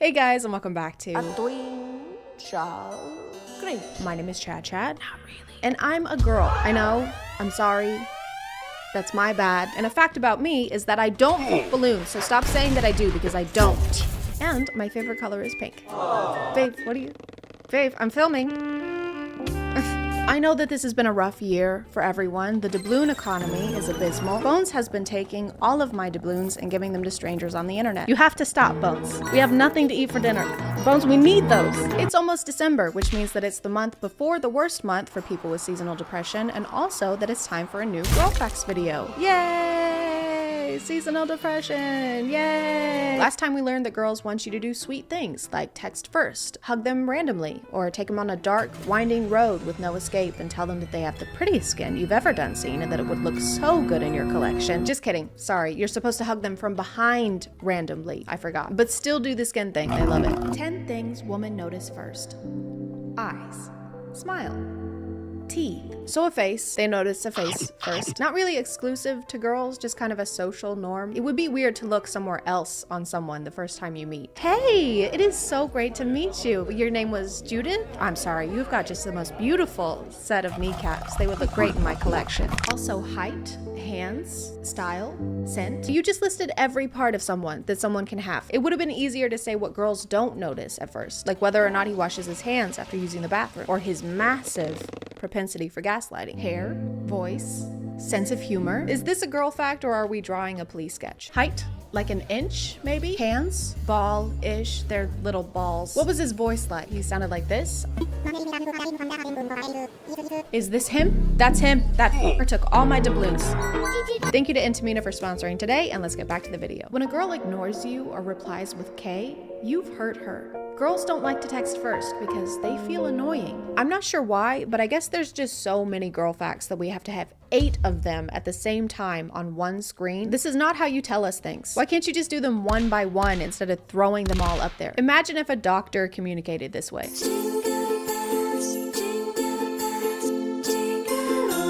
Hey guys, and welcome back to My name is ChadChad. Not really. And I'm a girl. I know. I'm sorry. That's my bad. And a fact about me is that I don't poop balloons, so stop saying that I do because I don't. And my favorite color is pink. Babe, what are you? Babe, I'm filming. I know that this has been a rough year for everyone. The doubloon economy is abysmal. Bones has been taking all of my doubloons and giving them to strangers on the internet. You have to stop, Bones. We have nothing to eat for dinner. Bones, we need those. It's almost December, which means that it's the month before the worst month for people with seasonal depression, and also that it's time for a new Girl Facts video. Yay! Seasonal depression, yay! Last time we learned that girls want you to do sweet things like text first, hug them randomly, or take them on a dark, winding road with no escape and tell them that they have the prettiest skin you've ever done seen and that it would look so good in your collection. Just kidding. Sorry, you're supposed to hug them from behind randomly. I forgot. But still do the skin thing. I love it. 10 things women notice first. Eyes. Smile. Teeth. So a face, they notice a face first. Not really exclusive to girls, just kind of a social norm. It would be weird to look somewhere else on someone the first time you meet. Hey, it is so great to meet you. Your name was Judith? I'm sorry, you've got just the most beautiful set of kneecaps. They would look great in my collection. Also height, hands, style, scent. You just listed every part of someone that someone can have. It would have been easier to say what girls don't notice at first, like whether or not he washes his hands after using the bathroom, or his massive propensity for gaslighting. Hair, voice, sense of humor. Is this a girl fact or are we drawing a police sketch? Height, like an inch maybe? Hands, ball-ish, they're little balls. What was his voice like? He sounded like this. Is this him? That's him. That took all my doubloons. Thank you to Intimina for sponsoring today, and let's get back to the video. When a girl ignores you or replies with K, you've hurt her. Girls don't like to text first because they feel annoying. I'm not sure why, but I guess there's just so many girl facts that we have to have 8 of them at the same time on one screen. This is not how you tell us things. Why can't you just do them one by one instead of throwing them all up there? Imagine if a doctor communicated this way.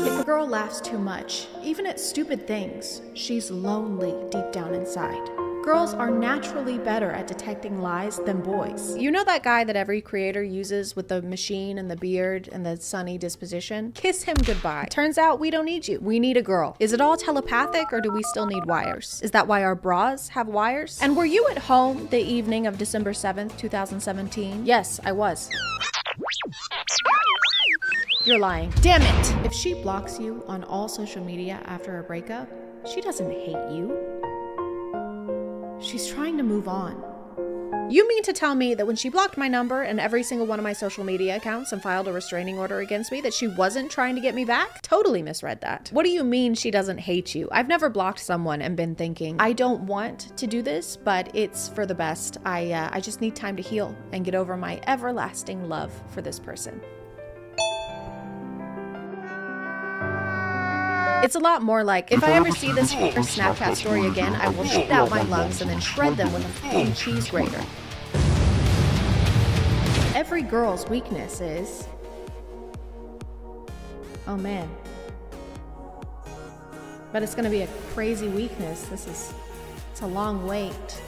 If a girl laughs too much, even at stupid things, she's lonely deep down inside. Girls are naturally better at detecting lies than boys. You know that guy that every creator uses with the machine and the beard and the sunny disposition? Kiss him goodbye. Turns out we don't need you. We need a girl. Is it all telepathic or do we still need wires? Is that why our bras have wires? And were you at home the evening of December 7th, 2017? Yes, I was. You're lying. Damn it! If she blocks you on all social media after a breakup, she doesn't hate you. She's trying to move on. You mean to tell me that when she blocked my number and every single one of my social media accounts and filed a restraining order against me that she wasn't trying to get me back? Totally misread that. What do you mean she doesn't hate you? I've never blocked someone and been thinking, I don't want to do this, but it's for the best. I just need time to heal and get over my everlasting love for this person. It's a lot more like, if I ever see this Snapchat story again, I will shit out my lungs and then shred them with a fucking cheese grater. Every girl's weakness is... oh man. But it's gonna be a crazy weakness. It's a long wait.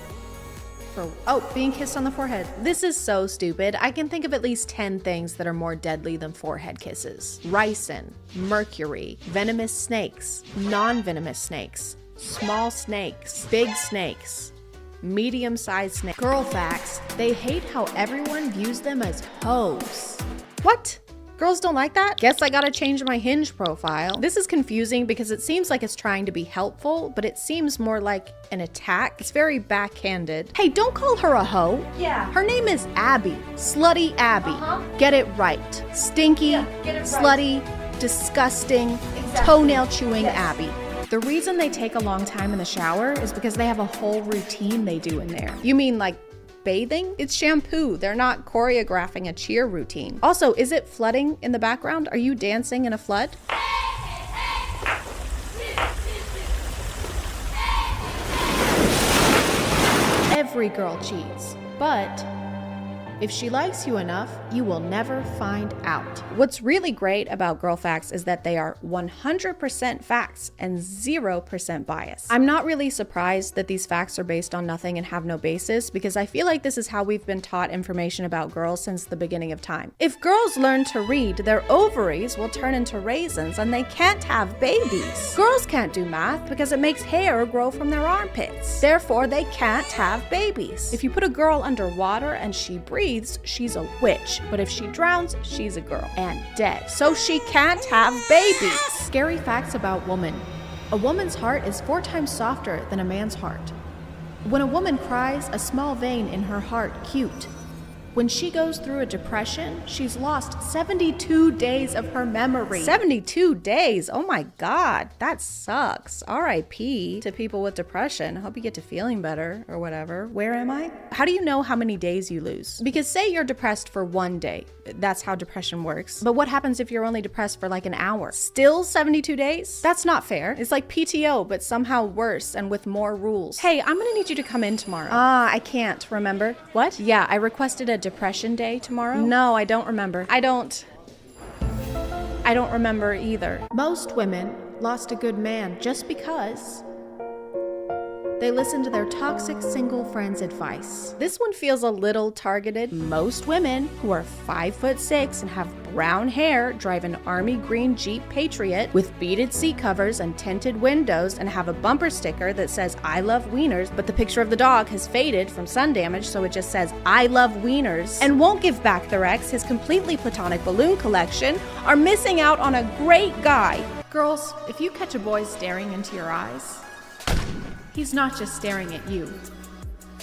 Being kissed on the forehead. This is so stupid. I can think of at least 10 things that are more deadly than forehead kisses. Ricin, mercury, venomous snakes, non-venomous snakes, small snakes, big snakes, medium-sized snakes. Girl facts, they hate how everyone views them as hoes. What? Girls don't like that? Guess I gotta change my Hinge profile. This is confusing because it seems like it's trying to be helpful, but it seems more like an attack. It's very backhanded. Hey, don't call her a hoe. Yeah. Her name is Abby. Slutty Abby. Get it right. Stinky, get it right. slutty, disgusting, toenail chewing Abby. The reason they take a long time in the shower is because they have a whole routine they do in there. You mean like bathing? It's shampoo. They're not choreographing a cheer routine. Also, is it flooding in the background? Are you dancing in a flood? Every girl cheats, but If she likes you enough, you will never find out. What's really great about girl facts is that they are 100% facts and 0% bias. I'm not really surprised that these facts are based on nothing and have no basis, because I feel like this is how we've been taught information about girls since the beginning of time. If girls learn to read, their ovaries will turn into raisins and they can't have babies. Girls can't do math because it makes hair grow from their armpits. Therefore, they can't have babies. If you put a girl underwater and she breathes, she's a witch. But if she drowns, she's a girl and dead. So she can't have babies. Scary facts about women. A woman's heart is 4 times softer than a man's heart. When a woman cries, a small vein in her heart cute. When she goes through a depression, she's lost 72 days of her memory. 72 days? Oh my God, that sucks. RIP to people with depression. Hope you get to feeling better or whatever. Where am I? How do you know how many days you lose? Because say you're depressed for 1 day. That's how depression works. But what happens if you're only depressed for like an hour? Still 72 days? That's not fair. It's like PTO, but somehow worse and with more rules. Hey, I'm gonna need you to come in tomorrow. I can't, remember? What? Yeah, I requested a depression day tomorrow. No, I don't remember. I don't remember either. Most women lost a good man just because they listened to their toxic single friend's advice. This one feels a little targeted. Most women who are 5'6" and have brown hair drive an army green Jeep Patriot with beaded seat covers and tinted windows and have a bumper sticker that says "I love wieners," but the picture of the dog has faded from sun damage, so it just says "I love wieners," and won't give back their ex his completely platonic balloon collection, are missing out on a great guy. Girls, if you catch a boy staring into your eyes, he's not just staring at you.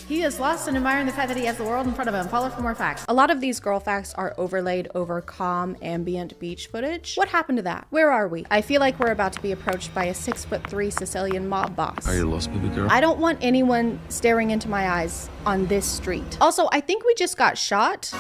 He is lost in admiring the fact that he has the world in front of him. Follow for more facts. A lot of these girl facts are overlaid over calm, ambient beach footage. What happened to that? Where are we? I feel like we're about to be approached by a 6'3" Sicilian mob boss. Are you lost, baby girl? I don't want anyone staring into my eyes on this street. Also, I think we just got shot.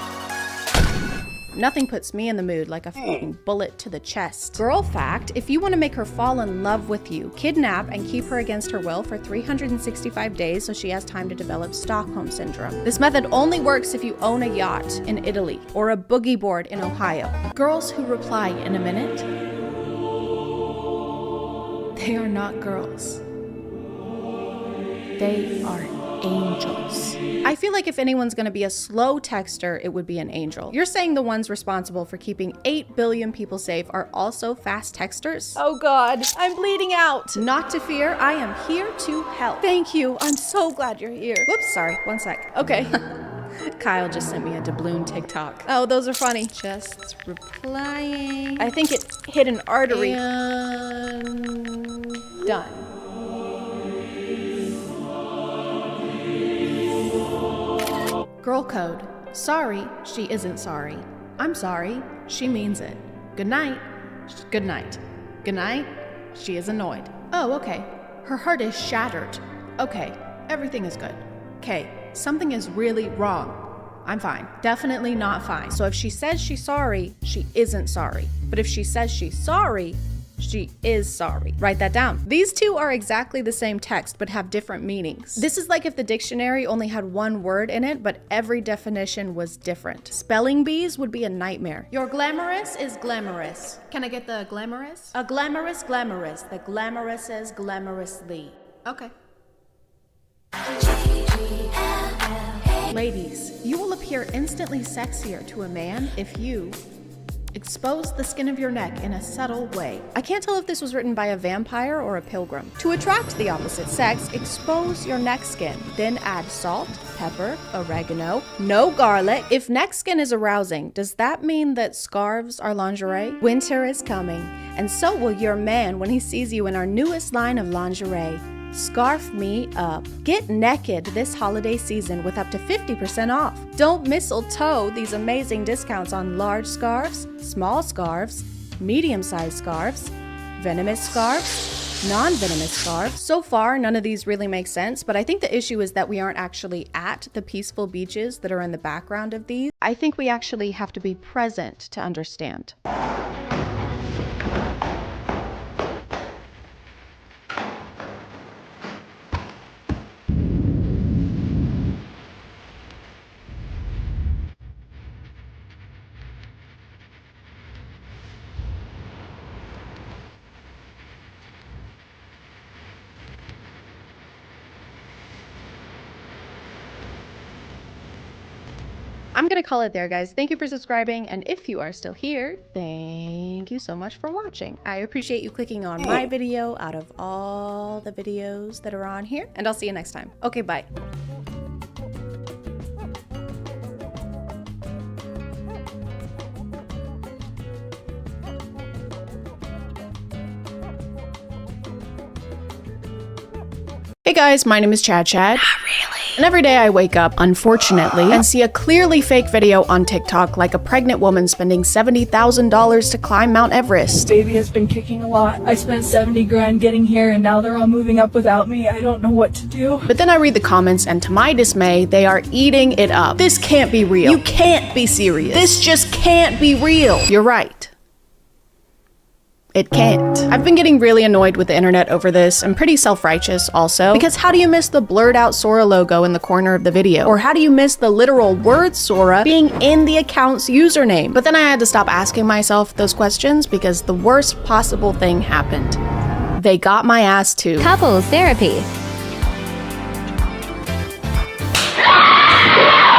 Nothing puts me in the mood like a f***ing bullet to the chest. Girl fact, if you want to make her fall in love with you, kidnap and keep her against her will for 365 days so she has time to develop Stockholm Syndrome. This method only works if you own a yacht in Italy or a boogie board in Ohio. Girls who reply in a minute, they are not girls. They are angels. I feel like if anyone's gonna be a slow texter, it would be an angel. You're saying the ones responsible for keeping 8 billion people safe are also fast texters? Oh God, I'm bleeding out. Not to fear, I am here to help. Thank you, I'm so glad you're here. Whoops, sorry, 1 sec. Okay. Kyle just sent me a doubloon TikTok. Oh, those are funny. Just replying. I think it hit an artery. And done. Girl code. Sorry, she isn't sorry. I'm sorry, she means it. Good night. Good night. Good night. She is annoyed. Oh, okay. Her heart is shattered. Okay, everything is good. Okay, something is really wrong. I'm fine. Definitely not fine. So if she says she's sorry, she isn't sorry. But if she says she's sorry, she is sorry. Write that down. These two are exactly the same text, but have different meanings. This is like if the dictionary only had 1 word in it, but every definition was different. Spelling bees would be a nightmare. Your glamorous is glamorous. Can I get the glamorous? A glamorous glamorous. The glamorous is glamorously. Okay. Ladies, you will appear instantly sexier to a man if you expose the skin of your neck in a subtle way. I can't tell if this was written by a vampire or a pilgrim. To attract the opposite sex, expose your neck skin. Then add salt, pepper, oregano, no garlic. If neck skin is arousing, does that mean that scarves are lingerie? Winter is coming, and so will your man when he sees you in our newest line of lingerie. Scarf me up. Get naked this holiday season with up to 50% off. Don't mistletoe these amazing discounts on large scarves, small scarves, medium-sized scarves, venomous scarves, non-venomous scarves. So far, none of these really make sense, but I think the issue is that we aren't actually at the peaceful beaches that are in the background of these. I think we actually have to be present to understand. I'm gonna call it there, guys. Thank you for subscribing, and if you are still here, thank you so much for watching. I appreciate you clicking on my video out of all the videos that are on here, and I'll see you next time. Okay, bye. Hey guys, my name is ChadChad. Not really. And every day I wake up, unfortunately, and see a clearly fake video on TikTok like a pregnant woman spending $70,000 to climb Mount Everest. Baby has been kicking a lot. I spent 70 grand getting here and now they're all moving up without me. I don't know what to do. But then I read the comments and to my dismay, they are eating it up. This can't be real. You can't be serious. This just can't be real. You're right. It can't. I've been getting really annoyed with the internet over this. I'm pretty self-righteous also. Because how do you miss the blurred out Sora logo in the corner of the video? Or how do you miss the literal word Sora being in the account's username? But then I had to stop asking myself those questions because the worst possible thing happened. They got my ass too. Couples therapy.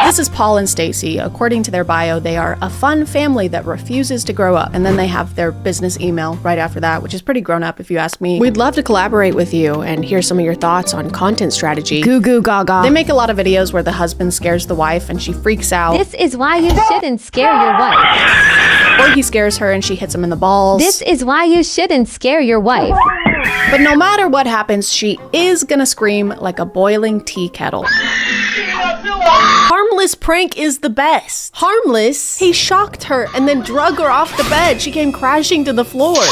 This is Paul and Stacy. According to their bio, they are a fun family that refuses to grow up. And then they have their business email right after that, which is pretty grown up if you ask me. We'd love to collaborate with you and hear some of your thoughts on content strategy. Goo goo gaga. They make a lot of videos where the husband scares the wife and she freaks out. This is why you shouldn't scare your wife. Or he scares her and she hits him in the balls. This is why you shouldn't scare your wife. But no matter what happens, she is gonna scream like a boiling tea kettle. Harmless prank is the best. Harmless? He shocked her and then drug her off the bed. She came crashing to the floor.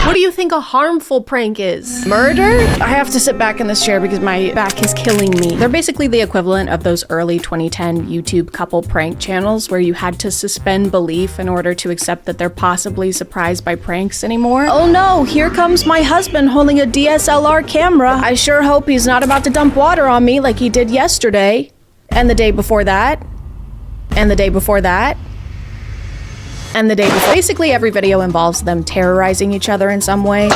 What do you think a harmful prank is? Murder? I have to sit back in this chair because my back is killing me. They're basically the equivalent of those early 2010 YouTube couple prank channels where you had to suspend belief in order to accept that they're possibly surprised by pranks anymore. Oh no, here comes my husband holding a DSLR camera. I sure hope he's not about to dump water on me like he did yesterday. And the day before that. And the day before that. And the day before. Basically, every video involves them terrorizing each other in some way.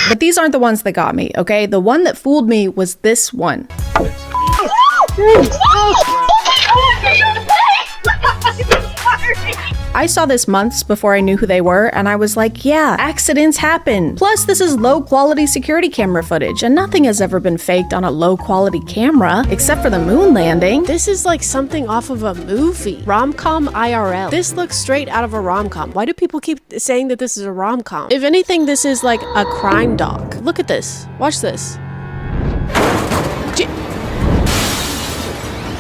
But these aren't the ones that got me, okay? The one that fooled me was this one. I saw this months before I knew who they were, and I was like, yeah, accidents happen. Plus, this is low-quality security camera footage, and nothing has ever been faked on a low-quality camera, except for the moon landing. This is like something off of a movie. Rom-com IRL. This looks straight out of a rom-com. Why do people keep saying that this is a rom-com? If anything, this is like a crime doc. Look at this. Watch this.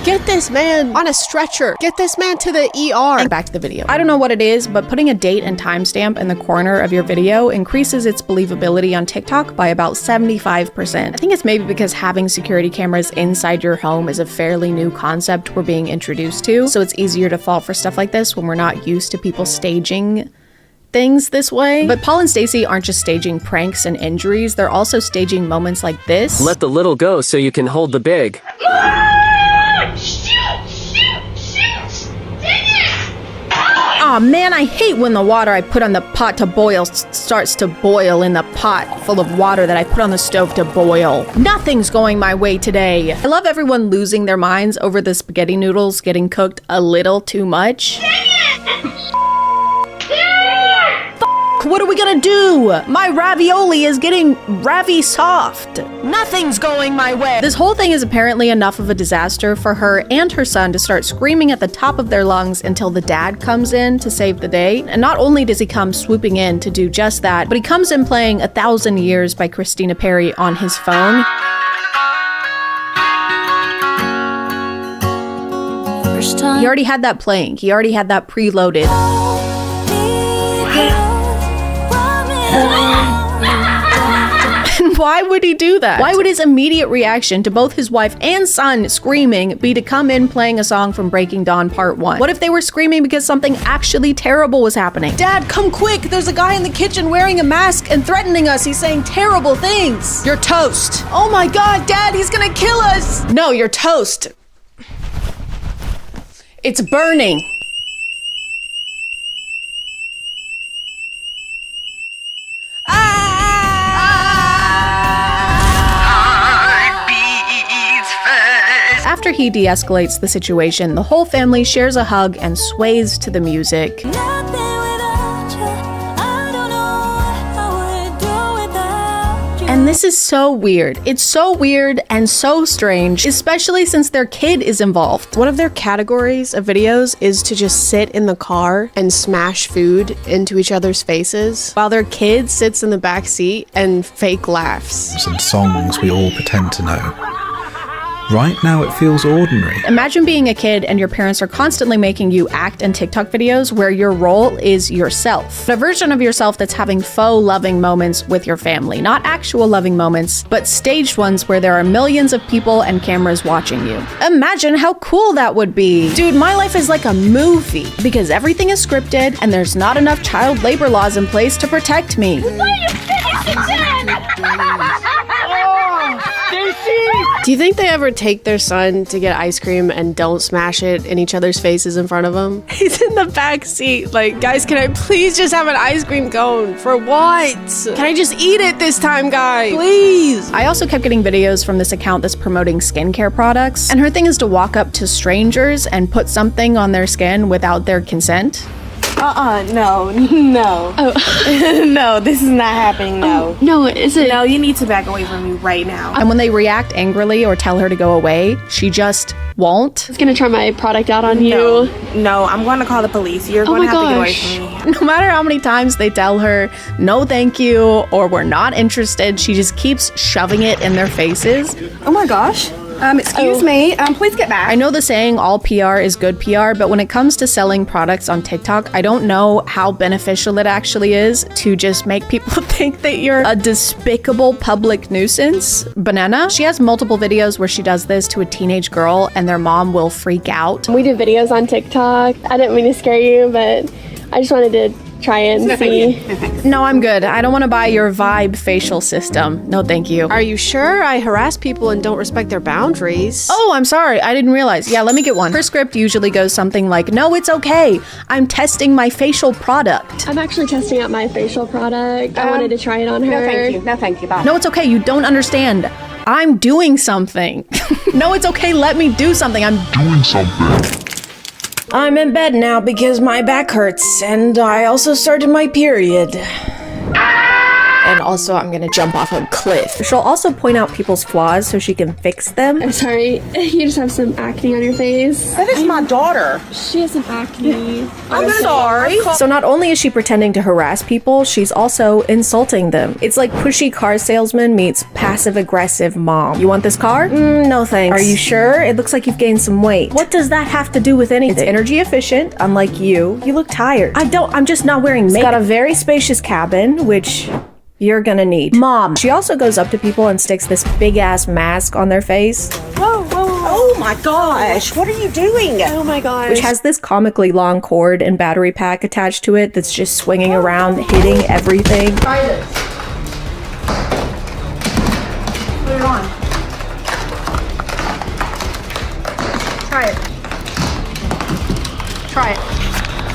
Get this man on a stretcher. Get this man to the ER. And back to the video. I don't know what it is, but putting a date and timestamp in the corner of your video increases its believability on TikTok by about 75%. I think it's maybe because having security cameras inside your home is a fairly new concept we're being introduced to, so it's easier to fall for stuff like this when we're not used to people staging things this way. But Paul and Stacy aren't just staging pranks and injuries, they're also staging moments like this. Let the little go so you can hold the big. Aw man, I hate when the water I put on the pot to boil starts to boil in the pot full of water that I put on the stove to boil. Nothing's going my way today. I love everyone losing their minds over the spaghetti noodles getting cooked a little too much. What are we gonna do? My ravioli is getting soft. Nothing's going my way. This whole thing is apparently enough of a disaster for her and her son to start screaming at the top of their lungs until the dad comes in to save the day. And not only does he come swooping in to do just that, but he comes in playing 1,000 Years by Christina Perri on his phone. He already had that playing. He already had that preloaded. And why would he do that? Why would his immediate reaction to both his wife and son screaming be to come in playing a song from Breaking Dawn Part 1? What if they were screaming because something actually terrible was happening? Dad, come quick! There's a guy in the kitchen wearing a mask and threatening us. He's saying terrible things. You're toast. Oh my god, Dad, he's gonna kill us! No, you're toast. It's burning. After he de-escalates the situation, the whole family shares a hug and sways to the music. And this is so weird. It's so weird and so strange, especially since their kid is involved. One of their categories of videos is to just sit in the car and smash food into each other's faces while their kid sits in the back seat and fake laughs. And songs we all pretend to know. Right now it feels ordinary. Imagine being a kid and your parents are constantly making you act in TikTok videos where your role is yourself. A version of yourself that's having faux loving moments with your family. Not actual loving moments, but staged ones where there are millions of people and cameras watching you. Imagine how cool that would be. Dude, my life is like a movie because everything is scripted and there's not enough child labor laws in place to protect me. Do you think they ever take their son to get ice cream and don't smash it in each other's faces in front of him? He's in the back seat like, guys, can I please just have an ice cream cone? For what? Can I just eat it this time, guys? Please. I also kept getting videos from this account that's promoting skincare products, and her thing is to walk up to strangers and put something on their skin without their consent. No. Oh. No, this is not happening, no. Oh, no, is it? No, you need to back away from me right now. And when they react angrily or tell her to go away, she just won't. I was gonna try my product out on you. No, I'm going to call the police. You're going to have to get away from me. No matter how many times they tell her, no thank you, or we're not interested, she just keeps shoving it in their faces. Oh my gosh. Excuse me. Please get back. I know the saying all PR is good PR, but when it comes to selling products on TikTok, I don't know how beneficial it actually is to just make people think that you're a despicable public nuisance. Banana, she has multiple videos where she does this to a teenage girl and their mom will freak out. We do videos on TikTok. I didn't mean to scare you, but I just wanted to try and see. No, I'm good. I don't want to buy your vibe facial system. No, thank you. Are you sure? I harass people and don't respect their boundaries. Oh, I'm sorry. I didn't realize. Yeah, let me get one. Her script usually goes something like, no, it's okay. I'm testing my facial product. I'm actually testing out my facial product. I wanted to try it on her. No, thank you. Bye. No, it's okay. You don't understand. I'm doing something. No, it's okay. Let me do something. I'm doing something. I'm in bed now because my back hurts, and I also started my period. And also, I'm gonna jump off a cliff. She'll also point out people's flaws so she can fix them. I'm sorry, you just have some acne on your face. That is my daughter. She has some acne. I'm sorry. So not only is she pretending to harass people, she's also insulting them. It's like pushy car salesman meets passive-aggressive mom. You want this car? No thanks. Are you sure? It looks like you've gained some weight. What does that have to do with anything? It's energy efficient, unlike you. You look tired. I'm just not wearing makeup. It's got a very spacious cabin, which you're gonna need. Mom. She also goes up to people and sticks this big-ass mask on their face. Whoa. Oh my gosh. What are you doing? Oh my gosh. Which has this comically long cord and battery pack attached to it that's just swinging around, hitting everything. Try this. Put it on. Try it.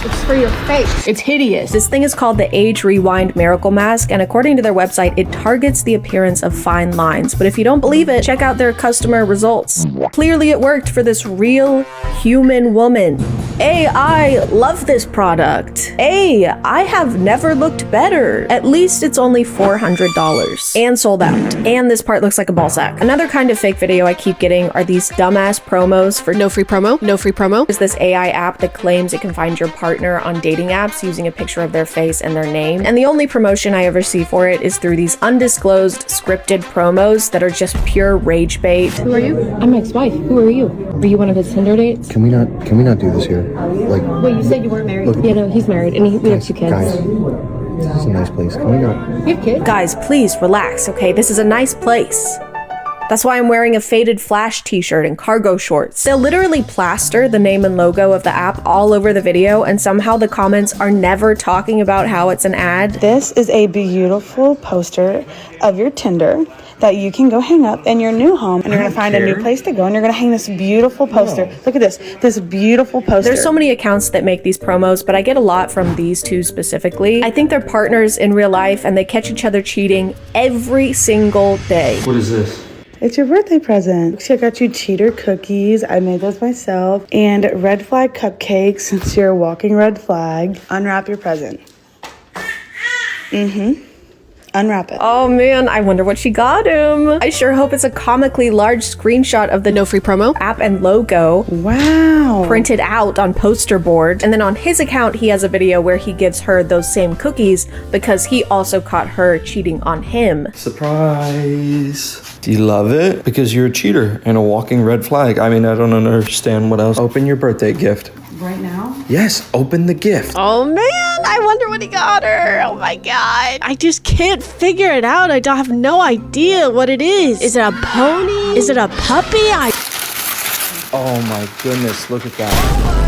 It's for your face. It's hideous. This thing is called the Age Rewind Miracle Mask, and according to their website, it targets the appearance of fine lines. But if you don't believe it, check out their customer results. Clearly it worked for this real human woman. I love this product. I have never looked better. At least it's only $400 and sold out. And this part looks like a ball sack. Another kind of fake video I keep getting are these dumbass promos for No free promo? No free promo? is this AI app that claims it can find your partner on dating apps using a picture of their face and their name. And the only promotion I ever see for it is through these undisclosed scripted promos that are just pure rage bait. Who are you? I'm my ex-wife. Who are you? Are you one of his Tinder dates? Can we not do this here? Like, Wait, you said you weren't married? Look, yeah, no, he's married, and we have 2 kids. guys, this is a nice place. Can we not? You have kids? Guys, please relax, okay? This is a nice place. That's why I'm wearing a faded Flash t-shirt and cargo shorts. They'll literally plaster the name and logo of the app all over the video, and somehow the comments are never talking about how it's an ad. This is a beautiful poster of your Tinder that you can go hang up in your new home, and you're gonna find a new place to go, and you're gonna hang this beautiful poster. Look at this beautiful poster. There's so many accounts that make these promos, but I get a lot from these two specifically. I think they're partners in real life, and they catch each other cheating every single day. What is this? It's your birthday present. See, I got you cheater cookies. I made those myself. And red flag cupcakes, since you're a walking red flag. Unwrap your present. Unwrap it. Oh man, I wonder what she got him. I sure hope it's a comically large screenshot of the No free promo app and logo. Wow. Printed out on poster board. And then on his account, he has a video where he gives her those same cookies because he also caught her cheating on him. Surprise. Do you love it? Because you're a cheater and a walking red flag. I mean, I don't understand what else. Open your birthday gift. Right now? Yes, open the gift. Oh man, I wonder what he got her. Oh my god. I just can't figure it out. I don't have no idea what it is. Is it a pony? Is it a puppy? Oh my goodness, look at that.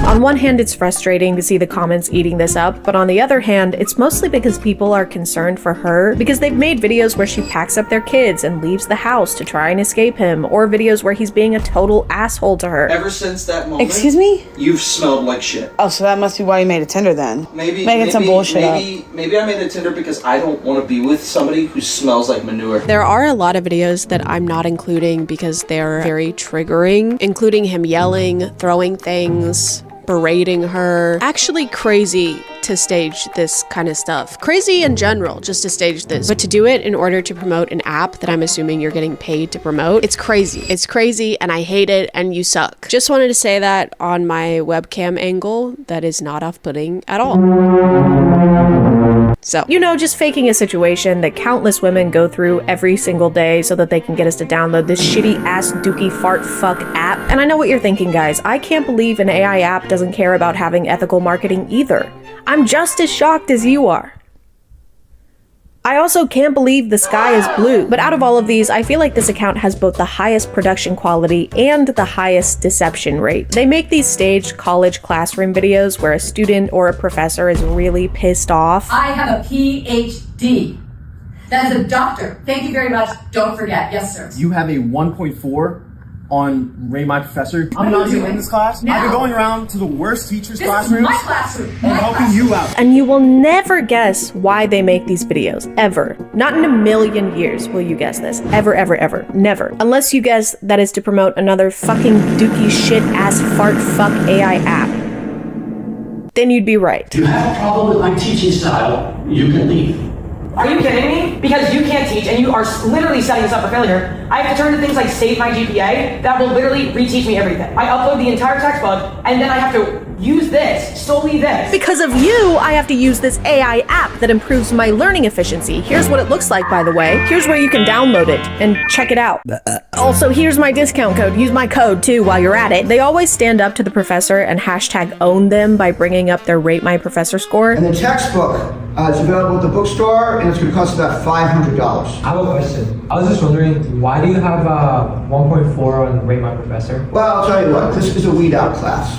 On one hand, it's frustrating to see the comments eating this up, but on the other hand, it's mostly because people are concerned for her because they've made videos where she packs up their kids and leaves the house to try and escape him, or videos where he's being a total asshole to her. Ever since that moment, Excuse me? you've smelled like shit. Oh, so that must be why you made a Tinder then. Maybe some bullshit up. Maybe I made a Tinder because I don't want to be with somebody who smells like manure. There are a lot of videos that I'm not including because they're very triggering, including him yelling, throwing things, berating her. Actually crazy to stage this kind of stuff. Crazy in general, just to stage this. But to do it in order to promote an app that I'm assuming you're getting paid to promote, it's crazy. It's crazy and I hate it and you suck. Just wanted to say that on my webcam angle, that is not off-putting at all. So, You know, just faking a situation that countless women go through every single day so that they can get us to download this shitty ass dookie fart fuck app. And I know what you're thinking, guys. I can't believe an AI app doesn't care about having ethical marketing either. I'm just as shocked as you are. I also can't believe the sky is blue, but out of all of these, I feel like this account has both the highest production quality and the highest deception rate. They make these staged college classroom videos where a student or a professor is really pissed off. I have a PhD. That is a doctor. Thank you very much. Don't forget. Yes, sir. You have a 1.4 on Ray My Professor. I'm not even in this class. Now. I've been going around to the worst teachers' This classrooms. is my classroom. I'm helping you out. And you will never guess why they make these videos, ever. Not in a million years will you guess this. Ever, ever, ever. Never. Unless you guess that is to promote another fucking dookie shit ass fart fuck AI app. Then you'd be right. If you have a problem with my teaching style, you can leave. Are you kidding me? Because you can't teach and you are literally setting us up for failure. I have to turn to things like Save My GPA that will literally reteach me everything. I upload the entire textbook and then I have to use this, solely this. Because of you, I have to use this AI app that improves my learning efficiency. Here's what it looks like, by the way. Here's where you can download it and check it out. Also, here's my discount code. Use my code too while you're at it. They always stand up to the professor and hashtag own them by bringing up their Rate My Professor score. And the textbook is available at the bookstore and it's going to cost about $500. I have a question. I was just wondering, why do you have 1.4 on Rate My Professor? Well, I'll tell you what, this is a weed out class,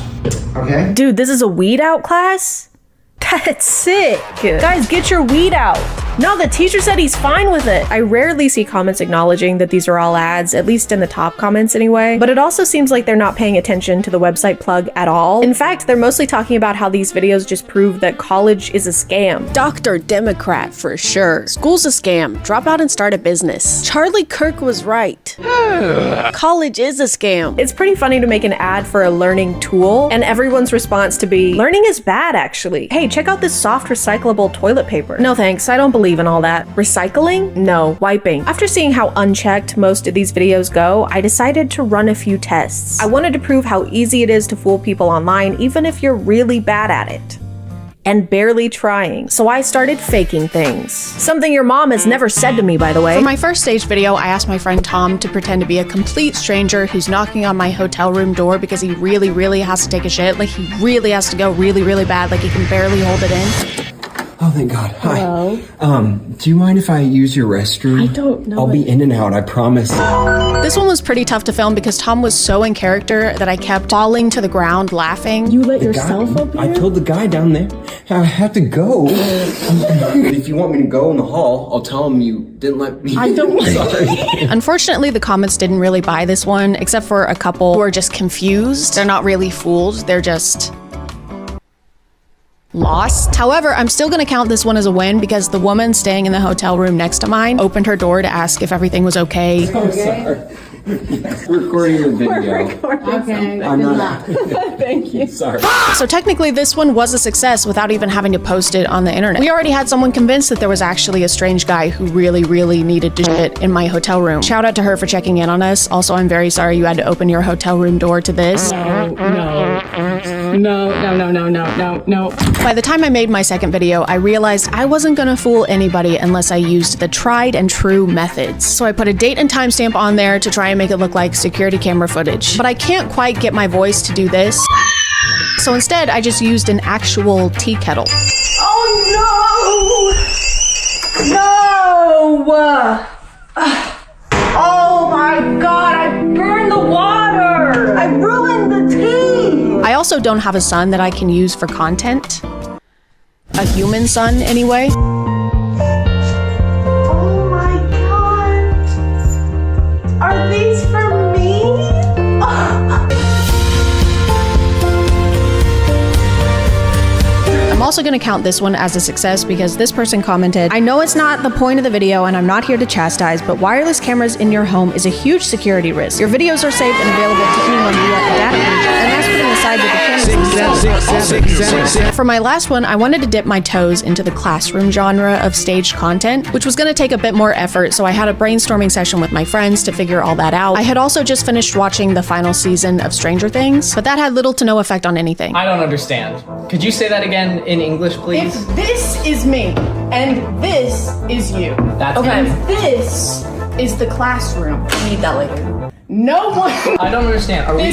okay? Dude, this is a weed out class? That's sick. Guys, get your weed out. No, the teacher said he's fine with it. I rarely see comments acknowledging that these are all ads, at least in the top comments anyway, but it also seems like they're not paying attention to the website plug at all. In fact, they're mostly talking about how these videos just prove that college is a scam. Dr. Democrat for sure. School's a scam. Drop out and start a business. Charlie Kirk was right. College is a scam. It's pretty funny to make an ad for a learning tool, and everyone's response to be, learning is bad actually. Hey, check out this soft recyclable toilet paper. No thanks, I don't believe in all that. Recycling? No. Wiping. After seeing how unchecked most of these videos go, I decided to run a few tests. I wanted to prove how easy it is to fool people online, even if you're really bad at it. And barely trying. So I started faking things. Something your mom has never said to me, by the way. For my first stage video, I asked my friend Tom to pretend to be a complete stranger who's knocking on my hotel room door because he really, really has to take a shit. Like he really has to go really, really bad. Like he can barely hold it in. Oh, thank God. Hi. Hello. Do you mind if I use your restroom? I don't know. I'll be in and out, I promise. This one was pretty tough to film because Tom was so in character that I kept falling to the ground laughing. You let yourself up here? I told the guy down there I had to go. If you want me to go in the hall, I'll tell him you didn't let me. I don't. Sorry. Unfortunately, the comments didn't really buy this one, except for a couple who are just confused. They're not really fooled. They're just lost. However, I'm still gonna count this one as a win because the woman staying in the hotel room next to mine opened her door to ask if everything was okay. Oh, sorry. We're recording the video. Okay. I'm not. Thank you. Sorry. So technically this one was a success without even having to post it on the internet. We already had someone convinced that there was actually a strange guy who really needed to shit in my hotel room. Shout out to her for checking in on us. Also, I'm very sorry you had to open your hotel room door to this. No. By the time I made my second video, I realized I wasn't gonna fool anybody unless I used the tried and true methods. So I put a date and timestamp on there to try and make it look like security camera footage. But I can't quite get my voice to do this. So instead, I just used an actual tea kettle. Oh no! No! Oh my god, I burned the water! I ruined the tea! I also don't have a son that I can use for content. A human son, anyway. Oh my god! Are these for me? I'm also gonna count this one as a success because this person commented, I know it's not the point of the video and I'm not here to chastise, but wireless cameras in your home is a huge security risk. Your videos are safe and available to anyone via a data breach, and that's putting aside that the cameras themselves. For my last one, I wanted to dip my toes into the classroom genre of staged content, which was gonna take a bit more effort, so I had a brainstorming session with my friends to figure all that out. I had also just finished watching the final season of Stranger Things, but that had little to no effect on anything. I don't understand. Could you say that again in English, please? If this is me and this is you, That's okay, me. This is the classroom. I need that later. No one. I don't understand. Are we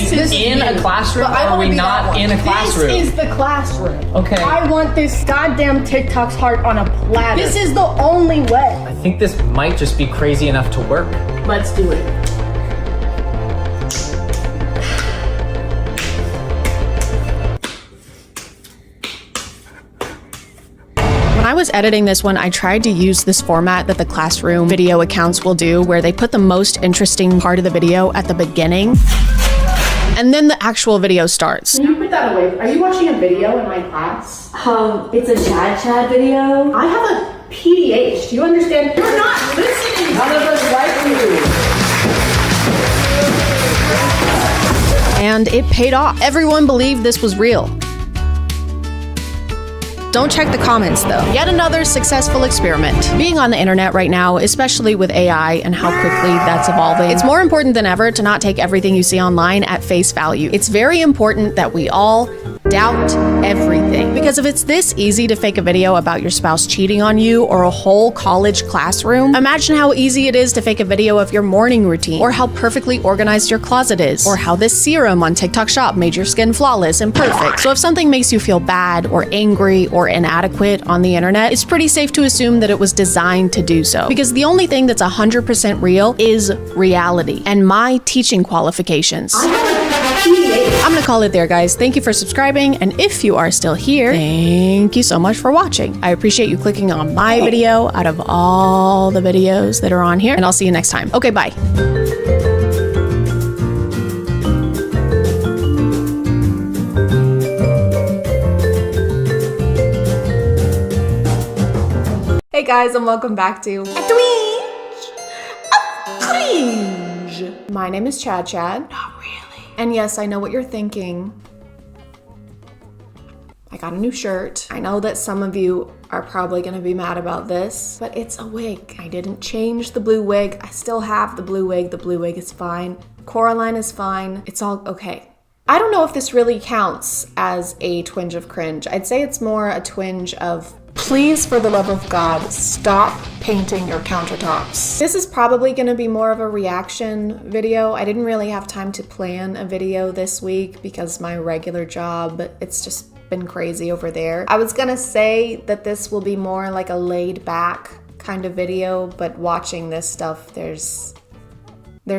in a classroom or are we not in a classroom? This is the classroom. Okay. I want this goddamn TikTok's heart on a platter. This is the only way. I think this might just be crazy enough to work. Let's do it. When I was editing this one, I tried to use this format that the classroom video accounts will do, where they put the most interesting part of the video at the beginning, and then the actual video starts. Can you put that away? Are you watching a video in my class? It's a ChadChad video. I have a PDH. Do you understand? You're not listening. None of us like you. And it paid off. Everyone believed this was real. Don't check the comments though. Yet another successful experiment. Being on the internet right now, especially with AI and how quickly that's evolving, it's more important than ever to not take everything you see online at face value. It's very important that we all doubt everything. Because if it's this easy to fake a video about your spouse cheating on you or a whole college classroom, imagine how easy it is to fake a video of your morning routine, or how perfectly organized your closet is, or how this serum on TikTok Shop made your skin flawless and perfect. So if something makes you feel bad or angry or inadequate on the internet, it's pretty safe to assume that it was designed to do so. Because the only thing that's 100% real is reality and my teaching qualifications. I'm gonna call it there, guys. Thank you for subscribing, and if you are still here, thank you so much for watching. I appreciate you clicking on my video out of all the videos that are on here, and I'll see you next time. Okay, bye. Hey guys, and welcome back to Cringe. My name is ChadChad. Not really. And yes, I know what you're thinking. I got a new shirt. I know that some of you are probably gonna be mad about this, but it's a wig. I didn't change the blue wig. I still have the blue wig. The blue wig is fine. Coraline is fine. It's all okay. I don't know if this really counts as a twinge of cringe. I'd say it's more a twinge of, please, for the love of God, stop painting your countertops. This is probably gonna be more of a reaction video. I didn't really have time to plan a video this week because my regular job, it's just been crazy over there. I was gonna say that this will be more like a laid back kind of video, but watching this stuff, there's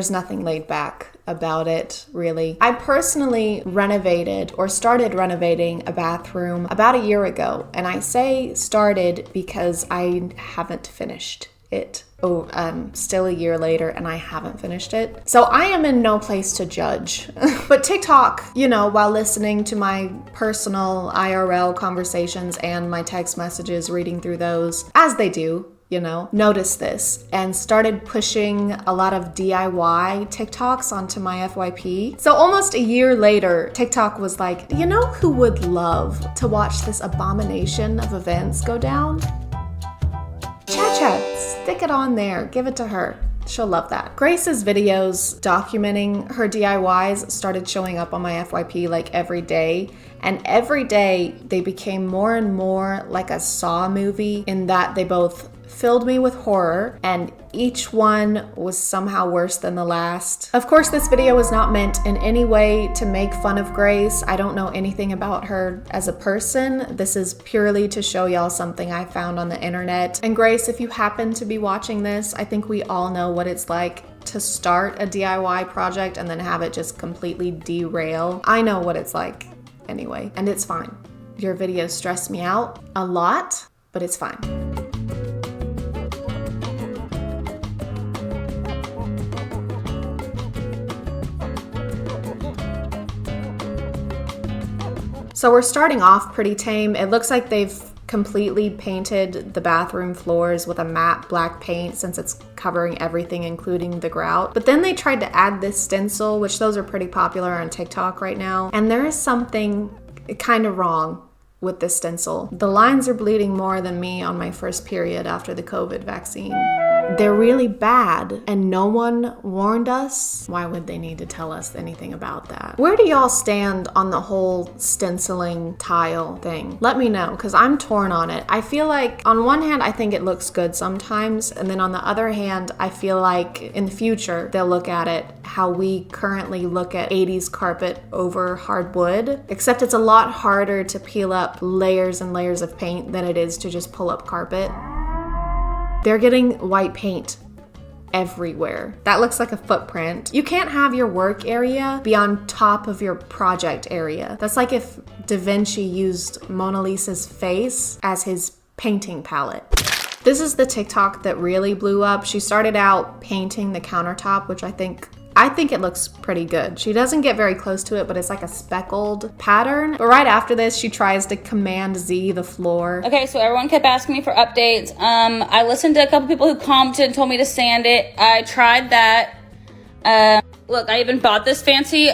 nothing laid back about it, really. I personally renovated or started renovating a bathroom about a year ago, and I say started because I haven't finished it still a year later and I haven't finished it. So I am in no place to judge. But TikTok, you know, while listening to my personal IRL conversations and my text messages, reading through those, as they do, you know, noticed this and started pushing a lot of DIY TikToks onto my FYP. So almost a year later, TikTok was like, you know who would love to watch this abomination of events go down? ChadChad, stick it on there, give it to her. She'll love that. Grace's videos documenting her DIYs started showing up on my FYP like every day. And every day they became more and more like a Saw movie in that they both filled me with horror and each one was somehow worse than the last. Of course, this video was not meant in any way to make fun of Grace. I don't know anything about her as a person. This is purely to show y'all something I found on the internet. And Grace, if you happen to be watching this, I think we all know what it's like to start a DIY project and then have it just completely derail. I know what it's like anyway, and it's fine. Your videos stress me out a lot, but it's fine. So we're starting off pretty tame. It looks like they've completely painted the bathroom floors with a matte black paint since it's covering everything, including the grout. But then they tried to add this stencil, which those are pretty popular on TikTok right now. And there is something kind of wrong with this stencil. The lines are bleeding more than me on my first period after the COVID vaccine. They're really bad and no one warned us. Why would they need to tell us anything about that? Where do y'all stand on the whole stenciling tile thing? Let me know, because I'm torn on it. I feel like on one hand, I think it looks good sometimes. And then on the other hand, I feel like in the future, they'll look at it how we currently look at 80s carpet over hardwood, except it's a lot harder to peel up layers and layers of paint than it is to just pull up carpet. They're getting white paint everywhere. That looks like a footprint. You can't have your work area be on top of your project area. That's like if Da Vinci used Mona Lisa's face as his painting palette. This is the TikTok that really blew up. She started out painting the countertop, which I think it looks pretty good. She doesn't get very close to it, but it's like a speckled pattern. But right after this, she tries to Command Z the floor. Okay, so everyone kept asking me for updates. I listened to a couple people who commented and told me to sand it. I tried that. Look, I even bought this fancy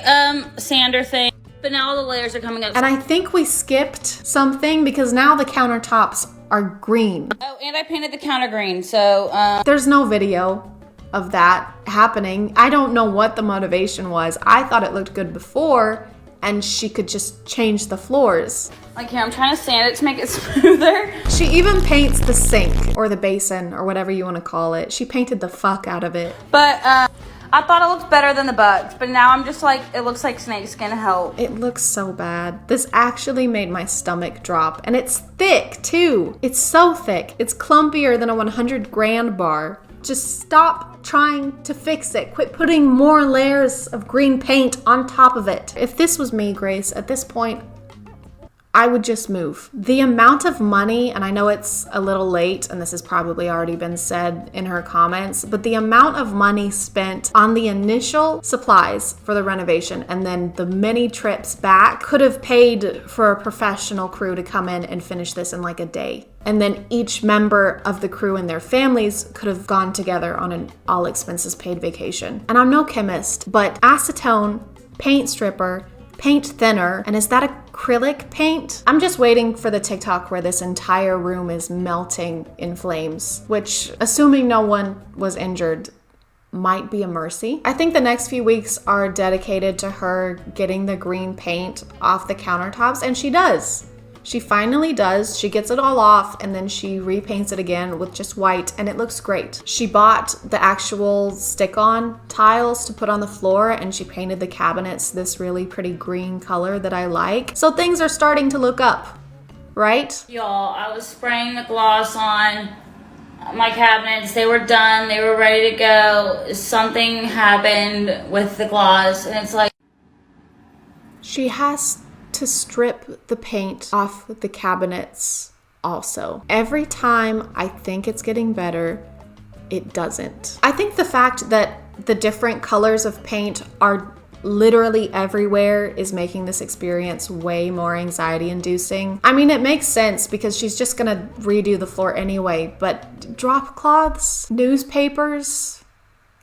sander thing, but now all the layers are coming up. And I think we skipped something because now the countertops are green. Oh, and I painted the counter green, so there's no video of that happening. I don't know what the motivation was. I thought it looked good before and she could just change the floors. Like here, I'm trying to sand it to make it smoother. She even paints the sink or the basin or whatever you want to call it. She painted the fuck out of it. But I thought it looked better than the bugs, but now I'm just like, it looks like snakeskin. Help. It looks so bad. This actually made my stomach drop, and it's thick too. It's so thick. It's clumpier than a 100 grand bar. Just stop trying to fix it. Quit putting more layers of green paint on top of it. If this was me, Grace, at this point, I would just move. The amount of money, and I know it's a little late, and this has probably already been said in her comments, but the amount of money spent on the initial supplies for the renovation and then the many trips back could have paid for a professional crew to come in and finish this in like a day. And then each member of the crew and their families could have gone together on an all expenses paid vacation. And I'm no chemist, but acetone, paint stripper, paint thinner, and is that acrylic paint? I'm just waiting for the TikTok where this entire room is melting in flames, which, assuming no one was injured, might be a mercy. I think the next few weeks are dedicated to her getting the green paint off the countertops, and she does. She finally does. She gets it all off and then she repaints it again with just white and it looks great. She bought the actual stick-on tiles to put on the floor and she painted the cabinets this really pretty green color that I like. So things are starting to look up, right? Y'all, I was spraying the gloss on my cabinets. They were done. They were ready to go. Something happened with the gloss and it's like... She has to strip the paint off the cabinets also. Every time I think it's getting better, it doesn't. I think the fact that the different colors of paint are literally everywhere is making this experience way more anxiety inducing. I mean, it makes sense because she's just gonna redo the floor anyway, but drop cloths, newspapers,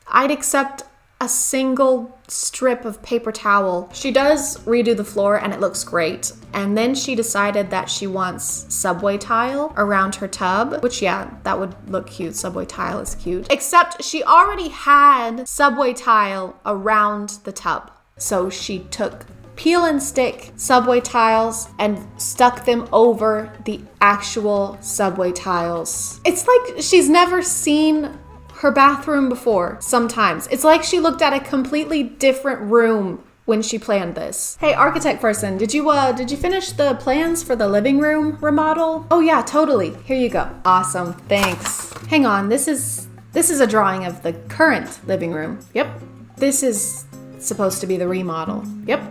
I'd accept a single strip of paper towel. She does redo the floor and it looks great. And then she decided that she wants subway tile around her tub, which yeah, that would look cute. Subway tile is cute. Except she already had subway tile around the tub. So she took peel and stick subway tiles and stuck them over the actual subway tiles. It's like she's never seen her bathroom before. Sometimes it's like she looked at a completely different room when she planned this. Hey, architect person, did you finish the plans for the living room remodel? Oh yeah, totally. Here you go. Awesome. Thanks. Hang on. This is a drawing of the current living room. Yep. This is supposed to be the remodel. Yep.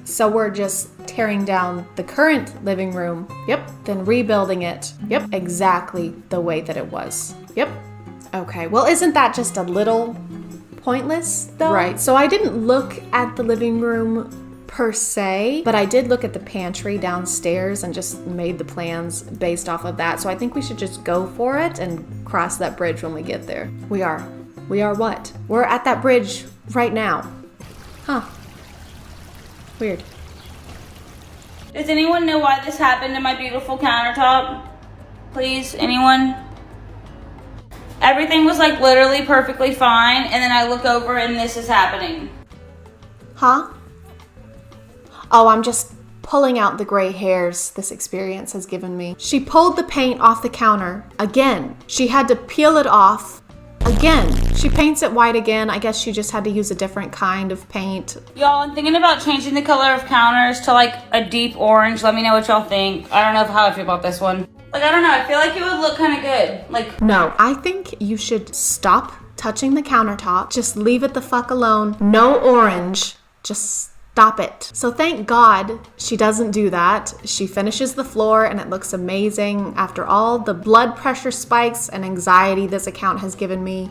So we're just tearing down the current living room. Yep. Then rebuilding it. Yep. Exactly the way that it was. Yep. Okay, well, isn't that just a little pointless, though? Right, so I didn't look at the living room per se, but I did look at the pantry downstairs and just made the plans based off of that. So I think we should just go for it and cross that bridge when we get there. We are what? We're at that bridge right now. Huh. Weird. Does anyone know why this happened to my beautiful countertop? Please, anyone? Everything was like literally perfectly fine, and then I look over and this is happening. Huh? Oh, I'm just pulling out the gray hairs this experience has given me. She pulled the paint off the counter again. She had to peel it off again. She paints it white again. I guess she just had to use a different kind of paint. Y'all, I'm thinking about changing the color of counters to like a deep orange. Let me know what y'all think. I don't know how I feel about this one. Like, I don't know, I feel like it would look kind of good. Like, no, I think you should stop touching the countertop. Just leave it the fuck alone. No orange. Just stop it. So thank God she doesn't do that. She finishes the floor and it looks amazing. After all the blood pressure spikes and anxiety this account has given me,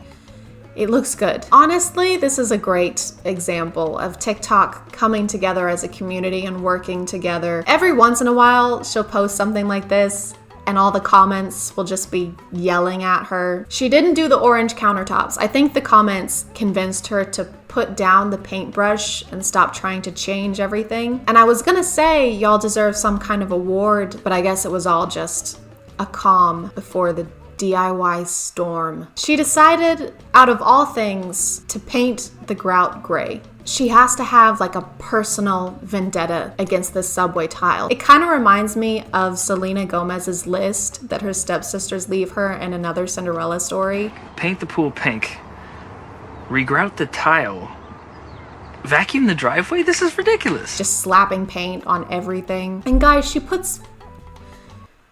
it looks good. Honestly, this is a great example of TikTok coming together as a community and working together. Every once in a while, she'll post something like this and all the comments will just be yelling at her. She didn't do the orange countertops. I think the comments convinced her to put down the paintbrush and stop trying to change everything. And I was gonna say y'all deserve some kind of award, but I guess it was all just a calm before the DIY storm. She decided, out of all things, to paint the grout gray. She has to have like a personal vendetta against this subway tile. It kind of reminds me of Selena Gomez's list that her stepsisters leave her in another Cinderella story. Paint the pool pink. Regrout the tile. Vacuum the driveway? This is ridiculous. Just slapping paint on everything. And guys, she puts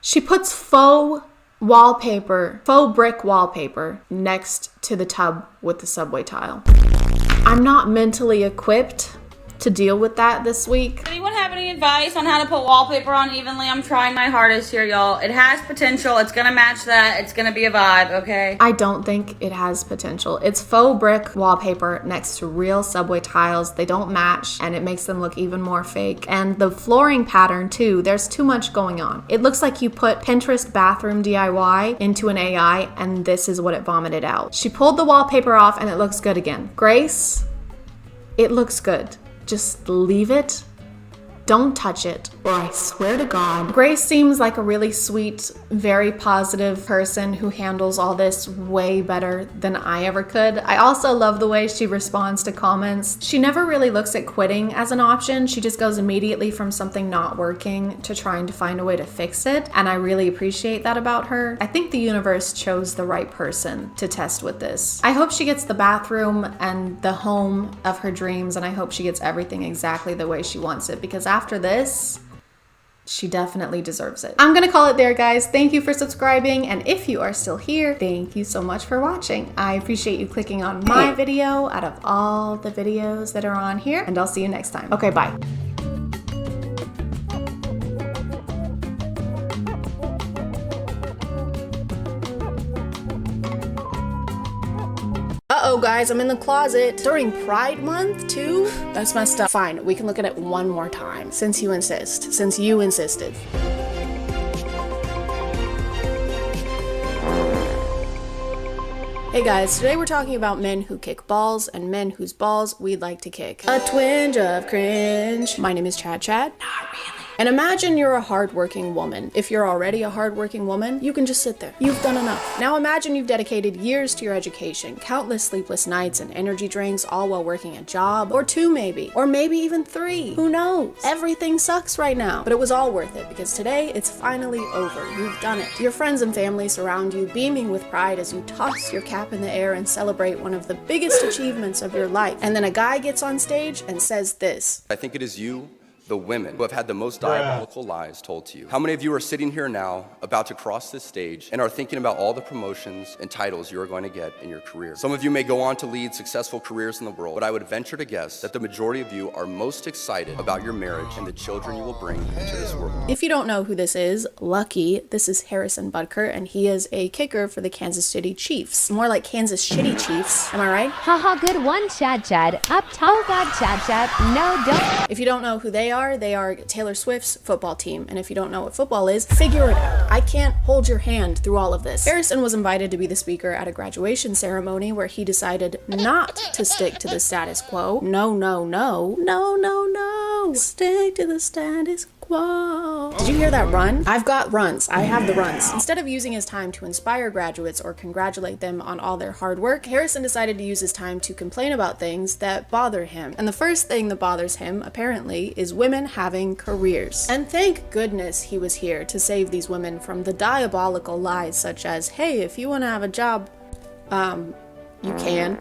faux wallpaper, faux brick wallpaper next to the tub with the subway tile. I'm not mentally equipped to deal with that this week. Does anyone have any advice on how to put wallpaper on evenly? I'm trying my hardest here, y'all. It has potential. It's gonna match that. It's gonna be a vibe, okay? I don't think it has potential. It's faux brick wallpaper next to real subway tiles. They don't match and it makes them look even more fake. And the flooring pattern too, there's too much going on. It looks like you put Pinterest bathroom DIY into an AI and this is what it vomited out. She pulled the wallpaper off and it looks good again. Grace, it looks good. Just leave it. Don't touch it, or I swear to God. Grace seems like a really sweet, very positive person who handles all this way better than I ever could. I also love the way she responds to comments. She never really looks at quitting as an option. She just goes immediately from something not working to trying to find a way to fix it, and I really appreciate that about her. I think the universe chose the right person to test with this. I hope she gets the bathroom and the home of her dreams, and I hope she gets everything exactly the way she wants it, because after this, she definitely deserves it. I'm gonna call it there, guys. Thank you for subscribing, and if you are still here, thank you so much for watching. I appreciate you clicking on my video out of all the videos that are on here, and I'll see you next time. Okay, bye. Uh-oh, guys, I'm in the closet. During Pride Month, too? That's messed up. Fine, we can look at it one more time, since you insist. Since you insisted. Hey guys, today we're talking about men who kick balls and men whose balls we'd like to kick. A twinge of cringe. My name is ChadChad. Not really. And imagine you're a hardworking woman. If you're already a hardworking woman, you can just sit there. You've done enough. Now imagine you've dedicated years to your education, countless sleepless nights and energy drinks, all while working a job, or 2 maybe, or maybe even 3. Who knows? Everything sucks right now, but it was all worth it because today it's finally over. You've done it. Your friends and family surround you, beaming with pride as you toss your cap in the air and celebrate one of the biggest achievements of your life. And then a guy gets on stage and says this. I think it is you, the women, who have had the most diabolical lies told to you. How many of you are sitting here now, about to cross this stage, and are thinking about all the promotions and titles you are going to get in your career? Some of you may go on to lead successful careers in the world, but I would venture to guess that the majority of you are most excited about your marriage and the children you will bring into this world. If you don't know who this is, lucky, this is Harrison Butker, and he is a kicker for the Kansas City Chiefs. More like Kansas Shitty Chiefs, am I right? Haha, good one, Chad. Up top. Oh God, Chad. No, don't. If you don't know who they are Taylor Swift's football team, and if you don't know what football is, figure it out. I can't hold your hand through all of this. Harrison was invited to be the speaker at a graduation ceremony where he decided not to stick to the status quo. No. Stick to the status quo. Did you hear that run? I've got runs. I have the runs. Instead of using his time to inspire graduates or congratulate them on all their hard work, Harrison decided to use his time to complain about things that bother him. And the first thing that bothers him, apparently, is women having careers. And thank goodness he was here to save these women from the diabolical lies such as, hey, if you want to have a job, you can.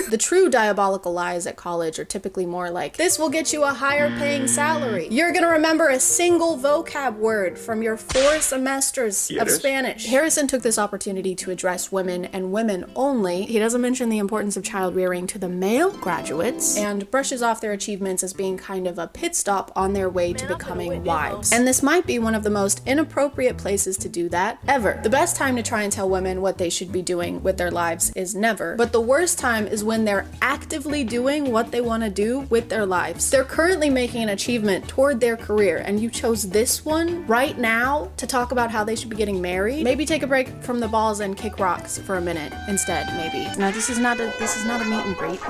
The true diabolical lies at college are typically more like, this will get you a higher paying salary. You're gonna remember a single vocab word from your 4 semesters of Spanish. Harrison took this opportunity to address women and women only. He doesn't mention the importance of child rearing to the male graduates and brushes off their achievements as being kind of a pit stop on their way to becoming wives. And this might be one of the most inappropriate places to do that ever. The best time to try and tell women what they should be doing with their lives is never, but the worst time is when they're actively doing what they want to do with their lives. They're currently making an achievement toward their career, and you chose this one right now to talk about how they should be getting married. Maybe take a break from the balls and kick rocks for a minute instead, maybe. No, this is not a meet and greet.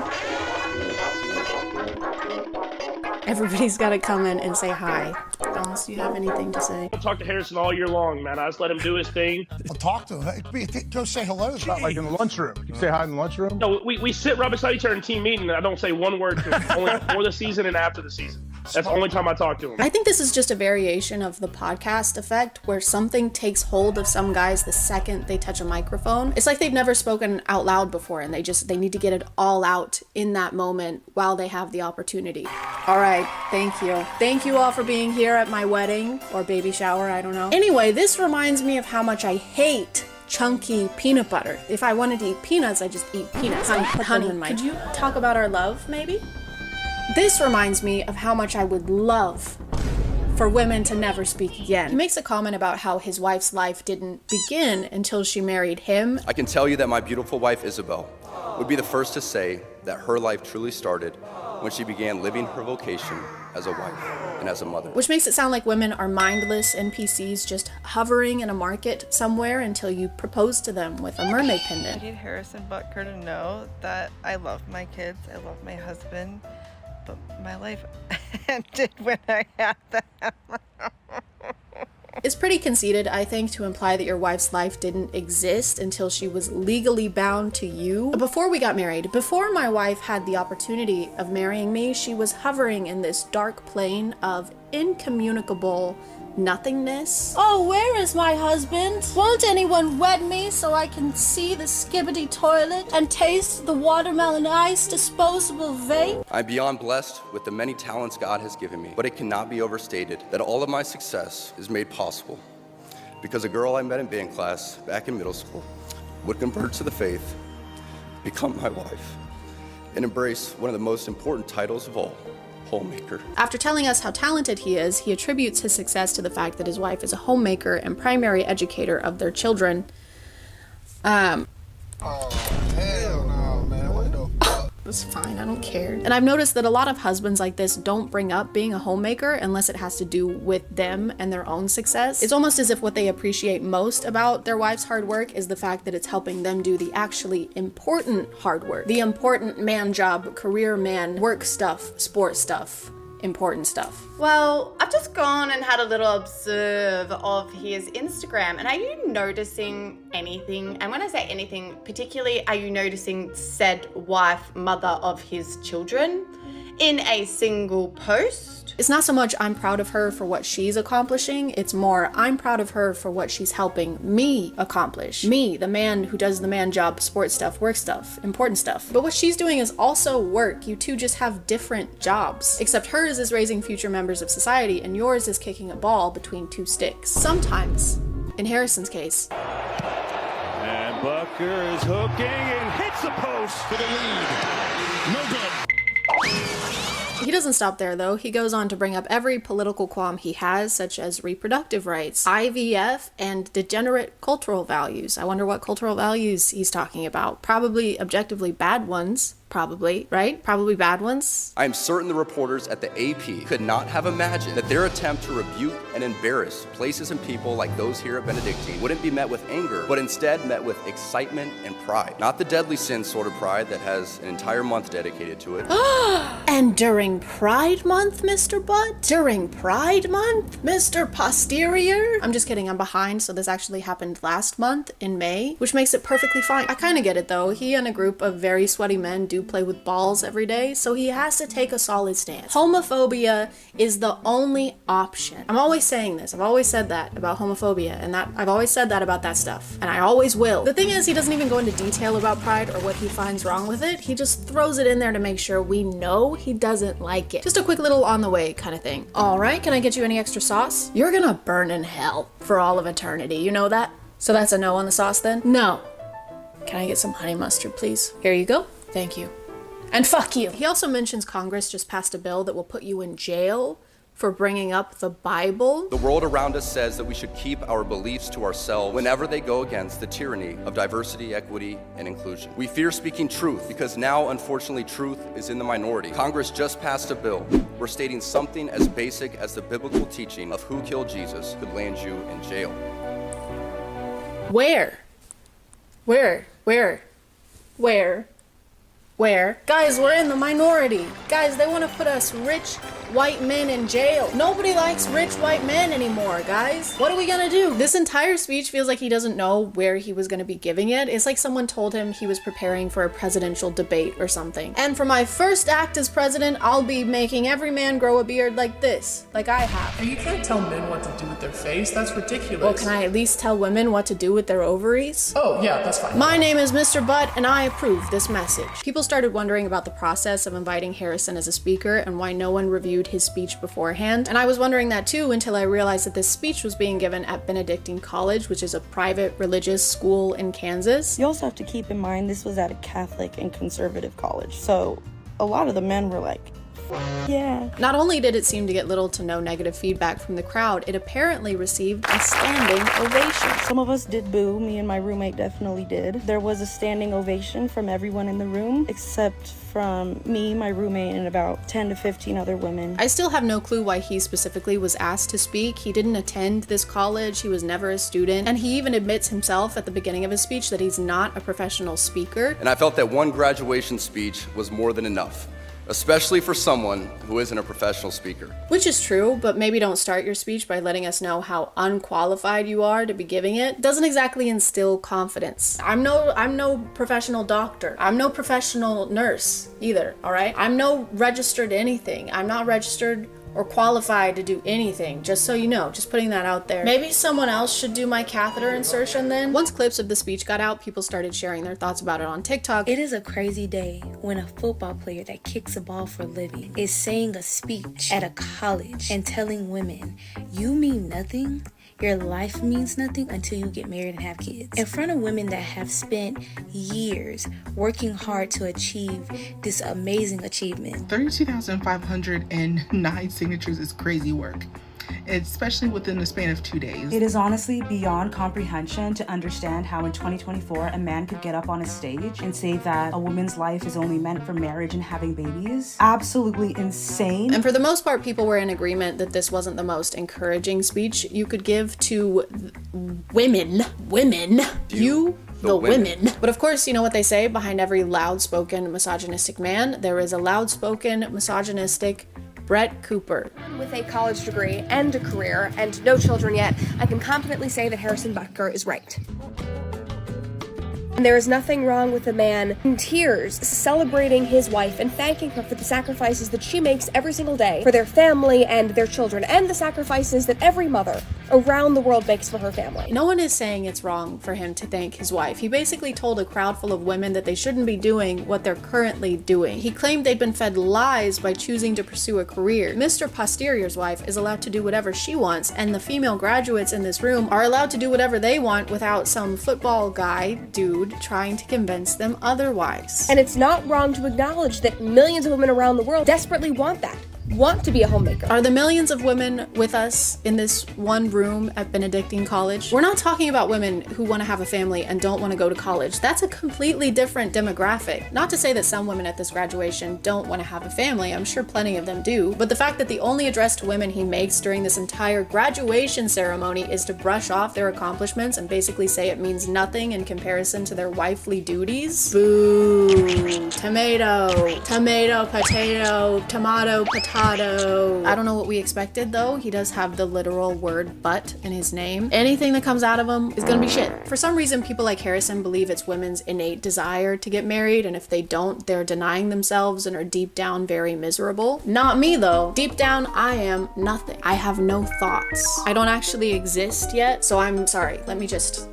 Everybody's got to come in and say hi. Unless you have anything to say. I'll talk to Harrison all year long, man. I just let him do his thing. I'll talk to him. Go say hello. It's not like in the lunchroom. You say hi in the lunchroom? No, we sit right beside each other in team meeting, and I don't say one word to him. Only before the season and after the season. That's the only time I talk to him. I think this is just a variation of the podcast effect where something takes hold of some guys the second they touch a microphone. It's like they've never spoken out loud before and they need to get it all out in that moment while they have the opportunity. All right, thank you. Thank you all for being here at my wedding or baby shower, I don't know. Anyway, this reminds me of how much I hate chunky peanut butter. If I wanted to eat peanuts, I just eat peanuts. Honey, could you talk about our love, maybe? This reminds me of how much I would love for women to never speak again. He makes a comment about how his wife's life didn't begin until she married him. I can tell you that my beautiful wife, Isabel, would be the first to say that her life truly started when she began living her vocation as a wife and as a mother. Which makes it sound like women are mindless NPCs just hovering in a market somewhere until you propose to them with a mermaid pendant. I need Harrison Butker to know that I love my kids, I love my husband, but my life ended when I had them. It's pretty conceited, I think, to imply that your wife's life didn't exist until she was legally bound to you. Before we got married, before my wife had the opportunity of marrying me, she was hovering in this dark plane of incommunicable nothingness. Oh, where is my husband? Won't anyone wed me so I can see the skibbity toilet and taste the watermelon ice disposable vape? I'm beyond blessed with the many talents God has given me, but it cannot be overstated that all of my success is made possible because a girl I met in band class back in middle school would convert to the faith, become my wife, and embrace one of the most important titles of all, homemaker. After telling us how talented he is, he attributes his success to the fact that his wife is a homemaker and primary educator of their children. Oh, hell no, man. It's fine, I don't care. And I've noticed that a lot of husbands like this don't bring up being a homemaker unless it has to do with them and their own success. It's almost as if what they appreciate most about their wife's hard work is the fact that it's helping them do the actually important hard work. The important man job, career man, work stuff, sport stuff. Important stuff. Well, I've just gone and had a little observe of his Instagram, and are you noticing anything? And when I say anything, particularly, are you noticing said wife, mother of his children, in a single post? It's not so much I'm proud of her for what she's accomplishing, it's more I'm proud of her for what she's helping me accomplish. Me, the man who does the man job, sport stuff, work stuff, important stuff. But what she's doing is also work. You two just have different jobs. Except hers is raising future members of society and yours is kicking a ball between two sticks. Sometimes, in Harrison's case. And Bucker is hooking and hits the post for the lead. No good. He doesn't stop there though. He goes on to bring up every political qualm he has, such as reproductive rights, IVF, and degenerate cultural values. I wonder what cultural values he's talking about. Probably objectively bad ones. Probably, right? Probably bad ones. I am certain the reporters at the AP could not have imagined that their attempt to rebuke and embarrass places and people like those here at Benedictine wouldn't be met with anger, but instead met with excitement and pride. Not the deadly sin sort of pride that has an entire month dedicated to it. And during Pride Month, Mr. Butt? During Pride Month, Mr. Posterior? I'm just kidding, I'm behind, so this actually happened last month in May, which makes it perfectly fine. I kind of get it though. He and a group of very sweaty men do play with balls every day, so he has to take a solid stance. Homophobia is the only option. I'm always saying this. I've always said that about homophobia, and that I've always said that about that stuff, and I always will. The thing is, he doesn't even go into detail about pride or what he finds wrong with it. He just throws it in there to make sure we know he doesn't like it. Just a quick little on the way kind of thing. All right, can I get you any extra sauce? You're gonna burn in hell for all of eternity. You know that? So that's a no on the sauce then? No. Can I get some honey mustard, please? Here you go. Thank you. And fuck you. He also mentions Congress just passed a bill that will put you in jail for bringing up the Bible. The world around us says that we should keep our beliefs to ourselves whenever they go against the tyranny of diversity, equity, and inclusion. We fear speaking truth because now, unfortunately, truth is in the minority. Congress just passed a bill where stating something as basic as the biblical teaching of who killed Jesus could land you in jail. Where? Guys, we're in the minority. Guys, they want to put us rich white men in jail. Nobody likes rich white men anymore, guys. What are we gonna do? This entire speech feels like he doesn't know where he was gonna be giving it. It's like someone told him he was preparing for a presidential debate or something. And for my first act as president, I'll be making every man grow a beard like this, like I have. And you can't tell men what to do with their face. That's ridiculous. Well, can I at least tell women what to do with their ovaries? Oh, yeah, that's fine. My name is Mr. Butt, and I approve this message. People started wondering about the process of inviting Harrison as a speaker and why no one reviewed his speech beforehand. And I was wondering that too until I realized that this speech was being given at Benedictine College, which is a private religious school in Kansas. You also have to keep in mind this was at a Catholic and conservative college. So a lot of the men were like, yeah. Not only did it seem to get little to no negative feedback from the crowd, it apparently received a standing ovation. Some of us did boo. Me and my roommate definitely did. There was a standing ovation from everyone in the room, except from me, my roommate, and about 10 to 15 other women. I still have no clue why he specifically was asked to speak. He didn't attend this college, he was never a student, and he even admits himself at the beginning of his speech that he's not a professional speaker. And I felt that one graduation speech was more than enough, especially for someone who isn't a professional speaker. Which is true, but maybe don't start your speech by letting us know how unqualified you are to be giving it. Doesn't exactly instill confidence. I'm no professional doctor. I'm no professional nurse either, all right? I'm no registered anything. I'm not registered or qualified to do anything, just so you know, just putting that out there. Maybe someone else should do my catheter insertion then? Once clips of the speech got out, people started sharing their thoughts about it on TikTok. It is a crazy day when a football player that kicks a ball for a living is saying a speech at a college and telling women, you mean nothing? Your life means nothing until you get married and have kids. In front of women that have spent years working hard to achieve this amazing achievement. 32,509 signatures is crazy work. especially within the span of 2 days. It is honestly beyond comprehension to understand how in 2024 a man could get up on a stage and say that a woman's life is only meant for marriage and having babies. Absolutely insane. And for the most part, people were in agreement that this wasn't the most encouraging speech you could give to women. You, the women. But of course, you know what they say, behind every loud-spoken misogynistic man, there is a loud-spoken misogynistic Brett Cooper. With a college degree and a career and no children yet, I can confidently say that Harrison Butker is right. And there is nothing wrong with a man in tears celebrating his wife and thanking her for the sacrifices that she makes every single day for their family and their children, and the sacrifices that every mother around the world makes for her family. No one is saying it's wrong for him to thank his wife. He basically told a crowd full of women that they shouldn't be doing what they're currently doing. He claimed they'd been fed lies by choosing to pursue a career. Mr. Posterior's wife is allowed to do whatever she wants, and the female graduates in this room are allowed to do whatever they want without some football guy dude trying to convince them otherwise. And it's not wrong to acknowledge that millions of women around the world desperately want that. Want to be a homemaker. Are the millions of women with us in this one room at Benedictine College? We're not talking about women who want to have a family and don't want to go to college. That's a completely different demographic. Not to say that some women at this graduation don't want to have a family. I'm sure plenty of them do. But the fact that the only address to women he makes during this entire graduation ceremony is to brush off their accomplishments and basically say it means nothing in comparison to their wifely duties. Boo. Tomato, potato, tomato, potato. I don't know what we expected though. He does have the literal word but in his name. Anything that comes out of him is gonna be shit. For some reason, people like Harrison believe it's women's innate desire to get married, and if they don't, they're denying themselves and are deep down very miserable. Not me though. Deep down, I am nothing. I have no thoughts. I don't actually exist yet, so I'm sorry. Let me just...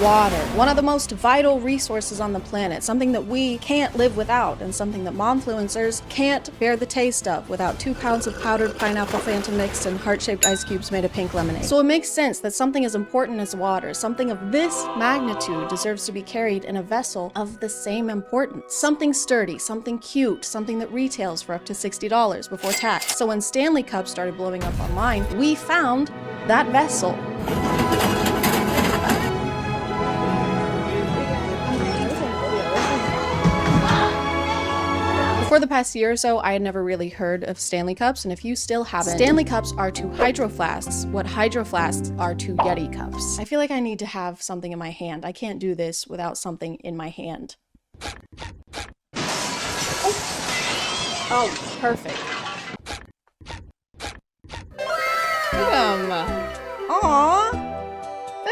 Water, one of the most vital resources on the planet, something that we can't live without, and something that momfluencers can't bear the taste of without 2 pounds of powdered pineapple Fanta mix and heart-shaped ice cubes made of pink lemonade. So it makes sense that something as important as water, something of this magnitude, deserves to be carried in a vessel of the same importance. Something sturdy, something cute, something that retails for up to $60 before tax. So when Stanley Cups started blowing up online, we found that vessel. For the past year or so, I had never really heard of Stanley Cups, and if you still haven't, Stanley Cups are to Hydro Flasks what Hydro Flasks are to Yeti Cups. I feel like I need to have something in my hand. I can't do this without something in my hand. Oh, perfect. Look at him. Aww.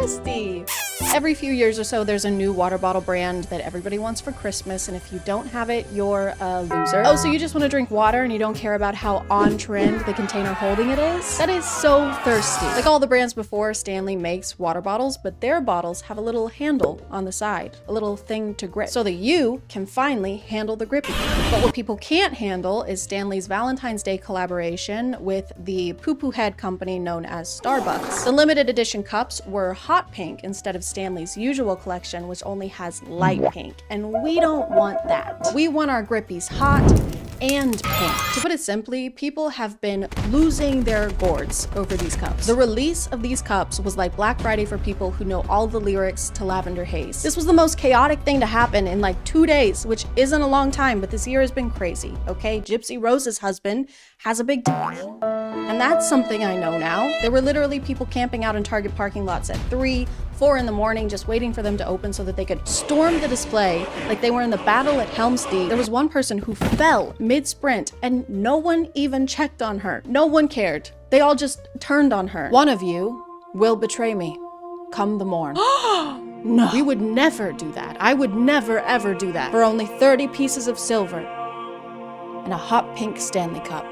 Bestie. Every few years or so, there's a new water bottle brand that everybody wants for Christmas, and if you don't have it, you're a loser. Oh, so you just want to drink water and you don't care about how on trend the container holding it is? That is so thirsty. Like all the brands before, Stanley makes water bottles, but their bottles have a little handle on the side, a little thing to grip, so that you can finally handle the grippy. But what people can't handle is Stanley's Valentine's Day collaboration with the poo-poo head company known as Starbucks. The limited edition cups were hot pink instead of Stanley's usual collection, which only has light pink, and we don't want that. We want our grippies hot and pink. To put it simply, people have been losing their gourds over these cups. The release of these cups was like Black Friday for people who know all the lyrics to Lavender Haze. This was the most chaotic thing to happen in like 2 days, which isn't a long time, but this year has been crazy, okay? Gypsy Rose's husband has a big dick. And that's something I know now. There were literally people camping out in Target parking lots at 3, 4 in the morning just waiting for them to open so that they could storm the display like they were in the battle at Helm's Deep. There was one person who fell mid-sprint and no one even checked on her. No one cared. They all just turned on her. One of you will betray me come the morn. No. We would never do that. I would never ever do that. For only 30 pieces of silver and a hot pink Stanley Cup.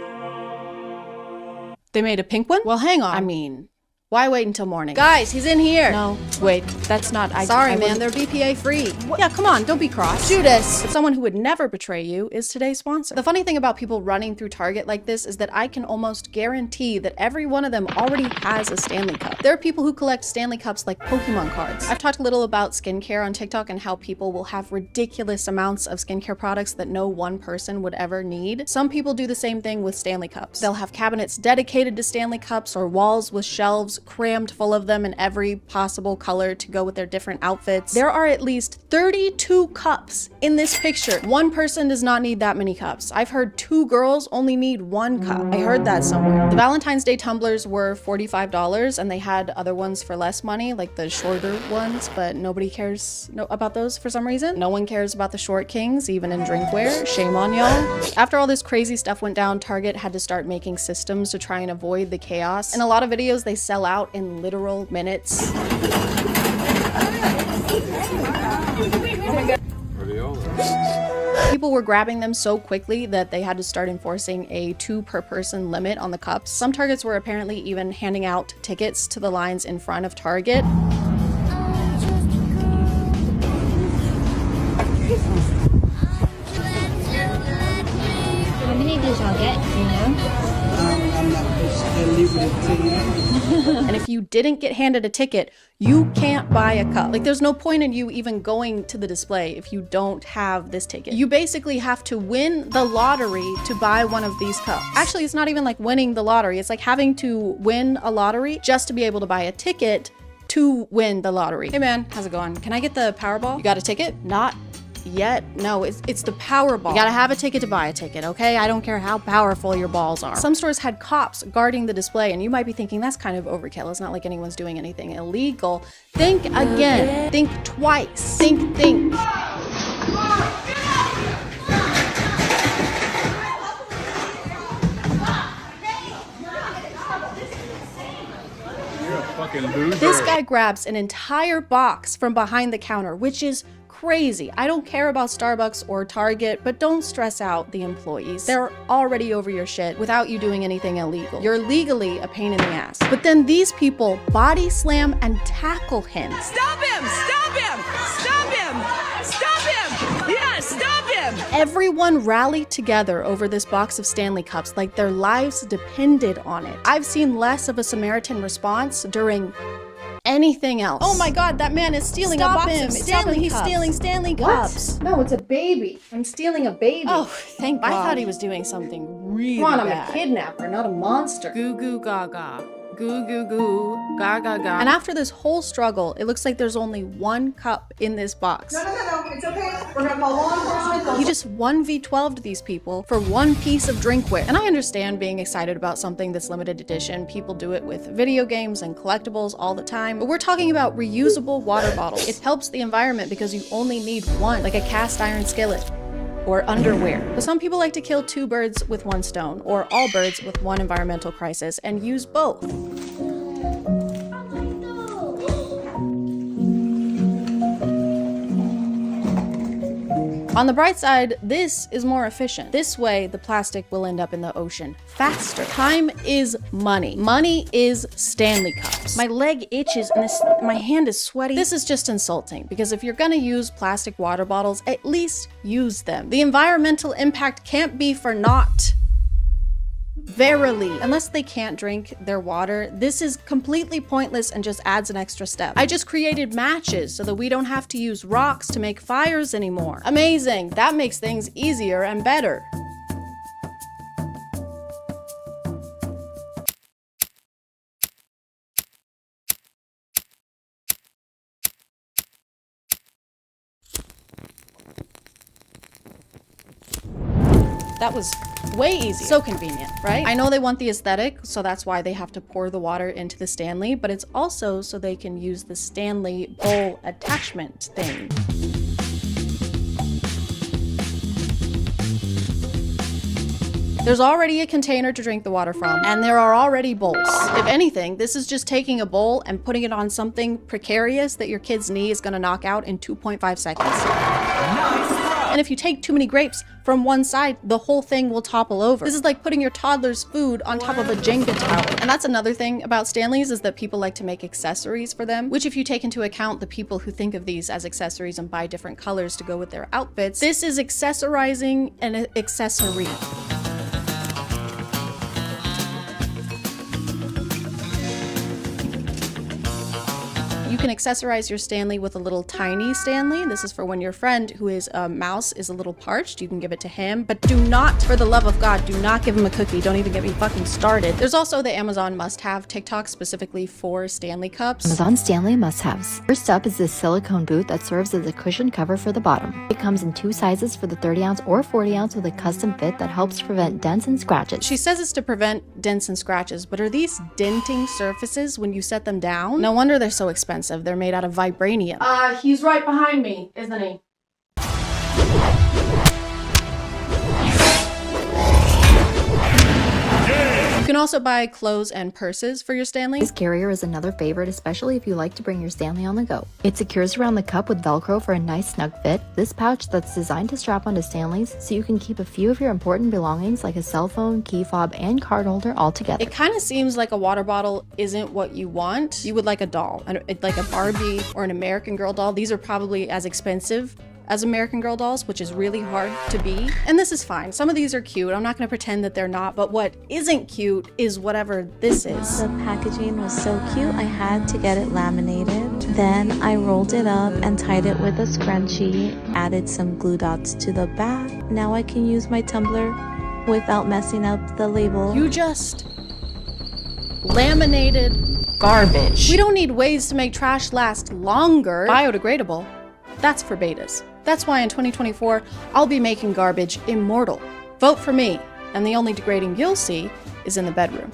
They made a pink one? Well, hang on. I mean, why wait until morning? Guys, he's in here. No, wait, that's not. Sorry, man, they're BPA free. Yeah, come on, don't be cross. Judas. But someone who would never betray you is today's sponsor. The funny thing about people running through Target like this is that I can almost guarantee that every one of them already has a Stanley Cup. There are people who collect Stanley Cups like Pokemon cards. I've talked a little about skincare on TikTok and how people will have ridiculous amounts of skincare products that no one person would ever need. Some people do the same thing with Stanley Cups. They'll have cabinets dedicated to Stanley Cups or walls with shelves crammed full of them in every possible color to go with their different outfits. There are at least 32 cups in this picture. One person does not need that many cups. I've heard 2 girls only need 1 cup. I heard that somewhere. The Valentine's Day tumblers were $45 and they had other ones for less money, like the shorter ones, but nobody cares about those for some reason. No one cares about the short kings, even in drinkware. Shame on y'all. After all this crazy stuff went down, Target had to start making systems to try and avoid the chaos. In a lot of videos, they sell out in literal minutes. People were grabbing them so quickly that they had to start enforcing a 2 per person limit on the cups. Some Targets were apparently even handing out tickets to the lines in front of Target. How many did y'all get, you know? And if you didn't get handed a ticket, you can't buy a cup. Like, there's no point in you even going to the display if you don't have this ticket. You basically have to win the lottery to buy one of these cups. Actually, it's not even like winning the lottery. It's like having to win a lottery just to be able to buy a ticket to win the lottery. Hey man, how's it going? Can I get the Powerball? You got a ticket? Not yet. No, it's the Powerball. You gotta have a ticket to buy a ticket, okay? I don't care how powerful your balls are. Some stores had cops guarding the display, and you might be thinking that's kind of overkill. It's not like anyone's doing anything illegal. Think again. Think twice. Think. This guy grabs an entire box from behind the counter, which is crazy. I don't care about Starbucks or Target, but don't stress out the employees. They're already over your shit without you doing anything illegal. You're legally a pain in the ass. But then these people body slam and tackle him. Stop him! Stop him! Stop him! Stop him! Yes, stop him! Everyone rallied together over this box of Stanley Cups like their lives depended on it. I've seen less of a Samaritan response during anything else. Oh my god, that man is stealing a box of Stanley Cups. He's stealing Stanley Cups. No, it's a baby. I'm stealing a baby. Oh, thank God. I thought he was doing something really Come on, bad. I'm a kidnapper, not a monster. Goo goo gaga. Goo goo goo. Gaga ga. And after this whole struggle, it looks like there's only 1 cup in this box. No, it's okay. We're gonna call law enforcement. He just 1v12'd these people for 1 piece of drinkware. And I understand being excited about something that's limited edition. People do it with video games and collectibles all the time. But we're talking about reusable water bottles. It helps the environment because you only need 1, like a cast iron skillet or underwear. But some people like to kill 2 birds with 1 stone, or all birds with 1 environmental crisis, and use both. On the bright side, this is more efficient. This way, the plastic will end up in the ocean faster. Time is money. Money is Stanley Cups. My leg itches and my hand is sweaty. This is just insulting, because if you're gonna use plastic water bottles, at least use them. The environmental impact can't be for naught. Verily, unless they can't drink their water, this is completely pointless and just adds an extra step. I just created matches so that we don't have to use rocks to make fires anymore. Amazing, that makes things easier and better. That was way easier. So convenient, right? I know they want the aesthetic, so that's why they have to pour the water into the Stanley, but it's also so they can use the Stanley bowl attachment thing. There's already a container to drink the water from, and there are already bowls. If anything, this is just taking a bowl and putting it on something precarious that your kid's knee is gonna knock out in 2.5 seconds. And if you take too many grapes from one side, the whole thing will topple over. This is like putting your toddler's food on top of a Jenga tower. And that's another thing about Stanleys, is that people like to make accessories for them, which if you take into account the people who think of these as accessories and buy different colors to go with their outfits, this is accessorizing an accessory. You can accessorize your Stanley with a little tiny Stanley. This is for when your friend who is a mouse is a little parched. You can give it to him, but do not, for the love of God, do not give him a cookie. Don't even get me fucking started. There's also the Amazon must-have TikTok specifically for Stanley cups. Amazon Stanley must-haves. First up is this silicone boot that serves as a cushion cover for the bottom. It comes in 2 sizes for the 30-ounce or 40-ounce with a custom fit that helps prevent dents and scratches. She says it's to prevent dents and scratches, but are these denting surfaces when you set them down? No wonder they're so expensive. They're made out of vibranium. He's right behind me, isn't he? You can also buy clothes and purses for your Stanley. This carrier is another favorite, especially if you like to bring your Stanley on the go. It secures around the cup with Velcro for a nice snug fit. This pouch that's designed to strap onto Stanleys so you can keep a few of your important belongings like a cell phone, key fob, and card holder all together. It kind of seems like a water bottle isn't what you want. You would like a doll, like a Barbie or an American Girl doll. These are probably as expensive as American Girl dolls, which is really hard to be. And this is fine. Some of these are cute. I'm not gonna pretend that they're not, but what isn't cute is whatever this is. The packaging was so cute, I had to get it laminated. Then I rolled it up and tied it with a scrunchie, added some glue dots to the back. Now I can use my tumbler without messing up the label. You just laminated garbage. We don't need ways to make trash last longer. Biodegradable. That's for betas. That's why in 2024, I'll be making garbage immortal. Vote for me, and the only degrading you'll see is in the bedroom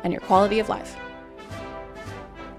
and your quality of life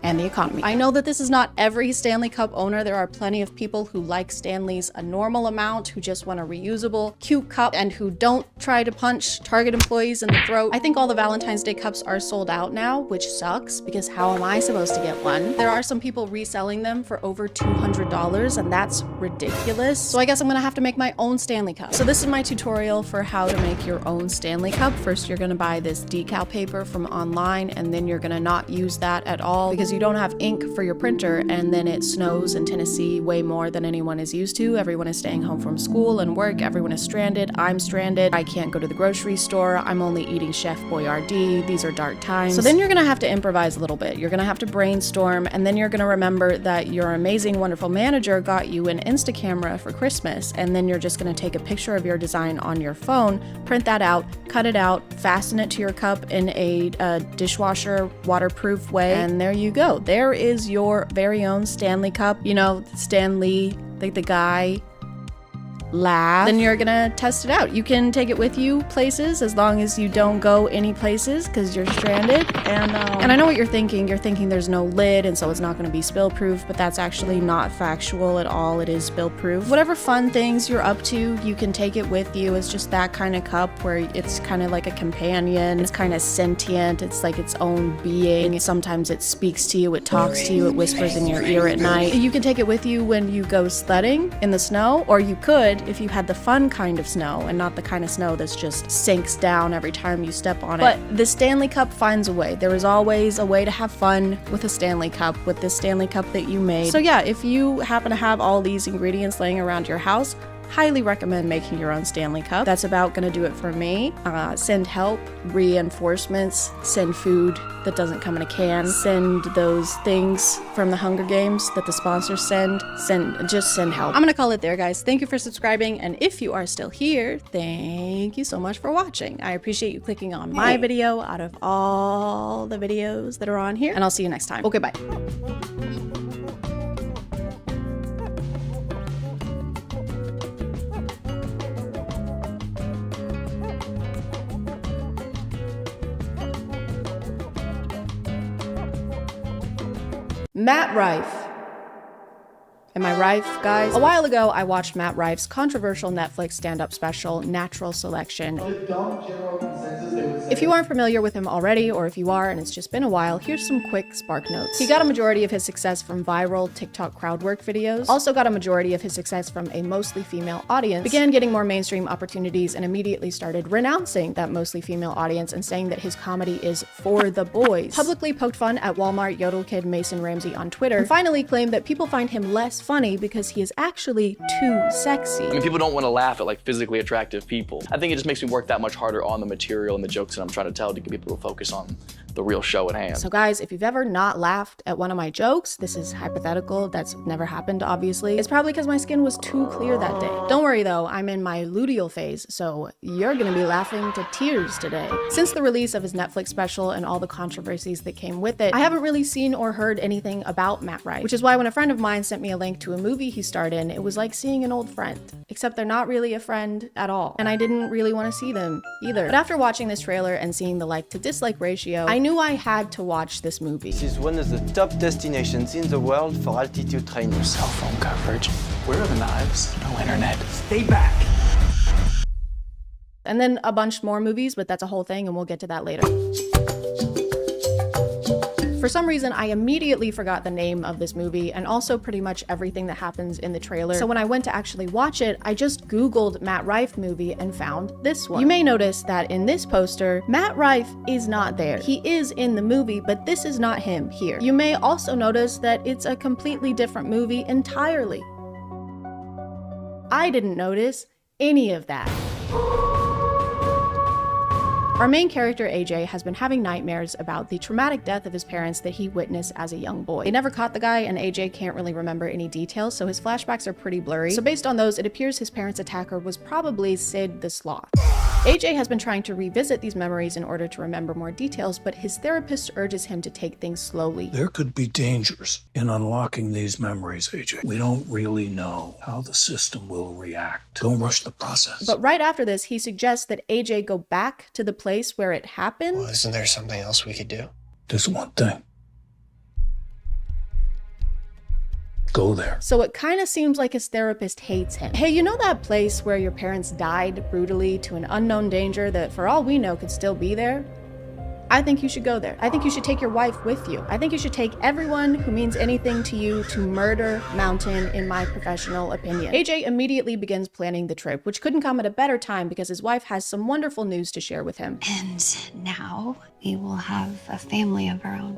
and the economy. I know that this is not every Stanley Cup owner. There are plenty of people who like Stanleys a normal amount, who just want a reusable, cute cup, and who don't try to punch Target employees in the throat. I think all the Valentine's Day cups are sold out now, which sucks because how am I supposed to get one? There are some people reselling them for over $200, and that's ridiculous. So I guess I'm gonna have to make my own Stanley Cup. So this is my tutorial for how to make your own Stanley Cup. First, you're gonna buy this decal paper from online, and then you're gonna not use that at all because you don't have ink for your printer, and then it snows in Tennessee way more than anyone is used to. Everyone is staying home from school and work. Everyone is stranded. I'm stranded. I can't go to the grocery store. I'm only eating Chef Boyardee. These are dark times. So then you're gonna have to improvise a little bit. You're gonna have to brainstorm, and then you're gonna remember that your amazing, wonderful manager got you an Insta camera for Christmas, and then you're just gonna take a picture of your design on your phone, print that out, cut it out, fasten it to your cup in a dishwasher waterproof way, and there you go. There is your very own Stanley Cup. You know, Stan Lee, like the guy, laugh. Then you're gonna test it out. You can take it with you places as long as you don't go any places because you're stranded. And I know what you're thinking. You're thinking there's no lid and so it's not gonna be spill proof, but that's actually not factual at all. It is spill proof. Whatever fun things you're up to, you can take it with you. It's just that kind of cup where it's kind of like a companion. It's kind of sentient. It's like its own being. Sometimes it speaks to you, it talks to you, it whispers in your ear at night. You can take it with you when you go sledding in the snow, or you could if you had the fun kind of snow and not the kind of snow that's just sinks down every time you step on it. But the Stanley Cup finds a way. There is always a way to have fun with a Stanley Cup, with this Stanley Cup that you made. So yeah, if you happen to have all these ingredients laying around your house, highly recommend making your own Stanley Cup. That's about gonna do it for me. Send help, reinforcements, send food that doesn't come in a can, send those things from the Hunger Games that the sponsors just send help. I'm gonna call it there, guys. Thank you for subscribing, and if you are still here, thank you so much for watching. I appreciate you clicking on my video out of all the videos that are on here, and I'll see you next time. Okay, bye. Matt Rife. Am I right, guys? A while ago, I watched Matt Rife's controversial Netflix stand-up special, Natural Selection. If you aren't familiar with him already, or if you are and it's just been a while, here's some quick spark notes. He got a majority of his success from viral TikTok crowd work videos, also got a majority of his success from a mostly female audience, began getting more mainstream opportunities, and immediately started renouncing that mostly female audience and saying that his comedy is for the boys. Publicly poked fun at Walmart yodel kid Mason Ramsey on Twitter, and finally claimed that people find him less funny because he is actually too sexy. I mean, people don't want to laugh at like physically attractive people. I think it just makes me work that much harder on the material and the jokes that I'm trying to tell to get people to focus on the real show at hand. So guys, if you've ever not laughed at one of my jokes, this is hypothetical, that's never happened obviously, it's probably because my skin was too clear that day. Don't worry though, I'm in my luteal phase, so you're gonna be laughing to tears today. Since the release of his Netflix special and all the controversies that came with it, I haven't really seen or heard anything about Matt Rife, which is why when a friend of mine sent me a link to a movie he starred in, it was like seeing an old friend, except they're not really a friend at all, and I didn't really want to see them either. But after watching this trailer and seeing the like to dislike ratio, I knew I had to watch this movie. This is one of the top destinations in the world for altitude training. Cell phone coverage. Where are the knives? No internet. Stay back. And then a bunch more movies, but that's a whole thing and we'll get to that later. For some reason, I immediately forgot the name of this movie and also pretty much everything that happens in the trailer. So when I went to actually watch it, I just Googled Matt Rife movie and found this one. You may notice that in this poster, Matt Rife is not there. He is in the movie, but this is not him here. You may also notice that it's a completely different movie entirely. I didn't notice any of that. Our main character, AJ, has been having nightmares about the traumatic death of his parents that he witnessed as a young boy. They never caught the guy, and AJ can't really remember any details, so his flashbacks are pretty blurry. So based on those, it appears his parents' attacker was probably Sid the Sloth. AJ has been trying to revisit these memories in order to remember more details, but his therapist urges him to take things slowly. There could be dangers in unlocking these memories, AJ. We don't really know how the system will react. Don't rush the process. But right after this, he suggests that AJ go back to the place where it happened. Well, isn't there something else we could do? There's one thing. Go there. So it kind of seems like his therapist hates him. Hey, you know that place where your parents died brutally to an unknown danger that for all we know could still be there? I think you should go there. I think you should take your wife with you. I think you should take everyone who means anything to you to Murder Mountain, in my professional opinion. AJ immediately begins planning the trip, which couldn't come at a better time because his wife has some wonderful news to share with him. And now we will have a family of our own.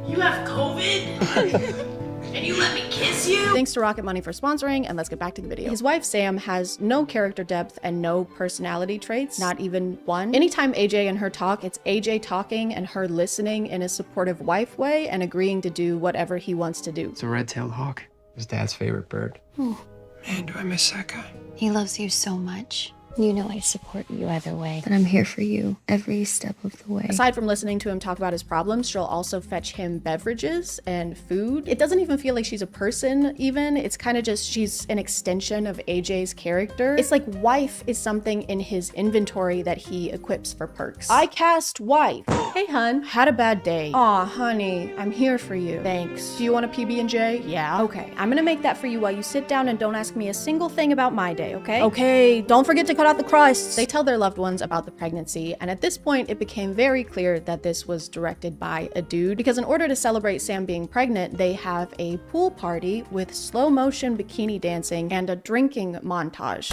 You have COVID? And you let me kiss you? Thanks to Rocket Money for sponsoring, and let's get back to the video. His wife, Sam, has no character depth and no personality traits, not even one. Anytime AJ and her talk, it's AJ talking and her listening in a supportive wife way and agreeing to do whatever he wants to do. It's a red-tailed hawk. His dad's favorite bird. Oh. Man, do I miss that guy. He loves you so much. You know I support you either way, but I'm here for you every step of the way. Aside from listening to him talk about his problems, she'll also fetch him beverages and food. It doesn't even feel like she's a person even. It's kind of just she's an extension of AJ's character. It's like wife is something in his inventory that he equips for perks. I cast wife. Hey hun, had a bad day. Aw honey, I'm here for you. Thanks. Do you want a PB&J? Yeah. Okay, I'm gonna make that for you while you sit down and don't ask me a single thing about my day, okay? Okay, don't forget to cut out the crusts. They tell their loved ones about the pregnancy, and at this point it became very clear that this was directed by a dude, because in order to celebrate Sam being pregnant, they have a pool party with slow motion bikini dancing and a drinking montage.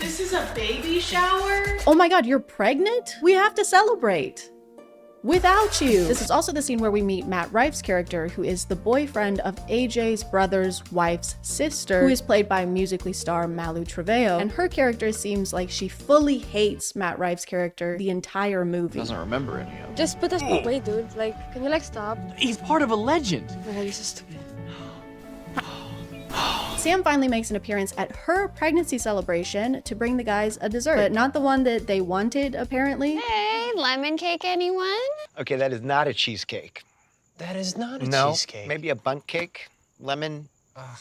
This is a baby shower? Oh my god, you're pregnant? We have to celebrate. Without you. This is also the scene where we meet Matt Rife's character, who is the boyfriend of AJ's brother's wife's sister, who is played by Musically star Malu Trevelyo. And her character seems like she fully hates Matt Rife's character the entire movie. Doesn't remember any of it. Just put us away, dude. Like, can you like stop? He's part of a legend. Oh, he's so stupid. Sam finally makes an appearance at her pregnancy celebration to bring the guys a dessert, but not the one that they wanted, apparently. Hey, lemon cake, anyone? Okay, that is not a cheesecake. That is not a No, cheesecake. maybe a bundt cake, lemon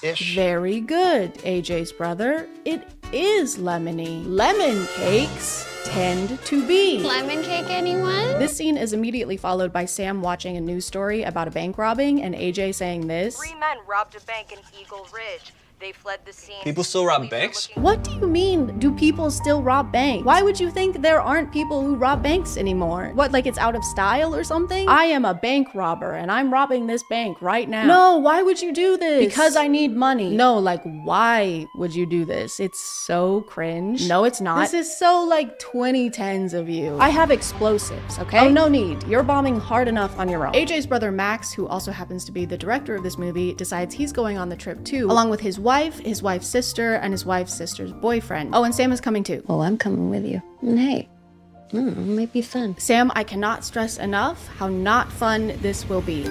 Ish. Very good, AJ's brother. It is lemony. Lemon cakes tend to be. Lemon cake, anyone? This scene is immediately followed by Sam watching a news story about a bank robbing and AJ saying this. 3 men robbed a bank in Eagle Ridge. They fled the scene. People still rob banks? What do you mean, do people still rob banks? Why would you think there aren't people who rob banks anymore? What, like it's out of style or something? I am a bank robber and I'm robbing this bank right now. No, why would you do this? Because I need money. No, like why would you do this? It's so cringe. No, it's not. This is so like 2010s of you. I have explosives, okay? Oh, no need. You're bombing hard enough on your own. AJ's brother Max, who also happens to be the director of this movie, decides he's going on the trip too, along with his wife, his wife's sister, and his wife's sister's boyfriend. Oh, and Sam is coming too. Oh, I'm coming with you. And hey, it might be fun. Sam, I cannot stress enough how not fun this will be.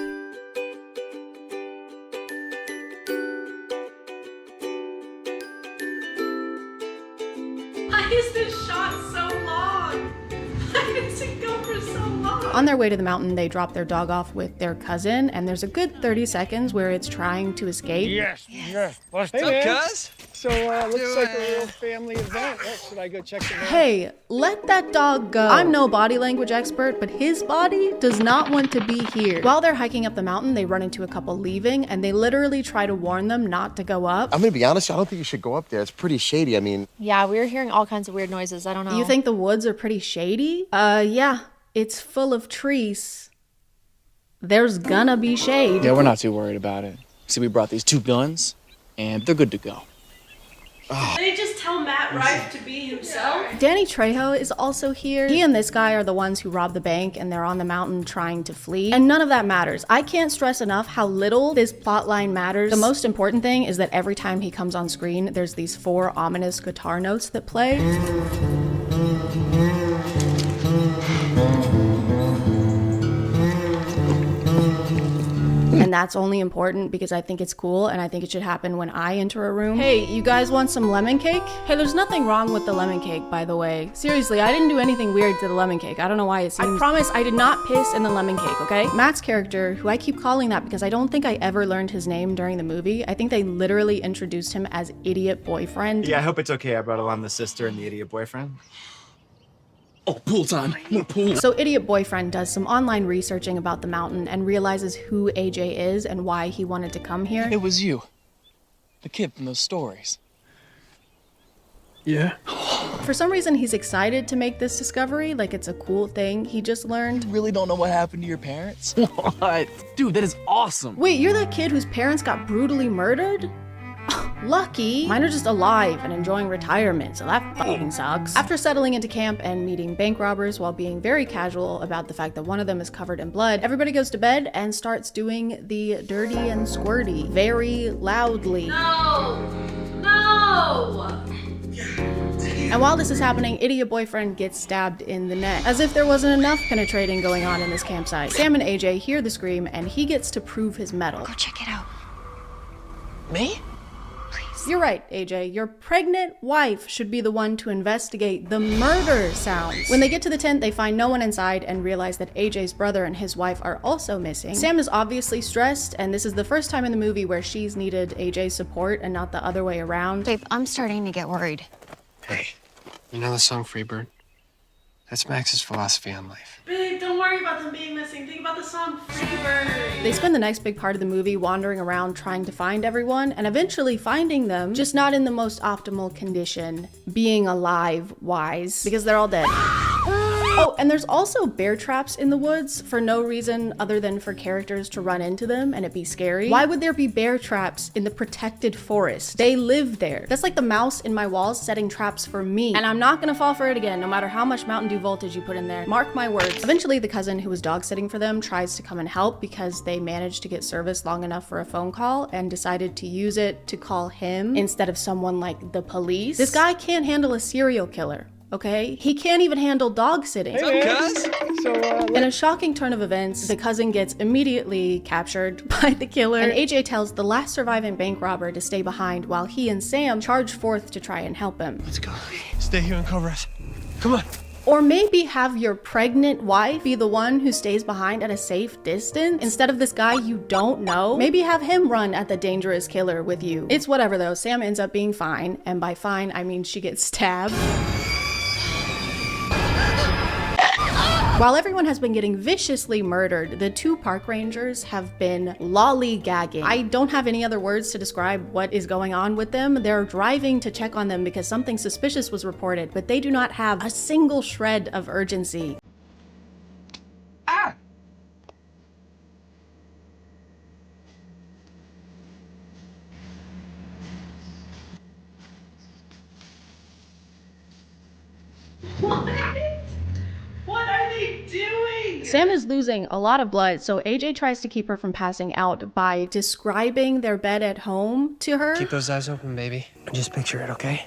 Why is this shot so long? Why does it go for so long? On their way to the mountain, they drop their dog off with their cousin, and there's a good 30 seconds where it's trying to escape. Yes. What's Hey, up, man. cuz? So, looks like a real family event. Should I go check them out? Hey, let that dog go. I'm no body language expert, but his body does not want to be here. While they're hiking up the mountain, they run into a couple leaving, and they literally try to warn them not to go up. I'm gonna be honest, I don't think you should go up there. It's pretty shady. I mean, Yeah, we were hearing all kinds of weird noises. I don't know. You think the woods are pretty shady? Yeah, it's full of trees. There's gonna be shade. Yeah, we're not too worried about it. See, we brought these 2 guns, and they're good to go. They just tell Matt Rife to be himself. Danny Trejo is also here. He and this guy are the ones who robbed the bank, and they're on the mountain trying to flee. And none of that matters. I can't stress enough how little this plotline matters. The most important thing is that every time he comes on screen, there's these 4 ominous guitar notes that play. And that's only important because I think it's cool and I think it should happen when I enter a room. Hey, you guys want some lemon cake? Hey, there's nothing wrong with the lemon cake, by the way. Seriously, I didn't do anything weird to the lemon cake. I don't know why it seems— I promise I did not piss in the lemon cake, okay? Matt's character, who I keep calling that because I don't think I ever learned his name during the movie. I think they literally introduced him as Idiot Boyfriend. Yeah, I hope it's okay. I brought along the sister and the idiot boyfriend. Oh, pool time. More pool. So Idiot Boyfriend does some online researching about the mountain and realizes who AJ is and why he wanted to come here. It was you. The kid from those stories. Yeah? For some reason, he's excited to make this discovery, like it's a cool thing he just learned. You really don't know what happened to your parents? What? Dude, that is awesome. Wait, you're that kid whose parents got brutally murdered? Lucky. Mine are just alive and enjoying retirement, so that fucking sucks. After settling into camp and meeting bank robbers while being very casual about the fact that one of them is covered in blood, everybody goes to bed and starts doing the dirty and squirty very loudly. No! And while this is happening, Idiot Boyfriend gets stabbed in the neck, as if there wasn't enough penetrating going on in this campsite. Sam and AJ hear the scream and he gets to prove his mettle. Go check it out. Me? You're right, AJ. Your pregnant wife should be the one to investigate the murder sounds. When they get to the tent, they find no one inside and realize that AJ's brother and his wife are also missing. Sam is obviously stressed, and this is the first time in the movie where she's needed AJ's support and not the other way around. Babe, I'm starting to get worried. Hey, you know the song Freebird? That's Max's philosophy on life. Babe, don't worry about them being missing. Think about the song Freebird. They spend the next big part of the movie wandering around trying to find everyone and eventually finding them, just not in the most optimal condition, being alive-wise, because they're all dead. Oh, and there's also bear traps in the woods for no reason other than for characters to run into them and it be scary. Why would there be bear traps in the protected forest? They live there. That's like the mouse in my walls setting traps for me. And I'm not gonna fall for it again, no matter how much Mountain Dew voltage you put in there. Mark my words. Eventually, the cousin who was dog sitting for them tries to come and help because they managed to get service long enough for a phone call and decided to use it to call him instead of someone like the police. This guy can't handle a serial killer. Okay? He can't even handle dog sitting. In a shocking turn of events, the cousin gets immediately captured by the killer, and AJ tells the last surviving bank robber to stay behind while he and Sam charge forth to try and help him. Let's go. Stay here and cover us. Come on. Or maybe have your pregnant wife be the one who stays behind at a safe distance instead of this guy you don't know. Maybe have him run at the dangerous killer with you. It's whatever though, Sam ends up being fine, and by fine I mean she gets stabbed. While everyone has been getting viciously murdered, the two park rangers have been lollygagging. I don't have any other words to describe what is going on with them. They're driving to check on them because something suspicious was reported, but they do not have a single shred of urgency. Ah! What are they doing? Sam is losing a lot of blood, so AJ tries to keep her from passing out by describing their bed at home to her. Keep those eyes open, baby. Just picture it, okay?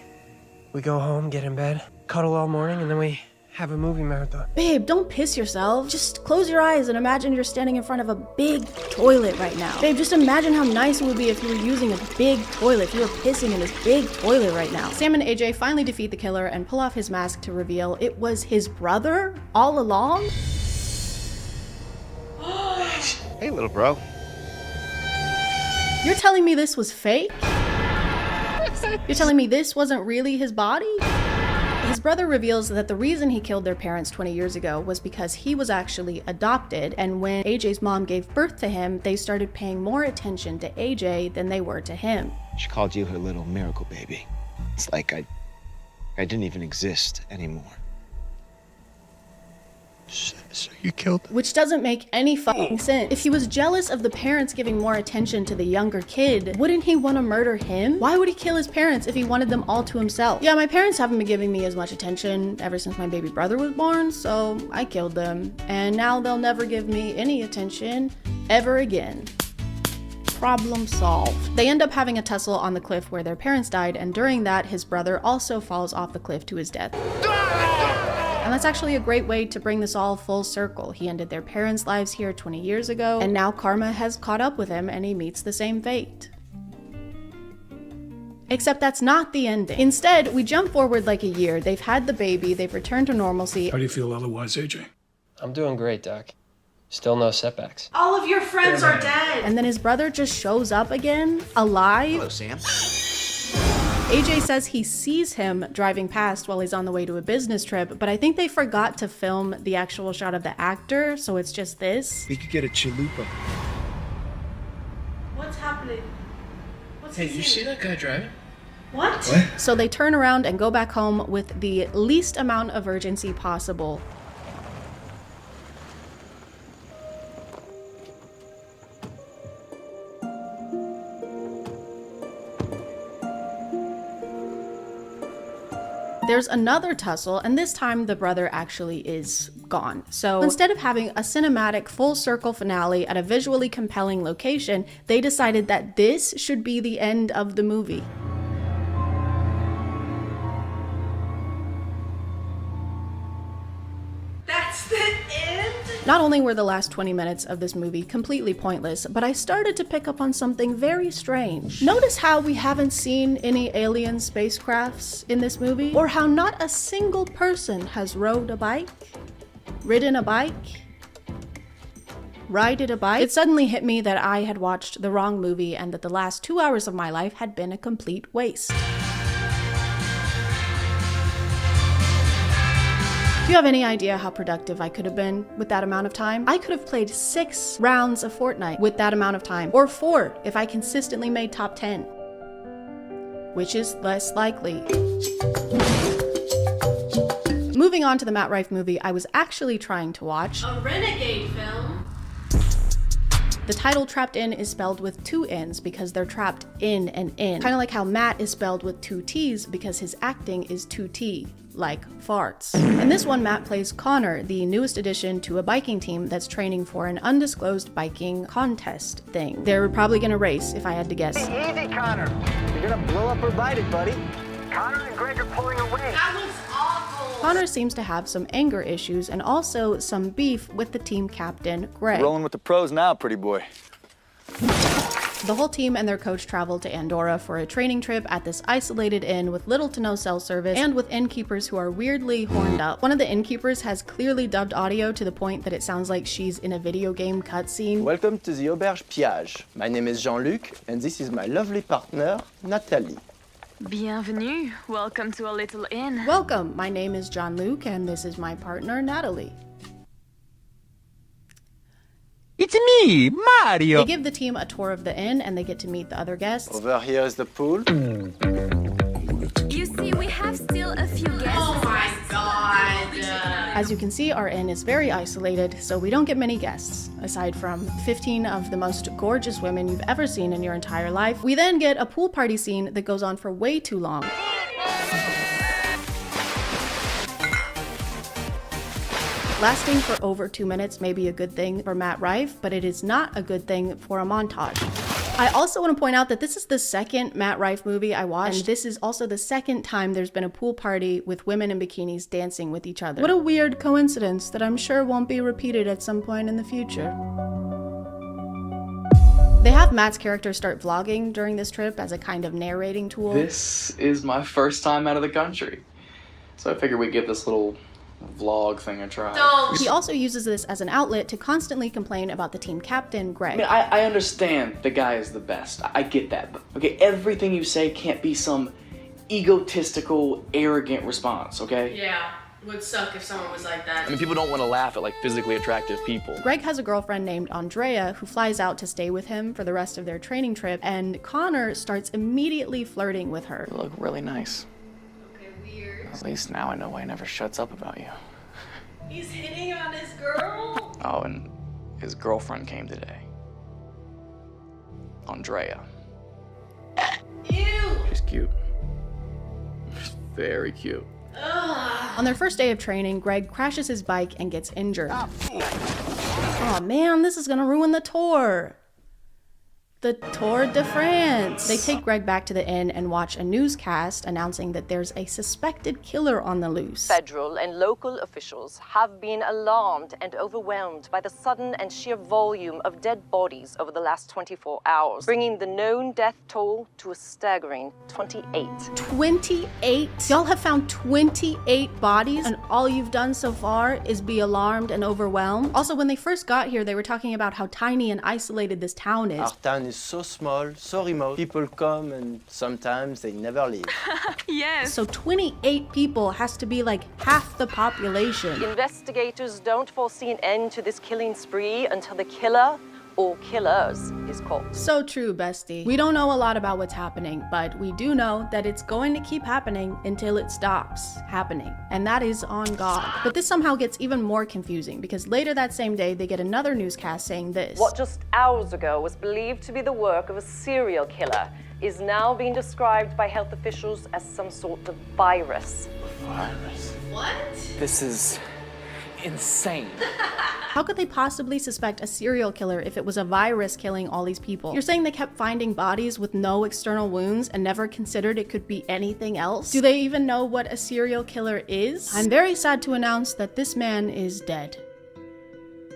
We go home, get in bed, cuddle all morning, and then we have a movie marathon. Babe, don't piss yourself. Just close your eyes and imagine you're standing in front of a big toilet right now. Babe, just imagine how nice it would be if you were using a big toilet, if you were pissing in this big toilet right now. Sam and AJ finally defeat the killer and pull off his mask to reveal it was his brother all along. Hey, little bro. You're telling me this was fake? You're telling me this wasn't really his body? His brother reveals that the reason he killed their parents 20 years ago was because he was actually adopted, and when AJ's mom gave birth to him, they started paying more attention to AJ than they were to him. She called you her little miracle baby. It's like I didn't even exist anymore. So you killed them? Which doesn't make any fucking sense. If he was jealous of the parents giving more attention to the younger kid, wouldn't he want to murder him? Why would he kill his parents if he wanted them all to himself? Yeah, my parents haven't been giving me as much attention ever since my baby brother was born, so I killed them. And now they'll never give me any attention ever again. Problem solved. They end up having a tussle on the cliff where their parents died, and during that, his brother also falls off the cliff to his death. And that's actually a great way to bring this all full circle. He ended their parents' lives here 20 years ago, and now karma has caught up with him and he meets the same fate. Except that's not the ending. Instead, we jump forward like a year. They've had the baby, they've returned to normalcy. How do you feel otherwise, AJ? I'm doing great, Doc. Still no setbacks. All of your friends are dead. And then his brother just shows up again, alive. Hello, Sam. AJ says he sees him driving past while he's on the way to a business trip, but I think they forgot to film the actual shot of the actor, so it's just this. We could get a chalupa. What's happening? What's Hey, you see that guy driving? What? So they turn around and go back home with the least amount of urgency possible. There's another tussle, and this time the brother actually is gone. So instead of having a cinematic full circle finale at a visually compelling location, they decided that this should be the end of the movie. That's the end? Not only were the last 20 minutes of this movie completely pointless, but I started to pick up on something very strange. Notice how we haven't seen any alien spacecrafts in this movie, or how not a single person has rode a bike, ridden a bike, rided a bike. It suddenly hit me that I had watched the wrong movie and that the last 2 hours of my life had been a complete waste. Do you have any idea how productive I could have been with that amount of time? I could have played 6 rounds of Fortnite with that amount of time, or 4 if I consistently made top 10, which is less likely. Moving on to the Matt Rife movie I was actually trying to watch. A renegade film? The title Trapped In is spelled with 2 N's because they're trapped in and in. Kind of like how Matt is spelled with 2 T's because his acting is 2T, like farts. In this one, Matt plays Connor, the newest addition to a biking team that's training for an undisclosed biking contest thing. They're probably gonna race, if I had to guess. Easy, Connor. You're gonna blow up or bite it, buddy. Connor and Greg are pulling away. That was awful. Connor seems to have some anger issues and also some beef with the team captain, Greg. Rolling with the pros now, pretty boy. The whole team and their coach travel to Andorra for a training trip at this isolated inn with little to no cell service and with innkeepers who are weirdly horned up. One of the innkeepers has clearly dubbed audio to the point that it sounds like she's in a video game cutscene. Welcome to the Auberge Piage. My name is Jean-Luc, and this is my lovely partner, Nathalie. Bienvenue. Welcome to a little inn. Welcome. My name is Jean-Luc, and this is my partner, Natalie. It's me, Mario! They give the team a tour of the inn, and they get to meet the other guests. Over here is the pool. You see, we have still a few guests. Oh my god! As you can see, our inn is very isolated, so we don't get many guests, aside from 15 of the most gorgeous women you've ever seen in your entire life. We then get a pool party scene that goes on for way too long. Lasting for over 2 minutes may be a good thing for Matt Rife, but it is not a good thing for a montage. I also want to point out that this is the second Matt Rife movie I watched, and this is also the second time there's been a pool party with women in bikinis dancing with each other. What a weird coincidence that I'm sure won't be repeated at some point in the future. They have Matt's character start vlogging during this trip as a kind of narrating tool. This is my first time out of the country, so I figured we'd give this little vlog thing a try. He also uses this as an outlet to constantly complain about the team captain, Greg. I mean, I understand the guy is the best. I get that. But, okay, everything you say can't be some egotistical, arrogant response, okay? Yeah, would suck if someone was like that. I mean, people don't want to laugh at, like, physically attractive people. Greg has a girlfriend named Andrea who flies out to stay with him for the rest of their training trip, and Connor starts immediately flirting with her. You look really nice. Okay, weird. At least now I know why he never shuts up about you. He's hitting on his girl? Oh, and his girlfriend came today. Andrea. Ew! She's cute. She's very cute. Ugh. On their first day of training, Greg crashes his bike and gets injured. Oh man, this is gonna ruin the tour. The Tour de France. They take Greg back to the inn and watch a newscast announcing that there's a suspected killer on the loose. Federal and local officials have been alarmed and overwhelmed by the sudden and sheer volume of dead bodies over the last 24 hours, bringing the known death toll to a staggering 28. 28? Y'all have found 28 bodies, and all you've done so far is be alarmed and overwhelmed? Also, when they first got here, they were talking about how tiny and isolated this town is. Our town is so small, so remote. People come and sometimes they never leave. Yes. So 28 people has to be like half the population. Investigators don't foresee an end to this killing spree until the killer or killers is caught. So true, bestie. We don't know a lot about what's happening, but we do know that it's going to keep happening until it stops happening. And that is on God. But this somehow gets even more confusing because later that same day, they get another newscast saying this. What just hours ago was believed to be the work of a serial killer is now being described by health officials as some sort of virus. Virus? What? This is insane. How could they possibly suspect a serial killer if it was a virus killing all these people? You're saying they kept finding bodies with no external wounds and never considered it could be anything else? Do they even know what a serial killer is? I'm very sad to announce that this man is dead.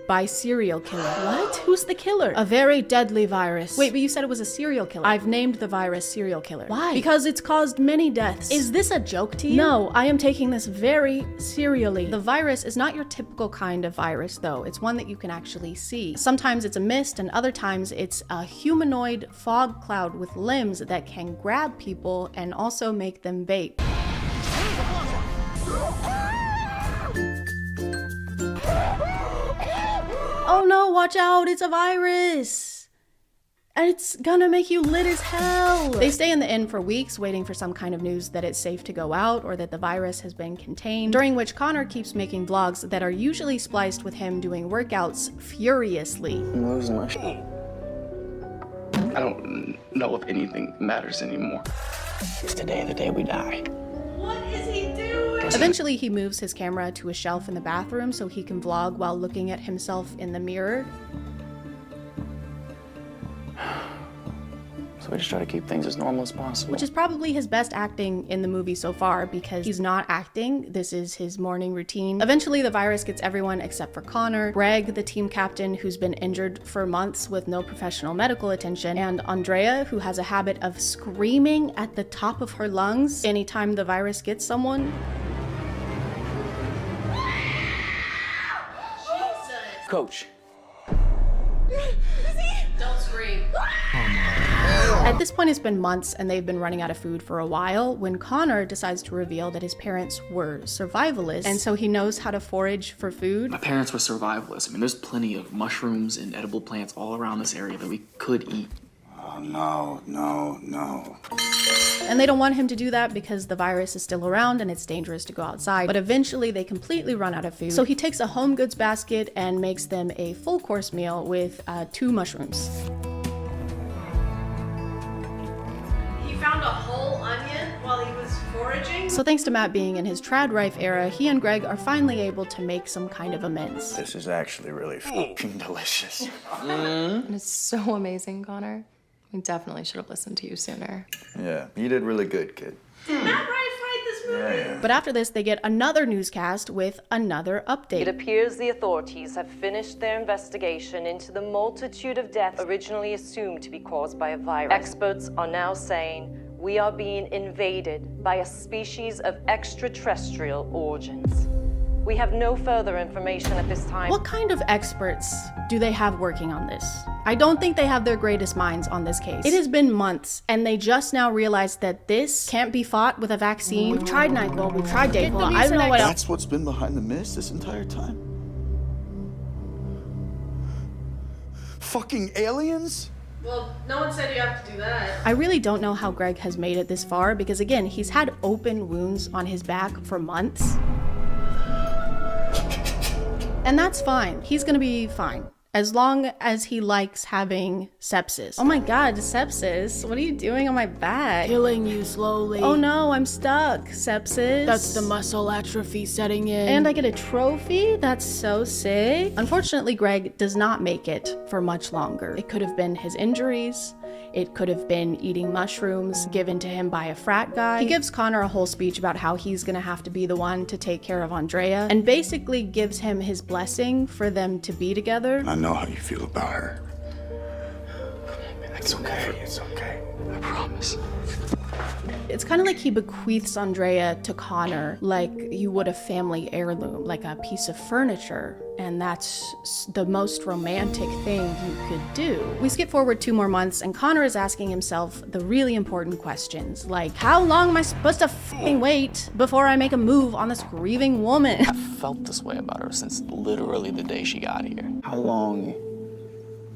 By serial killer. What? Who's the killer? A very deadly virus. Wait, but you said it was a serial killer. I've named the virus serial killer. Why? Because it's caused many deaths. Is this a joke to you? No, I am taking this very serially. The virus is not your typical kind of virus, though. It's one that you can actually see. Sometimes it's a mist, and other times it's a humanoid fog cloud with limbs that can grab people and also make them vape. Oh no, watch out, it's a virus! And it's gonna make you lit as hell! They stay in the inn for weeks, waiting for some kind of news that it's safe to go out or that the virus has been contained, during which Connor keeps making vlogs that are usually spliced with him doing workouts furiously. I'm losing my shit. I don't know if anything matters anymore. It's today the day we die. What is he doing? Eventually, he moves his camera to a shelf in the bathroom so he can vlog while looking at himself in the mirror. So we just try to keep things as normal as possible. Which is probably his best acting in the movie so far, because he's not acting. This is his morning routine. Eventually, the virus gets everyone except for Connor, Greg, the team captain, who's been injured for months with no professional medical attention, and Andrea, who has a habit of screaming at the top of her lungs anytime the virus gets someone. Coach. Don't scream. At this point, it's been months and they've been running out of food for a while when Connor decides to reveal that his parents were survivalists, and so he knows how to forage for food. My parents were survivalists. I mean, there's plenty of mushrooms and edible plants all around this area that we could eat. Oh, no, no, no. And they don't want him to do that because the virus is still around and it's dangerous to go outside. But eventually they completely run out of food. So he takes a home goods basket and makes them a full course meal with 2 mushrooms. He found a whole onion while he was foraging? So thanks to Matt being in his trad rife era, he and Greg are finally able to make some kind of amends. This is actually really fucking delicious. It's so amazing, Connor. We definitely should have listened to you sooner. Yeah, you did really good, kid. Did Matt write this movie? Yeah. But after this, they get another newscast with another update. It appears the authorities have finished their investigation into the multitude of deaths originally assumed to be caused by a virus. Experts are now saying we are being invaded by a species of extraterrestrial origins. We have no further information at this time. What kind of experts do they have working on this? I don't think they have their greatest minds on this case. It has been months, and they just now realized that this can't be fought with a vaccine. We've tried NyQuil, we've tried Dayquil, I don't know what else. That's what's been behind the mist this entire time? Fucking aliens? Well, no one said you have to do that. I really don't know how Greg has made it this far, because again, he's had open wounds on his back for months. And that's fine. He's gonna be fine. As long as he likes having sepsis. Oh my god, sepsis? What are you doing on my back? Killing you slowly. Oh no, I'm stuck. Sepsis? That's the muscle atrophy setting in. And I get a trophy? That's so sick. Unfortunately, Greg does not make it for much longer. It could have been his injuries. It could have been eating mushrooms given to him by a frat guy. He gives Connor a whole speech about how he's gonna have to be the one to take care of Andrea, and basically gives him his blessing for them to be together. I know how you feel about her. It's okay. It's okay. I promise. It's kind of like he bequeaths Andrea to Connor like you would a family heirloom, like a piece of furniture. And that's the most romantic thing you could do. We skip forward 2 more months and Connor is asking himself the really important questions, like how long am I supposed to f***ing wait before I make a move on this grieving woman? I've felt this way about her since literally the day she got here. How long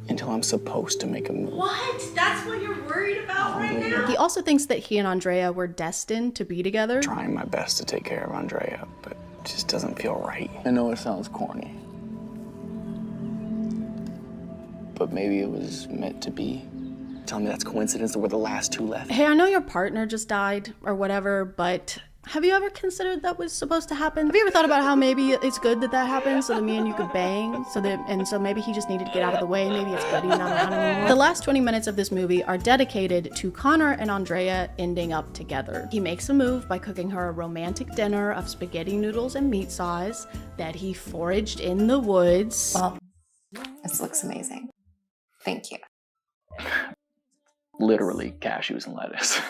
until I'm supposed to make a move? What? That's what you're worried about right now? He also thinks that he and Andrea were destined to be together. Trying my best to take care of Andrea, but it just doesn't feel right. I know it sounds corny, but maybe it was meant to be. Tell me that's coincidence that we're the last 2 left. Hey, I know your partner just died or whatever, but have you ever considered that was supposed to happen? Have you ever thought about how maybe it's good that that happened so that me and you could bang? So maybe he just needed to get out of the way. Maybe it's good he's not around anymore. The last 20 minutes of this movie are dedicated to Connor and Andrea ending up together. He makes a move by cooking her a romantic dinner of spaghetti noodles and meat sauce that he foraged in the woods. Well, this looks amazing. Thank you. Literally cashews and lettuce.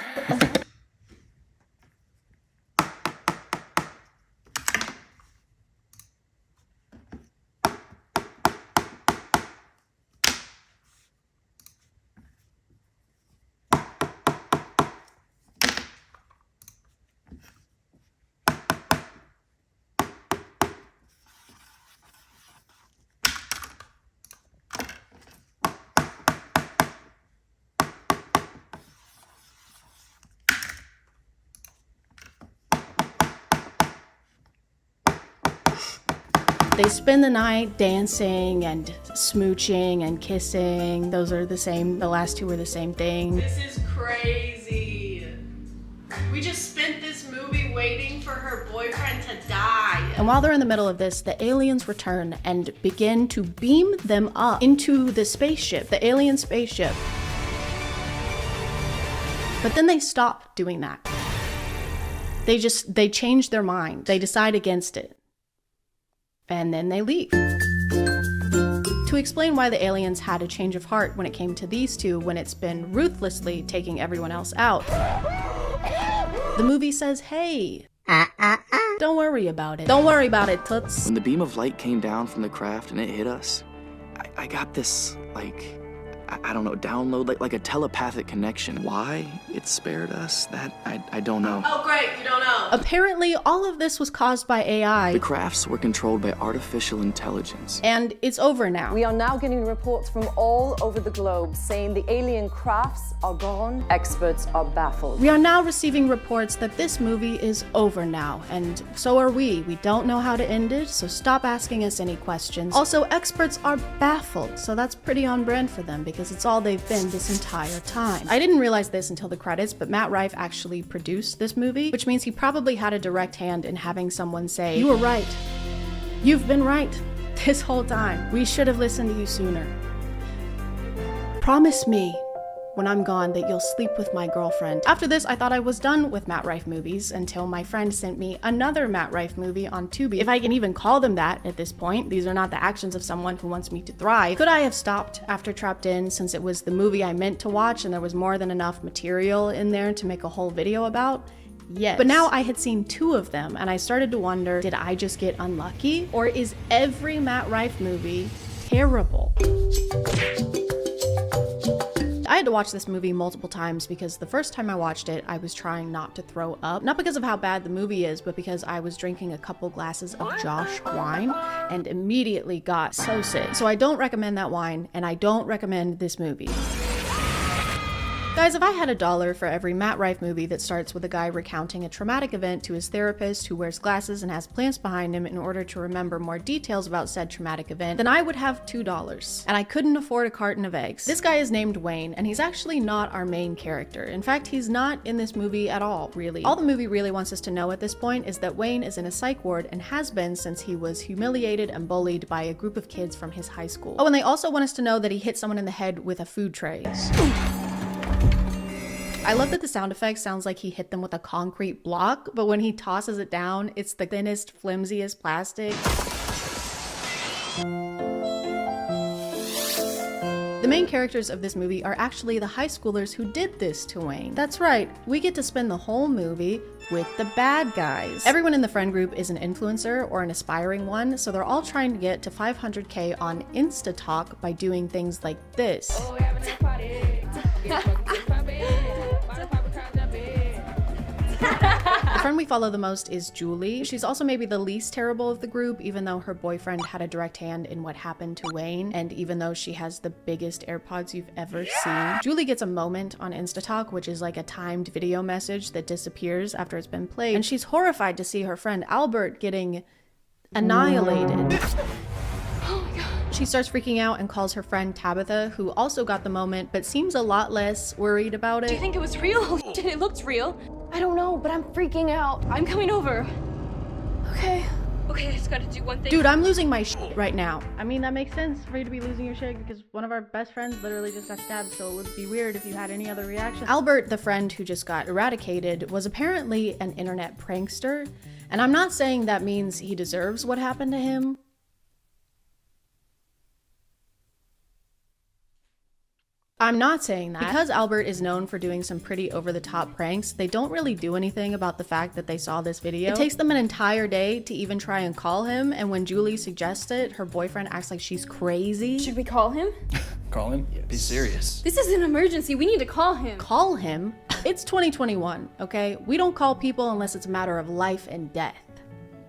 They spend the night dancing and smooching and kissing. Those are the same, the last 2 are the same thing. This is crazy. We just spent this movie waiting for her boyfriend to die. And while they're in the middle of this, the aliens return and begin to beam them up into the spaceship, the alien spaceship. But then they stop doing that. They change their mind. They decide against it. And then they leave. To explain why the aliens had a change of heart when it came to these two when it's been ruthlessly taking everyone else out, the movie says, hey, don't worry about it. Don't worry about it, toots. When the beam of light came down from the craft and it hit us, I got this, like, I don't know, download, like a telepathic connection. Why it spared us, that I don't know. Oh, great, you don't know. Apparently, all of this was caused by AI. The crafts were controlled by artificial intelligence. And it's over now. We are now getting reports from all over the globe saying the alien crafts are gone. Experts are baffled. We are now receiving reports that this movie is over now, and so are we. We don't know how to end it, so stop asking us any questions. Also, experts are baffled, so that's pretty on brand for them because it's all they've been this entire time. I didn't realize this until the credits, but Matt Rife actually produced this movie, which means he probably had a direct hand in having someone say, you were right. You've been right this whole time. We should have listened to you sooner. Promise me when I'm gone that you'll sleep with my girlfriend. After this, I thought I was done with Matt Rife movies until my friend sent me another Matt Rife movie on Tubi. If I can even call them that at this point, these are not the actions of someone who wants me to thrive. Could I have stopped after Trapped In since it was the movie I meant to watch and there was more than enough material in there to make a whole video about? Yes. But now I had seen 2 of them and I started to wonder, did I just get unlucky? Or is every Matt Rife movie terrible? I had to watch this movie multiple times because the first time I watched it, I was trying not to throw up. Not because of how bad the movie is, but because I was drinking a couple glasses of Josh wine and immediately got so sick. So I don't recommend that wine, and I don't recommend this movie. Guys, if I had $1 for every Matt Rife movie that starts with a guy recounting a traumatic event to his therapist who wears glasses and has plants behind him in order to remember more details about said traumatic event, then I would have $2. And I couldn't afford a carton of eggs. This guy is named Wayne, and he's actually not our main character. In fact, he's not in this movie at all, really. All the movie really wants us to know at this point is that Wayne is in a psych ward and has been since he was humiliated and bullied by a group of kids from his high school. Oh, and they also want us to know that he hit someone in the head with a food tray. I love that the sound effect sounds like he hit them with a concrete block, but when he tosses it down, it's the thinnest, flimsiest plastic. The main characters of this movie are actually the high schoolers who did this to Wayne. That's right, we get to spend the whole movie with the bad guys. Everyone in the friend group is an influencer or an aspiring one, so they're all trying to get to 500K on InstaTalk by doing things like this. The friend we follow the most is Julie. She's also maybe the least terrible of the group, even though her boyfriend had a direct hand in what happened to Wayne, and even though she has the biggest AirPods you've ever seen. Julie gets a moment on InstaTalk, which is like a timed video message that disappears after it's been played, and she's horrified to see her friend Albert getting annihilated. She starts freaking out and calls her friend Tabitha, who also got the moment, but seems a lot less worried about it. Do you think it was real? Holy shit, it looked real. I don't know, but I'm freaking out. I'm coming over. Okay. Okay, I just gotta do one thing. Dude, I'm losing my shit right now. I mean, that makes sense for you to be losing your shit because one of our best friends literally just got stabbed, so it would be weird if you had any other reaction. Albert, the friend who just got eradicated, was apparently an internet prankster, and I'm not saying that means he deserves what happened to him. I'm not saying that. Because Albert is known for doing some pretty over-the-top pranks, they don't really do anything about the fact that they saw this video. It takes them an entire day to even try and call him, and when Julie suggests it, her boyfriend acts like she's crazy. Should we call him? Call him? Yes. Be serious. This is an emergency. We need to call him. Call him? It's 2021, okay? We don't call people unless it's a matter of life and death.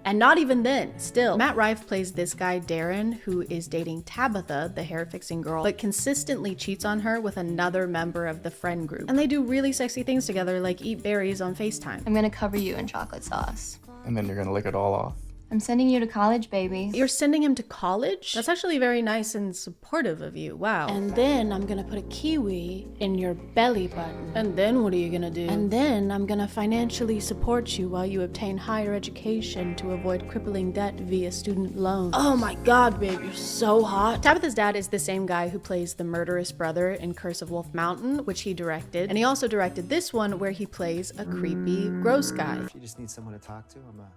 And not even then, still. Matt Rife plays this guy, Darren, who is dating Tabitha, the hair-fixing girl, but consistently cheats on her with another member of the friend group. And they do really sexy things together, like eat berries on FaceTime. I'm gonna cover you in chocolate sauce. And then you're gonna lick it all off. I'm sending you to college, baby. You're sending him to college? That's actually very nice and supportive of you. Wow. And then I'm gonna put a kiwi in your belly button. And then what are you gonna do? And then I'm gonna financially support you while you obtain higher education to avoid crippling debt via student loans. Oh my god, babe, you're so hot. Tabitha's dad is the same guy who plays the murderous brother in Curse of Wolf Mountain, which he directed. And he also directed this one where he plays a creepy, gross guy. If you just need someone to talk to, I'm a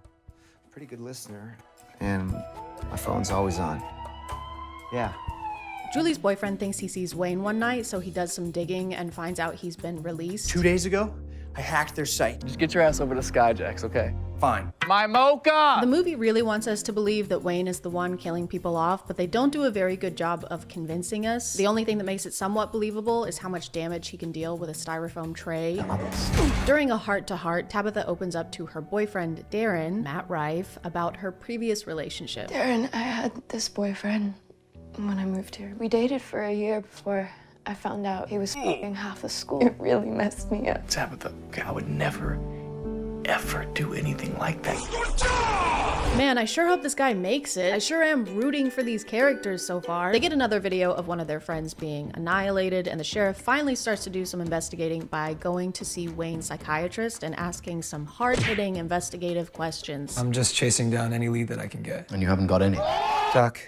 pretty good listener. And my phone's always on. Yeah. Julie's boyfriend thinks he sees Wayne one night, so he does some digging and finds out he's been released. 2 days ago, I hacked their site. Just get your ass over to Skyjacks, okay? Fine. My mocha! The movie really wants us to believe that Wayne is the one killing people off, but they don't do a very good job of convincing us. The only thing that makes it somewhat believable is how much damage he can deal with a styrofoam tray. During a heart-to-heart, Tabitha opens up to her boyfriend, Darren, Matt Rife, about her previous relationship. Darren, I had this boyfriend when I moved here. We dated for a year before I found out he was f***ing half the school. It really messed me up. Tabitha, okay, I would never, ever do anything like that. Man, I sure hope this guy makes it. I sure am rooting for these characters so far. They get another video of one of their friends being annihilated, and the sheriff finally starts to do some investigating by going to see Wayne's psychiatrist and asking some hard-hitting investigative questions. I'm just chasing down any lead that I can get. And you haven't got any. Doc,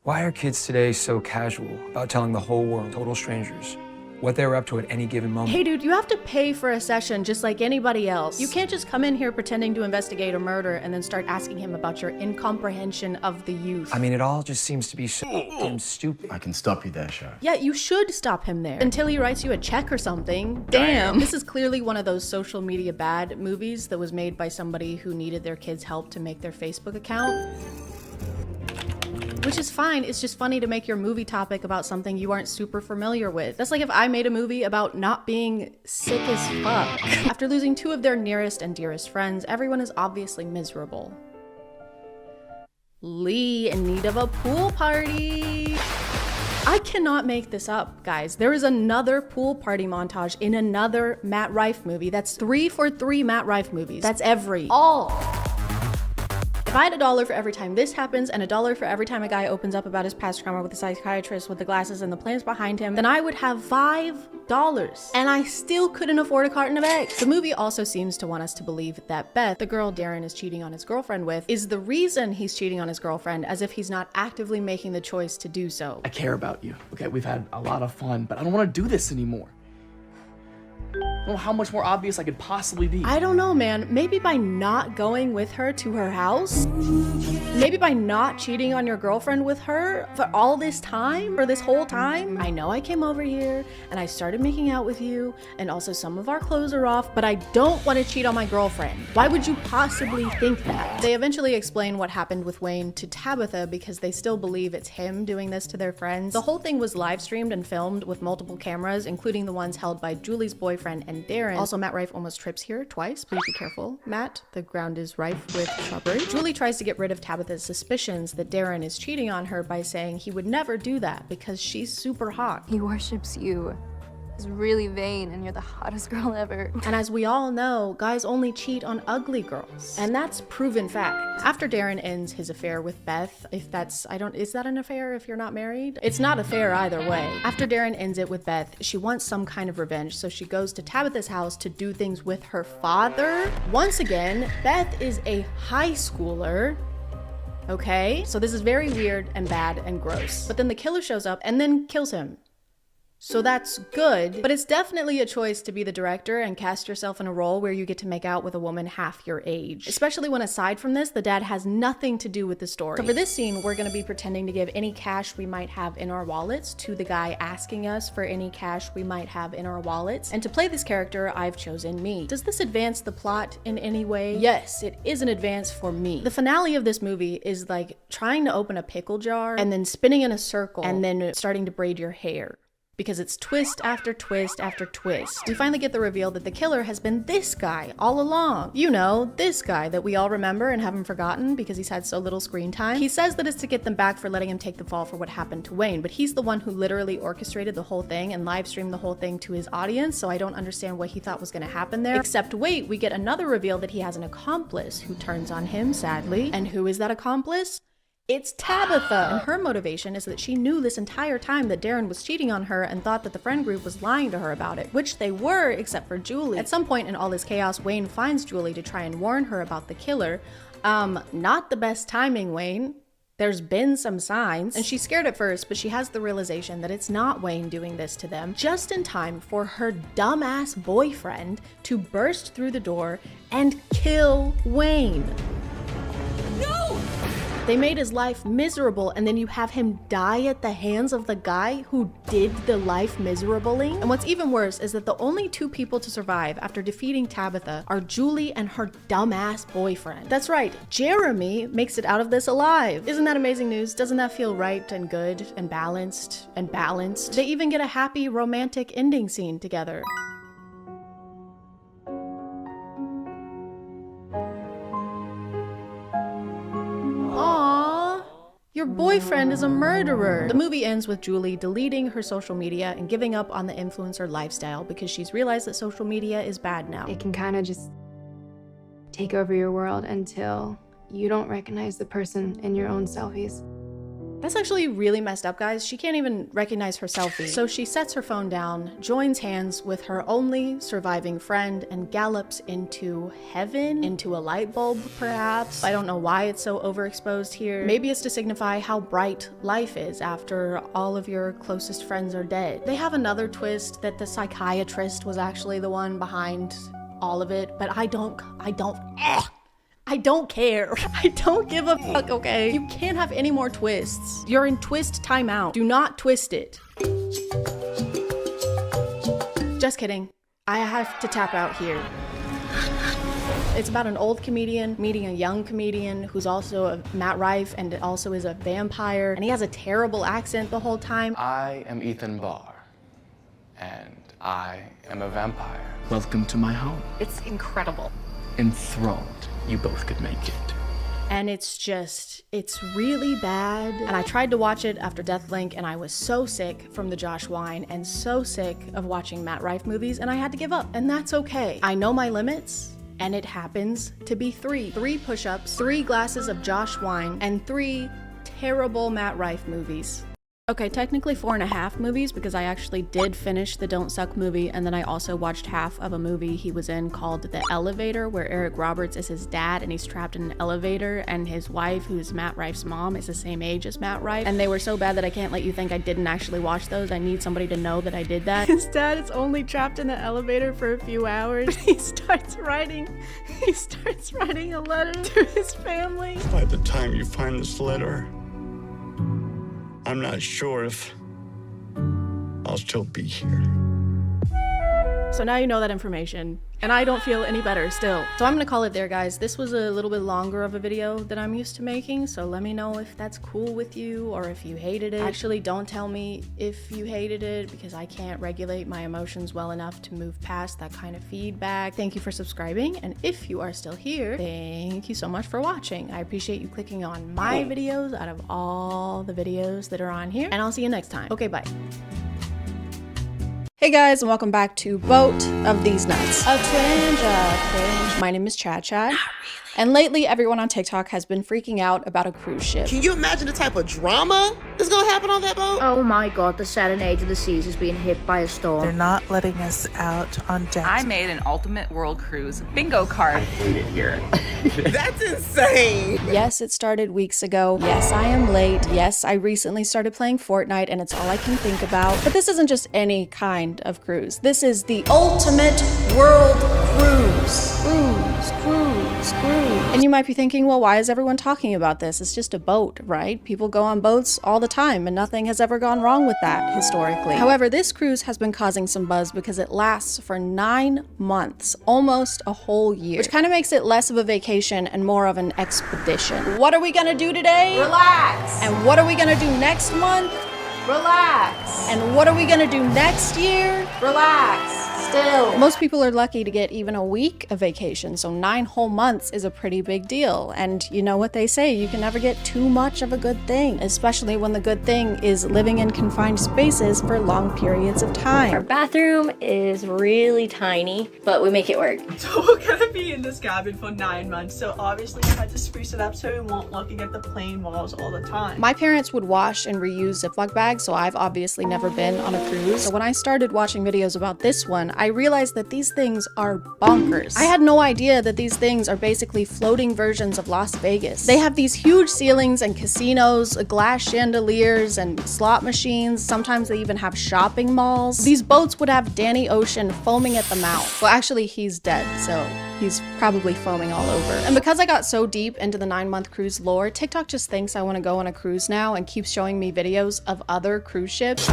why are kids today so casual about telling the whole world, total strangers, what they were up to at any given moment? Hey dude, you have to pay for a session just like anybody else. You can't just come in here pretending to investigate a murder and then start asking him about your incomprehension of the youth. I mean, it all just seems to be so damn stupid. I can stop you there, Sheriff. Yeah, you should stop him there until he writes you a check or something. Damn. This is clearly one of those social media bad movies that was made by somebody who needed their kids' help to make their Facebook account. Which is fine, it's just funny to make your movie topic about something you aren't super familiar with. That's like if I made a movie about not being sick as fuck. After losing two of their nearest and dearest friends, everyone is obviously miserable. Lee in need of a pool party. I cannot make this up, guys. There is another pool party montage in another Matt Rife movie. That's 3 for 3 Matt Rife movies. That's all. If I had $1 for every time this happens and $1 for every time a guy opens up about his past trauma with the psychiatrist with the glasses and the plans behind him, then I would have $5. And I still couldn't afford a carton of eggs. The movie also seems to want us to believe that Beth, the girl Darren is cheating on his girlfriend with, is the reason he's cheating on his girlfriend, as if he's not actively making the choice to do so. I care about you, okay? We've had a lot of fun, but I don't want to do this anymore. I don't know how much more obvious I could possibly be. I don't know, man. Maybe by not going with her to her house? Maybe by not cheating on your girlfriend with her for all this time? For this whole time? I know I came over here and I started making out with you, and also some of our clothes are off, but I don't want to cheat on my girlfriend. Why would you possibly think that? They eventually explain what happened with Wayne to Tabitha because they still believe it's him doing this to their friends. The whole thing was live streamed and filmed with multiple cameras, including the ones held by Julie's boyfriend and Darren. Also, Matt Rife almost trips here twice. Please be careful, Matt. The ground is rife with shrubbery. Julie tries to get rid of Tabitha's suspicions that Darren is cheating on her by saying he would never do that because she's super hot. He worships you. He's really vain and you're the hottest girl ever. And as we all know, guys only cheat on ugly girls. And that's proven fact. After Darren ends his affair with Beth, is that an affair if you're not married? It's not a fair either way. After Darren ends it with Beth, she wants some kind of revenge, so she goes to Tabitha's house to do things with her father. Once again, Beth is a high schooler. Okay, so this is very weird and bad and gross. But then the killer shows up and then kills him. So that's good, but it's definitely a choice to be the director and cast yourself in a role where you get to make out with a woman half your age. Especially when, aside from this, the dad has nothing to do with the story. So for this scene, we're gonna be pretending to give any cash we might have in our wallets to the guy asking us for any cash we might have in our wallets. And to play this character, I've chosen me. Does this advance the plot in any way? Yes, it is an advance for me. The finale of this movie is like trying to open a pickle jar and then spinning in a circle and then starting to braid your hair. because it's twist after twist after twist. We finally get the reveal that the killer has been this guy all along. You know, this guy that we all remember and haven't forgotten because he's had so little screen time. He says that it's to get them back for letting him take the fall for what happened to Wayne, but he's the one who literally orchestrated the whole thing and live streamed the whole thing to his audience, so I don't understand what he thought was gonna happen there. Except wait, we get another reveal that he has an accomplice who turns on him, sadly. And who is that accomplice? It's Tabitha! And her motivation is that she knew this entire time that Darren was cheating on her and thought that the friend group was lying to her about it, which they were, except for Julie. At some point in all this chaos, Wayne finds Julie to try and warn her about the killer. Not the best timing, Wayne. There's been some signs. And she's scared at first, but she has the realization that it's not Wayne doing this to them, just in time for her dumbass boyfriend to burst through the door and kill Wayne. No! They made his life miserable, and then you have him die at the hands of the guy who did the life miserabling. And what's even worse is that the only two people to survive after defeating Tabitha are Julie and her dumbass boyfriend. That's right, Jeremy makes it out of this alive. Isn't that amazing news? Doesn't that feel right and good and balanced and balanced? They even get a happy romantic ending scene together. Your boyfriend is a murderer. The movie ends with Julie deleting her social media and giving up on the influencer lifestyle because she's realized that social media is bad now. It can kind of just take over your world until you don't recognize the person in your own selfies. That's actually really messed up, guys. She can't even recognize her selfie. So she sets her phone down, joins hands with her only surviving friend, and gallops into heaven, into a light bulb, perhaps. I don't know why it's so overexposed here. Maybe it's to signify how bright life is after all of your closest friends are dead. They have another twist that the psychiatrist was actually the one behind all of it, but I don't care. I don't give a fuck, okay? You can't have any more twists. You're in twist timeout. Do not twist it. Just kidding. I have to tap out here. It's about an old comedian meeting a young comedian who's also a Matt Rife and also is a vampire, and he has a terrible accent the whole time. I am Ethan Barr, and I am a vampire. Welcome to my home. It's incredible. Enthralled. You both could make it. And it's really bad. And I tried to watch it after Deathlink, and I was so sick from the Josh Wine and so sick of watching Matt Rife movies, and I had to give up, and that's okay. I know my limits, and it happens to be 3. 3 push-ups, 3 glasses of Josh Wine, and 3 terrible Matt Rife movies. Okay, technically 4.5 movies because I actually did finish the Don't Suck movie, and then I also watched half of a movie he was in called The Elevator, where Eric Roberts is his dad and he's trapped in an elevator, and his wife, who's Matt Rife's mom, is the same age as Matt Rife. And they were so bad that I can't let you think I didn't actually watch those. I need somebody to know that I did that. His dad is only trapped in the elevator for a few hours. He starts writing a letter to his family. By the time you find this letter, I'm not sure if I'll still be here. So now you know that information, and I don't feel any better still. So I'm gonna call it there, guys. This was a little bit longer of a video than I'm used to making, so let me know if that's cool with you or if you hated it. Actually, don't tell me if you hated it because I can't regulate my emotions well enough to move past that kind of feedback. Thank you for subscribing, and if you are still here, thank you so much for watching. I appreciate you clicking on my videos out of all the videos that are on here, and I'll see you next time. Okay, bye. Hey guys, and welcome back to Boat of These Nuts. A cringe. My name is ChadChad. And lately, everyone on TikTok has been freaking out about a cruise ship. Can you imagine the type of drama that's gonna happen on that boat? Oh my god, the Saturn age of the seas is being hit by a storm. They're not letting us out on deck. I made an ultimate world cruise bingo card. I hate it here. That's insane. Yes, it started weeks ago. Yes, I am late. Yes, I recently started playing Fortnite and it's all I can think about. But this isn't just any kind of cruise. This is the ultimate world cruise. Cruise. And you might be thinking, well, why is everyone talking about this? It's just a boat, right? People go on boats all the time and nothing has ever gone wrong with that historically. However, this cruise has been causing some buzz because it lasts for 9 months, almost a whole year, which kind of makes it less of a vacation and more of an expedition. What are we gonna do today? Relax. And what are we gonna do next month? Relax. And what are we gonna do next year? Relax. Still. Most people are lucky to get even a week of vacation, so 9 whole months is a pretty big deal. And you know what they say, you can never get too much of a good thing, especially when the good thing is living in confined spaces for long periods of Our time. bathroom is really tiny, but we make it work. So we're gonna be in this cabin for 9 months, so obviously I had to spruce it up so we won't looking at the plain walls all the time. My parents would wash and reuse Ziploc bags, so I've obviously never been on a cruise. So when I started watching videos about this one, I realized that these things are bonkers. I had no idea that these things are basically floating versions of Las Vegas. They have these huge ceilings and casinos, glass chandeliers, and slot machines. Sometimes they even have shopping malls. These boats would have Danny Ocean foaming at the mouth. Well, actually, he's dead, so he's probably foaming all over. And because I got so deep into the 9-month cruise lore, TikTok just thinks I want to go on a cruise now and keeps showing me videos of other cruise ships.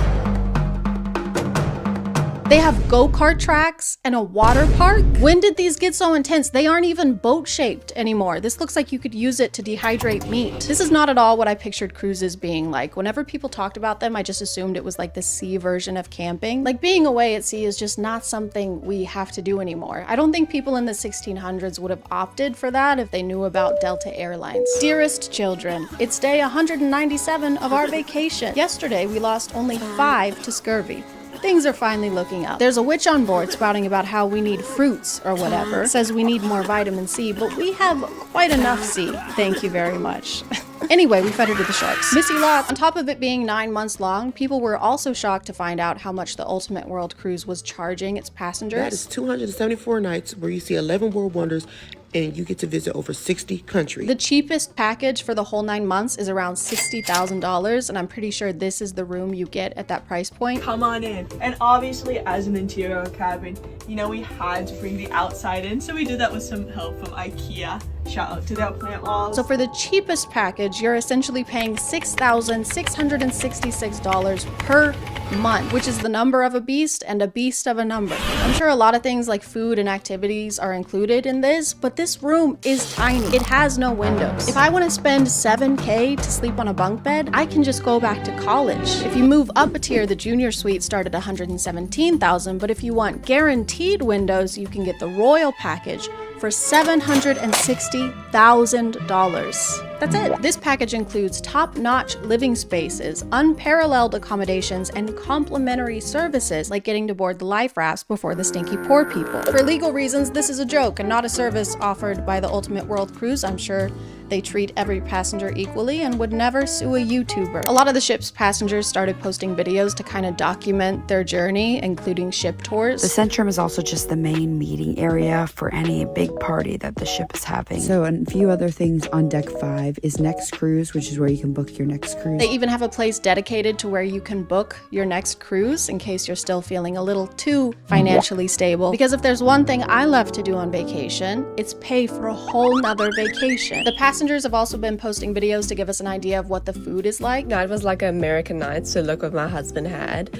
They have go-kart tracks and a water park. When did these get so intense? They aren't even boat-shaped anymore. This looks like you could use it to dehydrate meat. This is not at all what I pictured cruises being like. Whenever people talked about them, I just assumed it was like the sea version of camping. Like being away at sea is just not something we have to do anymore. I don't think people in the 1600s would have opted for that if they knew about Delta Airlines. Dearest children, it's day 197 of our vacation. Yesterday, we lost only 5 to scurvy. Things are finally looking up. There's a witch on board spouting about how we need fruits or whatever. Says we need more vitamin C, but we have quite enough C. Thank you very much. Anyway, we fed her to the sharks. Missy lots. On top of it being 9 months long, people were also shocked to find out how much the Ultimate World Cruise was charging its passengers. That is 274 nights where you see 11 world wonders and you get to visit over 60 countries. The cheapest package for the whole 9 months is around $60,000, and I'm pretty sure this is the room you get at that price point. Come on in. And obviously, as an interior cabin, you know, we had to bring the outside in, so we did that with some help from IKEA. Shout out to their plant walls. So for the cheapest package, you're essentially paying $6,666 per month, which is the number of a beast and a beast of a number. I'm sure a lot of things like food and activities are included in this, but this room is tiny. It has no windows. If I want to spend $7K to sleep on a bunk bed, I can just go back to college. If you move up a tier, the junior suite start at $117,000, but if you want guaranteed windows, you can get the royal package for $760,000. That's it. This package includes top-notch living spaces, unparalleled accommodations, and complimentary services like getting to board the life rafts before the stinky poor people. For legal reasons, this is a joke and not a service offered by the Ultimate World Cruise. I'm sure they treat every passenger equally and would never sue a YouTuber. A lot of the ship's passengers started posting videos to kind of document their journey, including ship tours. The Centrum is also just the main meeting area for any big party that the ship is having. So a few other things on Deck 5 is Next Cruise, which is where you can book your next cruise. They even have a place dedicated to where you can book your next cruise in case you're still feeling a little too financially stable. Because if there's one thing I love to do on vacation, it's pay for a whole nother vacation. The passengers have also been posting videos to give us an idea of what the food is like. That was like an American night, so look what my husband had.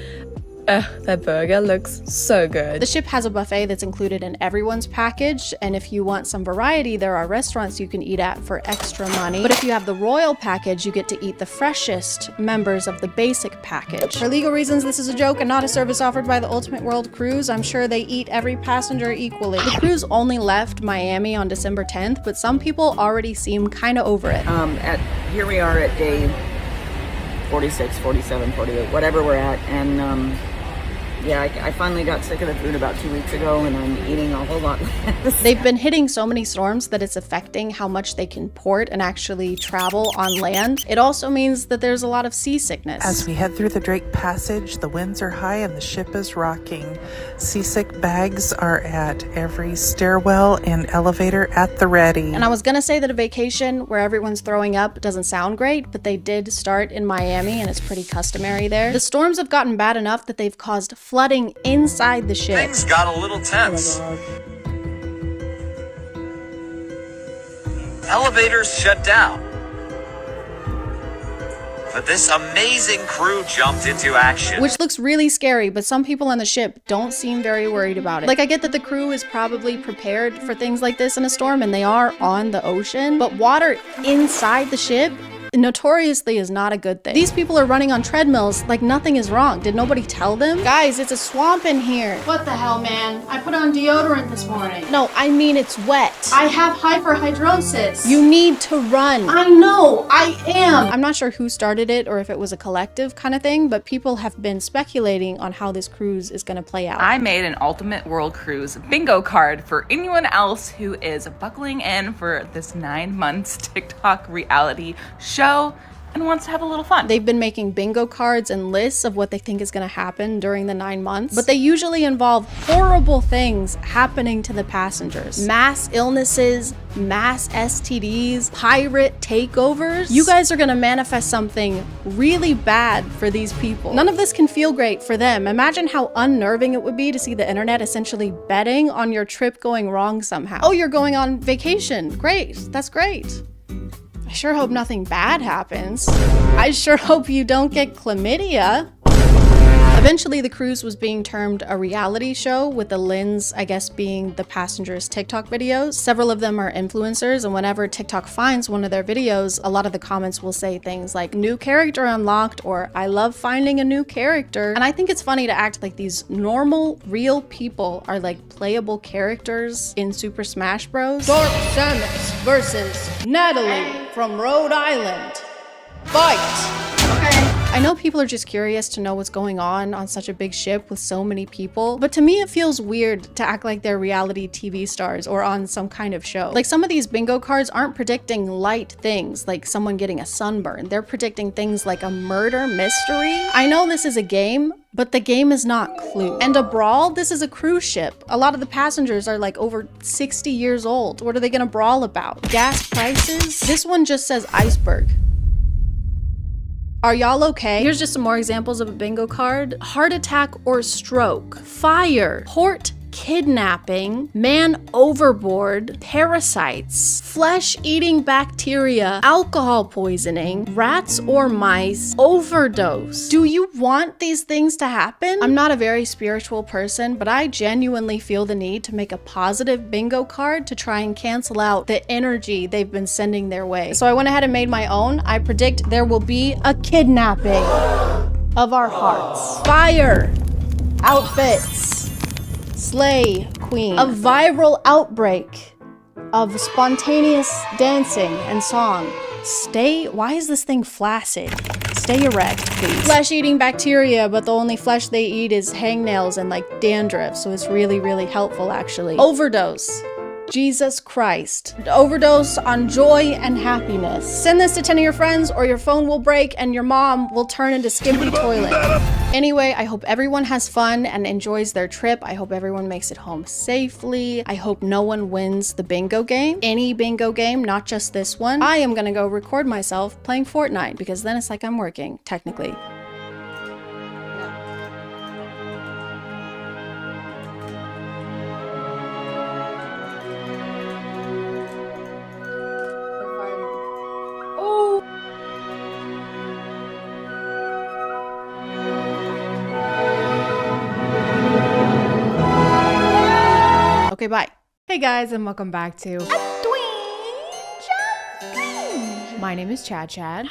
That burger looks so good. The ship has a buffet that's included in everyone's package, and if you want some variety, there are restaurants you can eat at for extra money. But if you have the royal package, you get to eat the freshest members of the basic package. For legal reasons, this is a joke and not a service offered by the Ultimate World Cruise. I'm sure they eat every passenger equally. The cruise only left Miami on December 10th, but some people already seem kind of over it. Here we are at day 46, 47, 48, whatever we're at, and yeah, I finally got sick of the food about 2 weeks ago, and I'm eating a whole lot less. They've been hitting so many storms that it's affecting how much they can port and actually travel on land. It also means that there's a lot of seasickness. As we head through the Drake Passage, the winds are high and the ship is rocking. Seasick bags are at every stairwell and elevator at the ready. And I was gonna say that a vacation where everyone's throwing up doesn't sound great, but they did start in Miami and it's pretty customary there. The storms have gotten bad enough that they've caused flooding inside the ship. Things got a little tense. Elevators shut down. But this amazing crew jumped into action. Which looks really scary, but some people on the ship don't seem very worried about it. Like, I get that the crew is probably prepared for things like this in a storm, and they are on the ocean, but water inside the ship notoriously is not a good thing. These people are running on treadmills like nothing is wrong. Did nobody tell them? Guys, it's a swamp in here. What the hell, man? I put on deodorant this morning. No, I mean it's wet. I have hyperhidrosis. You need to run. I know, I am. I'm not sure who started it or if it was a collective kind of thing, but people have been speculating on how this cruise is going to play out. I made an Ultimate World Cruise bingo card for anyone else who is buckling in for this 9 months TikTok reality show and wants to have a little fun. They've been making bingo cards and lists of what they think is going to happen during the 9 months, but they usually involve horrible things happening to the passengers. Mass illnesses, mass STDs, pirate takeovers. You guys are going to manifest something really bad for these people. None of this can feel great for them. Imagine how unnerving it would be to see the internet essentially betting on your trip going wrong somehow. Oh, you're going on vacation. Great. That's great. I sure hope nothing bad happens. I sure hope you don't get chlamydia. Eventually, the cruise was being termed a reality show, with the lens, I guess, being the passengers' TikTok videos. Several of them are influencers, and whenever TikTok finds one of their videos, a lot of the comments will say things like, "New character unlocked," or "I love finding a new character." And I think it's funny to act like these normal, real people are like playable characters in Super Smash Bros. Dark Samus versus Natalie from Rhode Island. Fight! I know people are just curious to know what's going on such a big ship with so many people, but to me it feels weird to act like they're reality TV stars or on some kind of show. Like, some of these bingo cards aren't predicting light things like someone getting a sunburn. They're predicting things like a murder mystery. I know this is a game, but the game is not Clue. And a brawl? This is a cruise ship. A lot of the passengers are like over 60 years old. What are they gonna brawl about? Gas prices? This one just says iceberg. Are y'all okay? Here's just some more examples of a bingo card. Heart attack or stroke. Fire. Port kidnapping. Man overboard. Parasites. Flesh-eating bacteria. Alcohol poisoning. Rats or mice. Overdose. Do you want these things to happen? I'm not a very spiritual person, but I genuinely feel the need to make a positive bingo card to try and cancel out the energy they've been sending their way. So I went ahead and made my own. I predict there will be a kidnapping of our hearts. Fire. Outfits. Slay queen. A viral outbreak of spontaneous dancing and song. Why is this thing flaccid? Stay erect, please. Flesh-eating bacteria, but the only flesh they eat is hangnails and like dandruff, so it's really, really helpful actually. Overdose. Jesus Christ. Overdose on joy and happiness. Send this to 10 of your friends or your phone will break and your mom will turn into Skimpy Toilet. Anyway, I hope everyone has fun and enjoys their trip. I hope everyone makes it home safely. I hope no one wins the bingo game. Any bingo game, not just this one. I am gonna go record myself playing Fortnite because then it's like I'm working, technically. Okay, bye. Hey guys, and welcome back to My name is ChadChad.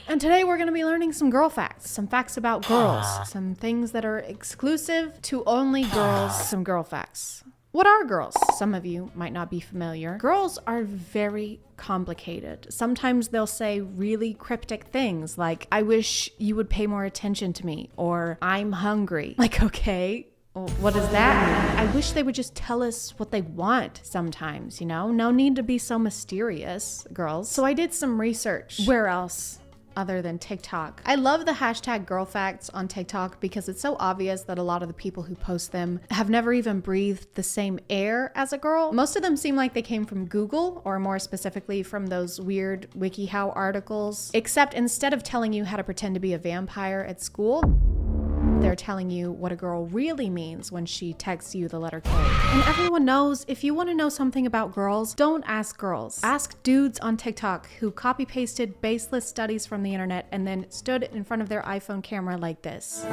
And today we're gonna be learning some girl facts, some facts about girls, some things that are exclusive to only girls, some girl facts. What are girls? Some of you might not be familiar. Girls are very complicated. Sometimes they'll say really cryptic things like, "I wish you would pay more attention to me," or "I'm hungry." Like, okay. What does that mean? I wish they would just tell us what they want sometimes, you know? No need to be so mysterious, girls. So I did some research. Where else other than TikTok? I love the hashtag girl facts on TikTok because it's so obvious that a lot of the people who post them have never even breathed the same air as a girl. Most of them seem like they came from Google, or more specifically from those weird WikiHow articles, except instead of telling you how to pretend to be a vampire at school, they're telling you what a girl really means when she texts you the letter K. And everyone knows, if you want to know something about girls, don't ask girls. Ask dudes on TikTok who copy-pasted baseless studies from the internet and then stood in front of their iPhone camera like this.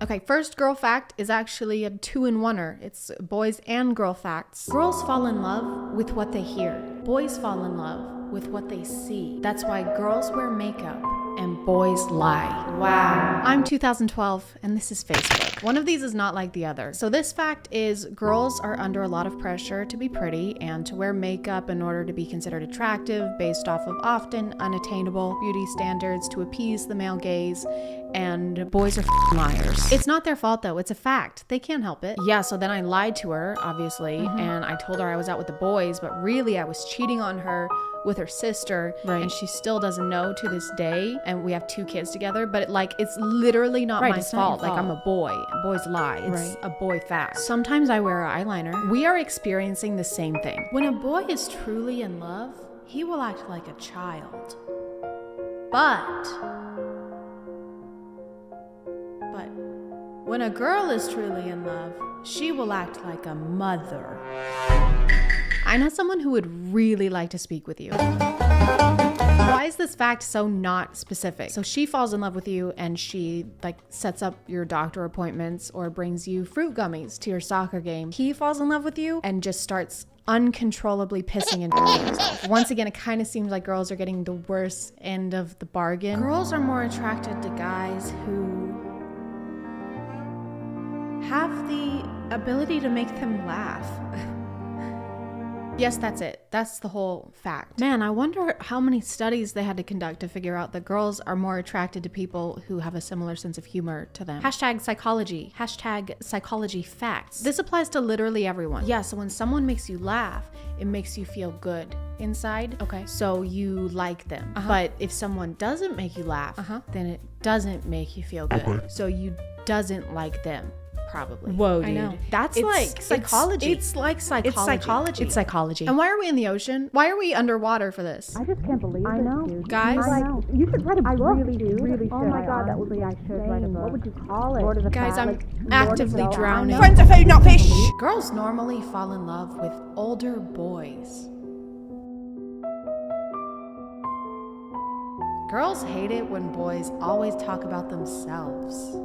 Okay, first girl fact is actually a two-in-oneer. It's boys and girl facts. Girls fall in love with what they hear. Boys fall in love with what they see. That's why girls wear makeup and boys lie. Wow. I'm 2012 and this is Facebook. One of these is not like the other. So this fact is girls are under a lot of pressure to be pretty and to wear makeup in order to be considered attractive based off of often unattainable beauty standards to appease the male gaze, and boys are liars. It's not their fault though, it's a fact. They can't help it. Yeah, so then I lied to her, obviously, and I told her I was out with the boys, but really I was cheating on her with her sister, and she still doesn't know to this day, and we have 2 kids together, but it's literally not my fault. Like, I'm a boy, and boys lie. It's a boy fact. Sometimes I wear eyeliner. We are experiencing the same thing. When a boy is truly in love, he will act like a child. But when a girl is truly in love, she will act like a mother. I know someone who would really like to speak with you. Why is this fact so not specific? So she falls in love with you and she sets up your doctor appointments or brings you fruit gummies to your soccer game. He falls in love with you and just starts uncontrollably pissing and shitting himself. Once again, it kind of seems like girls are getting the worst end of the bargain. Girls are more attracted to guys who have the ability to make them laugh. Yes, that's it. That's the whole fact. Man, I wonder how many studies they had to conduct to figure out that girls are more attracted to people who have a similar sense of humor to them. #psychology. #psychology facts. This applies to literally everyone. Yeah, so when someone makes you laugh, it makes you feel good inside. Okay. So you like them. But if someone doesn't make you laugh, then it doesn't make you feel good. Okay. So you doesn't like them. Probably. Whoa, dude. I know. That's psychology. It's like psychology. It's psychology. It's psychology. And why are we in the ocean? Why are we underwater for this? I just can't believe it. I know. Dude. Guys, you should write a book. I really do. Really oh my god, that would be insane. Write a book. What would you call it? Lord of the guys, I'm Flies. actively drowning. Friends of food, not fish. Girls normally fall in love with older boys. Girls hate it when boys always talk about themselves.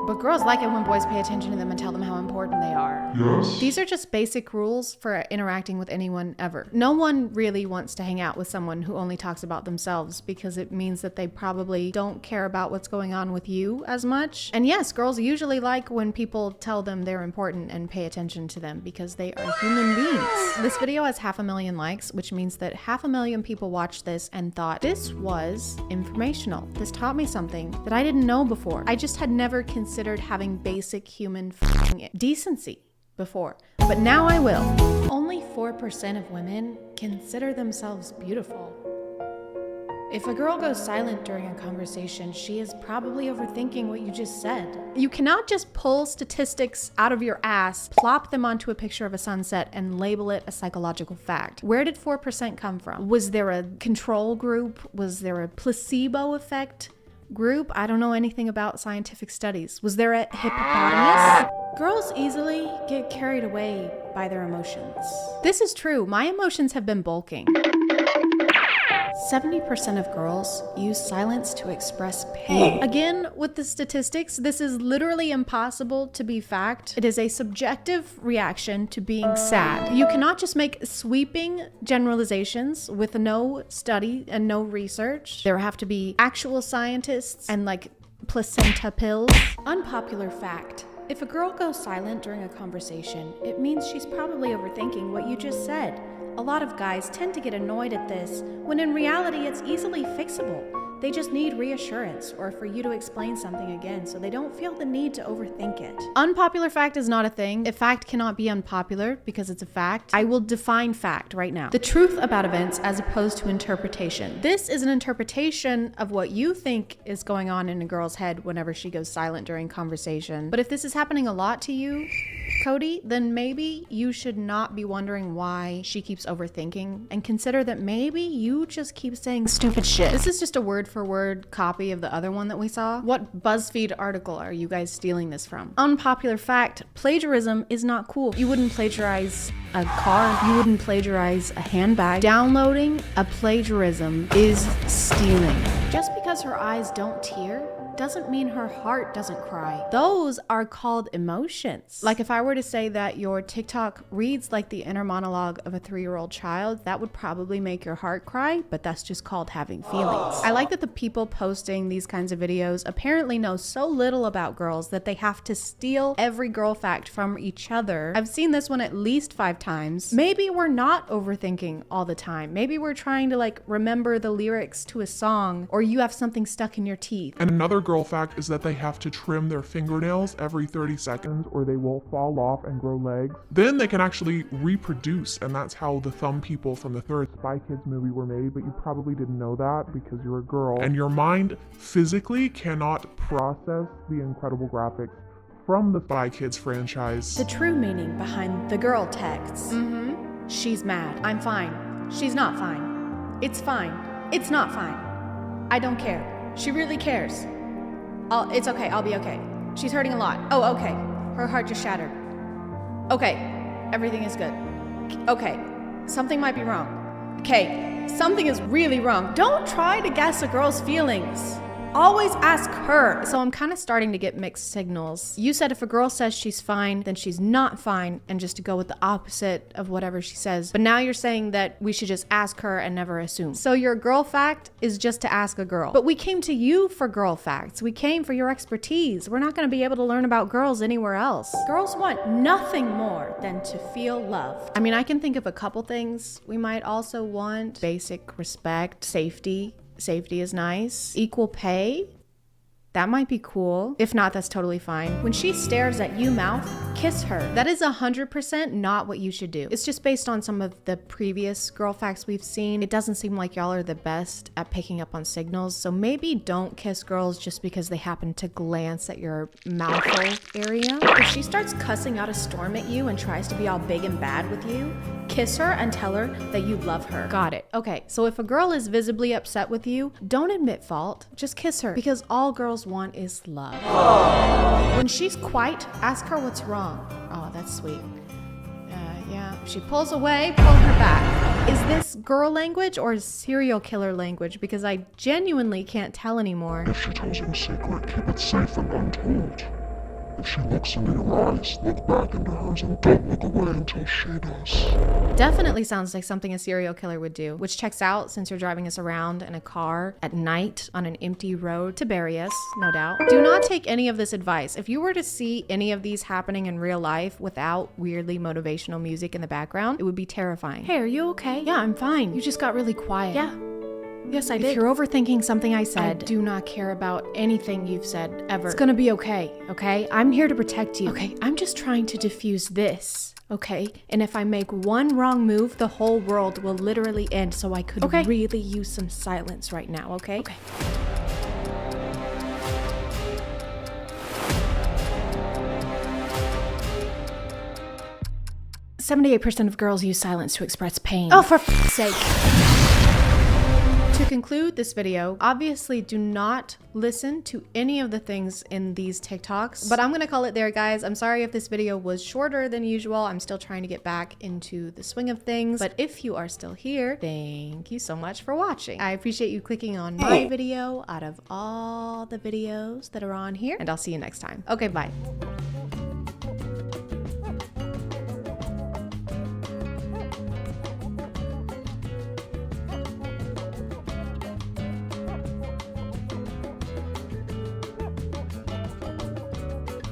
But girls like it when boys pay attention to them and tell them how important they are. Yes. These are just basic rules for interacting with anyone ever. No one really wants to hang out with someone who only talks about themselves because it means that they probably don't care about what's going on with you as much. And yes, girls usually like when people tell them they're important and pay attention to them because they are human beings. This video has 500,000 likes, which means that 500,000 people watched this and thought this was informational. This taught me something that I didn't know before. I just had never considered having basic human decency before, but now I will. Only 4% of women consider themselves beautiful. If a girl goes silent during a conversation, she is probably overthinking what you just said. You cannot just pull statistics out of your ass, plop them onto a picture of a sunset, and label it a psychological fact. Where did 4% come from? Was there a control group? Was there a placebo effect group? I don't know anything about scientific studies. Was there a hippopotamus? Girls easily get carried away by their emotions. This is true. My emotions have been bulking. 70% of girls use silence to express pain. Again, with the statistics, this is literally impossible to be fact. It is a subjective reaction to being sad. You cannot just make sweeping generalizations with no study and no research. There have to be actual scientists and placenta pills. Unpopular fact. If a girl goes silent during a conversation, it means she's probably overthinking what you just said. A lot of guys tend to get annoyed at this, when in reality it's easily fixable. They just need reassurance or for you to explain something again so they don't feel the need to overthink it. Unpopular fact is not a thing. A fact cannot be unpopular because it's a fact. I will define fact right now. The truth about events as opposed to interpretation. This is an interpretation of what you think is going on in a girl's head whenever she goes silent during conversation. But if this is happening a lot to you, Cody, then maybe you should not be wondering why she keeps overthinking and consider that maybe you just keep saying stupid shit. This is just a word for word copy of the other one that we saw. What BuzzFeed article are you guys stealing this from? Unpopular fact, plagiarism is not cool. You wouldn't plagiarize a car. You wouldn't plagiarize a handbag. Downloading a plagiarism is stealing. Just because her eyes don't tear doesn't mean her heart doesn't cry. Those are called emotions. Like if I were to say that your TikTok reads like the inner monologue of a 3-year-old child, that would probably make your heart cry, but that's just called having feelings. I like that the people posting these kinds of videos apparently know so little about girls that they have to steal every girl fact from each other. I've seen this one at least 5 times. Maybe we're not overthinking all the time. Maybe we're trying to like remember the lyrics to a song, or you have something stuck in your teeth. And another girl fact is that they have to trim their fingernails every 30 seconds or they will fall off and grow legs. Then they can actually reproduce, and that's how the thumb people from the third Spy Kids movie were made, but you probably didn't know that because you're a girl. And your mind physically cannot process the incredible graphics from the Spy Kids franchise. The true meaning behind the girl texts. She's mad. I'm fine. She's not fine. It's fine. It's not fine. I don't care. She really cares. It's okay. I'll be okay. She's hurting a lot. Oh, okay. Her heart just shattered. Okay. Everything is good. Okay. Something might be wrong. Okay. Something is really wrong. Don't try to guess a girl's feelings. Always ask her. So I'm kind of starting to get mixed signals. You said if a girl says she's fine, then she's not fine, and just to go with the opposite of whatever she says. But now you're saying that we should just ask her and never assume. So your girl fact is just to ask a girl. But we came to you for girl facts. We came for your expertise. We're not going to be able to learn about girls anywhere else. Girls want nothing more than to feel loved. I mean, I can think of a couple things. We might also want basic respect, safety. Safety is nice. Equal pay. That might be cool. If not, that's totally fine. When she stares at you mouth, kiss her. That is 100% not what you should do. It's just based on some of the previous girl facts we've seen. It doesn't seem like y'all are the best at picking up on signals, so maybe don't kiss girls just because they happen to glance at your mouth hole area. If she starts cussing out a storm at you and tries to be all big and bad with you, kiss her and tell her that you love her. Got it. Okay, so if a girl is visibly upset with you, don't admit fault. Just kiss her, because all girls want is love. When she's quiet, ask her what's wrong. Oh, that's sweet. Yeah. If she pulls away, pull her back. Is this girl language or serial killer language? Because I genuinely can't tell anymore. If she tells you a secret, keep it safe and untold. If she looks into your eyes, look back into hers and don't look away until she does. Definitely sounds like something a serial killer would do, which checks out since you're driving us around in a car at night on an empty road to bury us, no doubt. Do not take any of this advice. If you were to see any of these happening in real life without weirdly motivational music in the background, it would be terrifying. Hey, are you okay? Yeah, I'm fine. You just got really quiet. Yeah. Yes, I did. If you're overthinking something I said, I do not care about anything you've said ever. It's gonna be okay, okay? I'm here to protect you. Okay, I'm just trying to diffuse this, okay? And if I make one wrong move, the whole world will literally end, so I could really use some silence right now, okay? Okay. "78% of girls use silence to express pain." Oh, for f***'s sake. To conclude this video, obviously do not listen to any of the things in these TikToks, but I'm gonna call it there, guys. I'm sorry if this video was shorter than usual. I'm still trying to get back into the swing of things, but if you are still here, thank you so much for watching. I appreciate you clicking on my video out of all the videos that are on here, and I'll see you next time. Okay, bye.